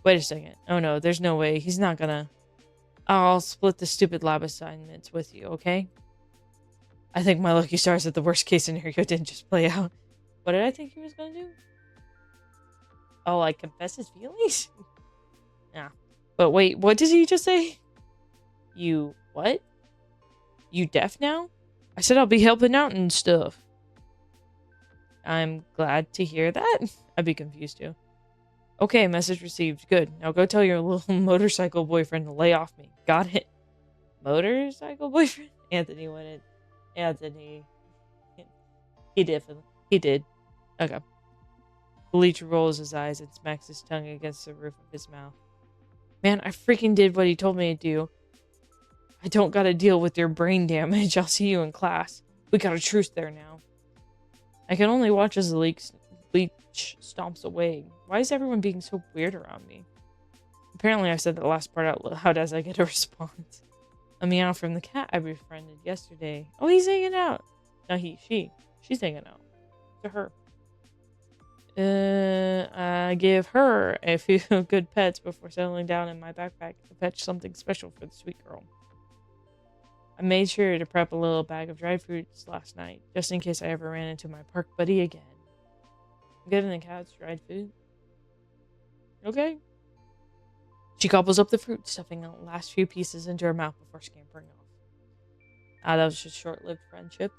Wait a second. Oh no, there's no way. He's not gonna... I'll split the stupid lab assignments with you, okay? I think my lucky stars that the worst case scenario didn't just play out. What did I think he was gonna do? Oh, like confess his feelings? Yeah. But wait, what did he just say? You what? You deaf now? I said I'll be helping out and stuff. I'm glad to hear that. I'd be confused too. Okay, message received. Good. Now go tell your little motorcycle boyfriend to lay off me. Got it? Motorcycle boyfriend? Anthony went in. Anthony. He did. Okay. Bleach rolls his eyes and smacks his tongue against the roof of his mouth. Man, I freaking did what he told me to do. I don't gotta deal with your brain damage. I'll see you in class. We got a truce there now. I can only watch as the Leech stomps away. Why is everyone being so weird around me? Apparently I said the last part out loud as I get a response. A meow from the cat I befriended yesterday. Oh, he's hanging out. No, she's hanging out. To her. I give her a few good pets before settling down in my backpack to fetch something special for the sweet girl. I made sure to prep a little bag of dried fruits last night, just in case I ever ran into my park buddy again. I'm giving the cats dried food. Okay. She gobbles up the fruit, stuffing the last few pieces into her mouth before scampering off. That was just short-lived friendship.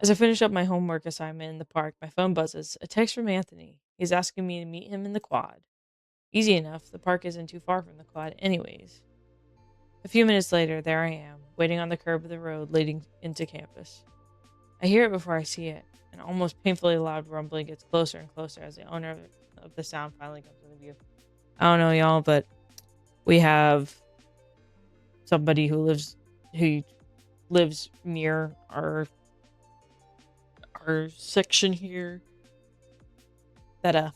As I finish up my homework assignment in the park, my phone buzzes. A text from Anthony. He's asking me to meet him in the quad. Easy enough. The park isn't too far from the quad anyways. A few minutes later, there I am, waiting on the curb of the road leading into campus. I hear it before I see it. An almost painfully loud rumbling gets closer and closer as the owner of the sound finally comes into view. I don't know, y'all, but we have somebody who lives near our section here that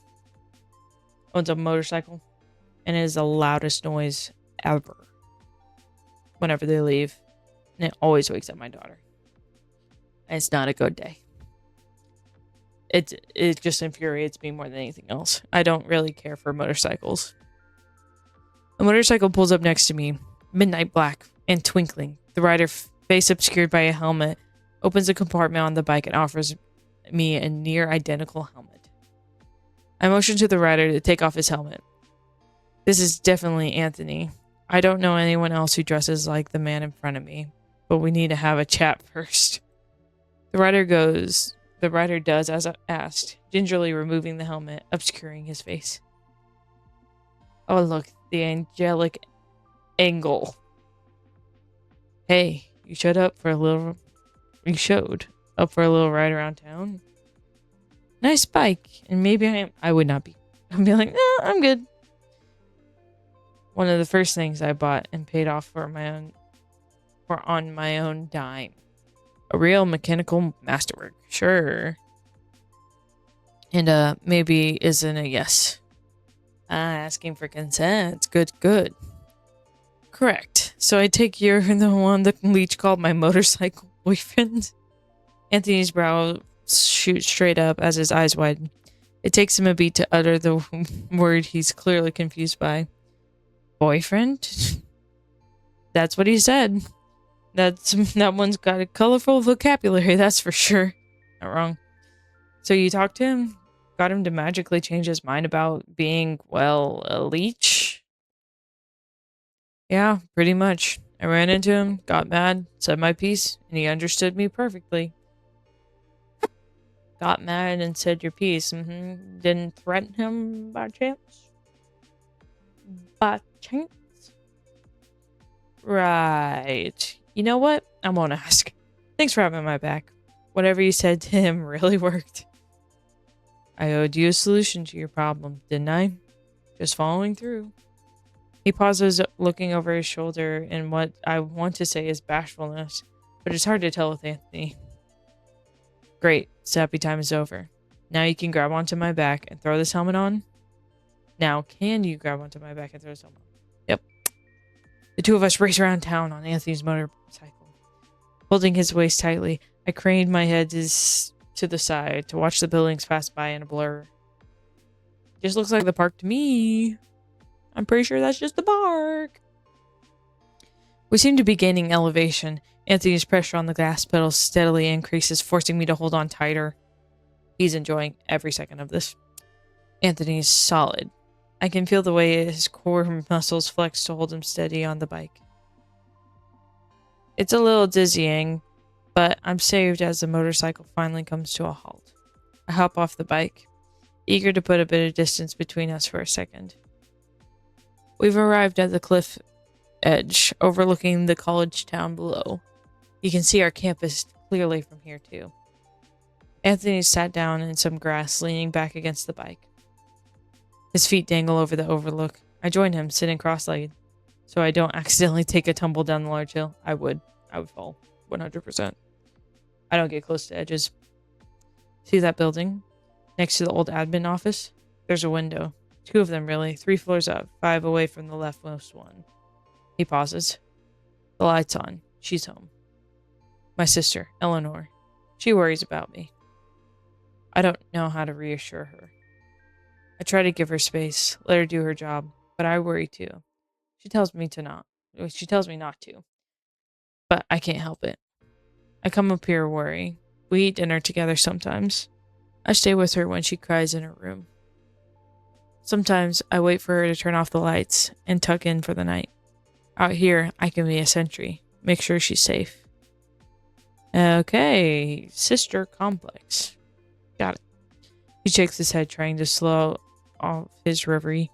owns a motorcycle, and it is the loudest noise ever whenever they leave, and it always wakes up my daughter. And it's not a good day. It just infuriates me more than anything else. I don't really care for motorcycles. A motorcycle pulls up next to me, midnight black and twinkling. The rider, face obscured by a helmet, opens a compartment on the bike and offers me a near identical helmet. I motion to the rider to take off his helmet. This is definitely Anthony. I don't know anyone else who dresses like the man in front of me, but we need to have a chat first. The rider does as I asked, gingerly removing the helmet, obscuring his face. Oh, look, the angelic angle. Hey, you showed up for a little ride around town. Nice bike, and maybe I would not be. I'd be like, no, I'm good. One of the first things I bought and paid off on my own dime. A real mechanical masterwork, sure. And maybe isn't a yes. Asking for consent. Good. Correct. So I take you're the one the leech called my motorcycle boyfriend? Anthony's brow shoots straight up as his eyes widen. It takes him a beat to utter the word he's clearly confused by. Boyfriend? That's what he said. That one's got a colorful vocabulary, that's for sure. Not wrong. So you talked to him? Got him to magically change his mind about being, well, a leech? Yeah, pretty much. I ran into him, got mad, said my piece, and he understood me perfectly. Got mad and said your piece. Didn't threaten him by chance? By chance? Right. You know what? I won't ask. Thanks for having my back. Whatever you said to him really worked. I owed you a solution to your problem, didn't I? Just following through. He pauses, looking over his shoulder in what I want to say is bashfulness, but it's hard to tell with Anthony. Great. Sappy time is over. Now you can grab onto my back and throw this helmet on? Now can you grab onto my back and throw this helmet on? Yep. The two of us race around town on Anthony's motorcycle. Holding his waist tightly, I craned my head to the side to watch the buildings pass by in a blur. Just looks like the park to me. I'm pretty sure that's just the park. We seem to be gaining elevation. Anthony's pressure on the gas pedals steadily increases, forcing me to hold on tighter. He's enjoying every second of this. Anthony's solid. I can feel the way his core muscles flex to hold him steady on the bike. It's a little dizzying, but I'm saved as the motorcycle finally comes to a halt. I hop off the bike, eager to put a bit of distance between us for a second. We've arrived at the cliff edge, overlooking the college town below. You can see our campus clearly from here, too. Anthony sat down in some grass, leaning back against the bike. His feet dangle over the overlook. I join him, sitting cross-legged, so I don't accidentally take a tumble down the large hill. I would fall, 100%. I don't get close to edges. See that building? Next to the old admin office? There's a window. 2 of them, really. 3 floors up, 5 away from the leftmost one. He pauses. The light's on. She's home. My sister, Eleanor. She worries about me. I don't know how to reassure her. I try to give her space, let her do her job, but I worry too. She tells me not to. But I can't help it. I come up here worry. We eat dinner together sometimes. I stay with her when she cries in her room. Sometimes I wait for her to turn off the lights and tuck in for the night. Out here, I can be a sentry, make sure she's safe. Okay, sister complex. Got it. He shakes his head, trying to slow off his reverie.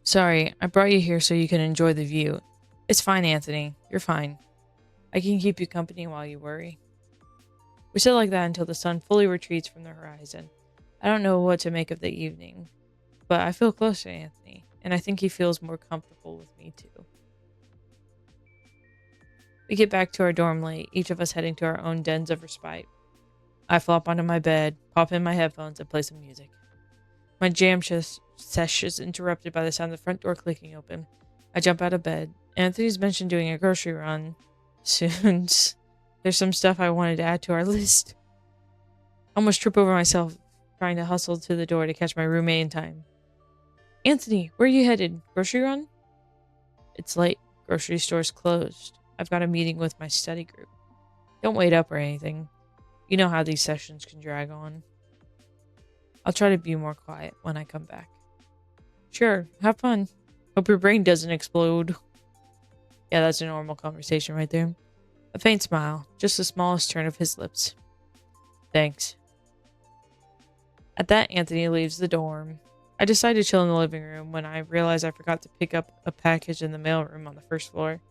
Sorry, I brought you here so you can enjoy the view. It's fine, Anthony. You're fine. I can keep you company while you worry. We sit like that until the sun fully retreats from the horizon. I don't know what to make of the evening, but I feel close to Anthony, and I think he feels more comfortable with me too. We get back to our dorm late, each of us heading to our own dens of respite. I flop onto my bed, pop in my headphones, and play some music. My jam sesh is interrupted by the sound of the front door clicking open. I jump out of bed. Anthony's mentioned doing a grocery run soon. There's some stuff I wanted to add to our list. I almost trip over myself trying to hustle to the door to catch my roommate in time. Anthony, where are you headed? Grocery run? It's late. Grocery store's closed. I've got a meeting with my study group. Don't wait up or anything. You know how these sessions can drag on. I'll try to be more quiet when I come back. Sure, have fun. Hope your brain doesn't explode. Yeah, that's a normal conversation right there. A faint smile, just the smallest turn of his lips. Thanks. At that, Anthony leaves the dorm. I decide to chill in the living room when I realize I forgot to pick up a package in the mailroom on the first floor.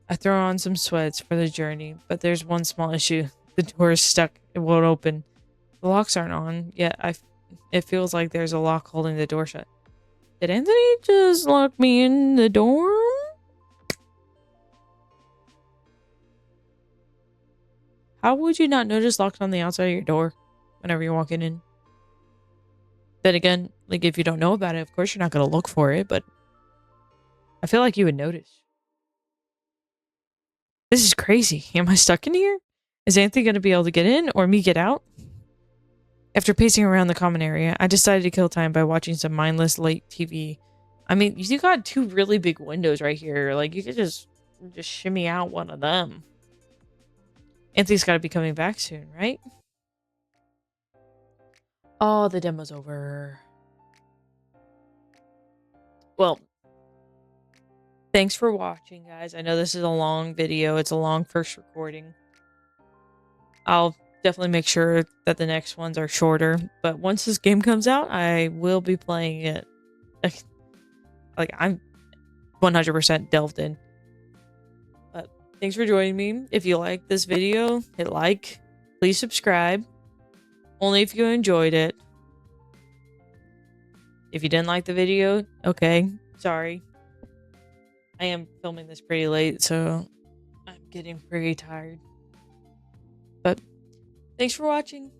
I throw on some sweats for the journey, but there's one small issue. The door is stuck. It won't open. The locks aren't on, yet it feels like there's a lock holding the door shut. Did Anthony just lock me in the dorm? How would you not notice locks on the outside of your door whenever you're walking in? Then again, like if you don't know about it, of course you're not going to look for it, but I feel like you would notice. This is crazy. Am I stuck in here? Is Anthony going to be able to get in or me get out? After pacing around the common area, I decided to kill time by watching some mindless late TV. I mean, you got two really big windows right here. Like, you could just shimmy out one of them. Anthony's got to be coming back soon, right? Oh, the demo's over. Well, thanks for watching, guys. I know this is a long video. It's a long first recording. I'll definitely make sure that the next ones are shorter. But once this game comes out, I will be playing it. Like, I'm 100% delved in. But thanks for joining me. If you like this video, hit like. Please subscribe. Only if you enjoyed it. If you didn't like the video, okay. Sorry. I am filming this pretty late, so I'm getting pretty tired. But thanks for watching.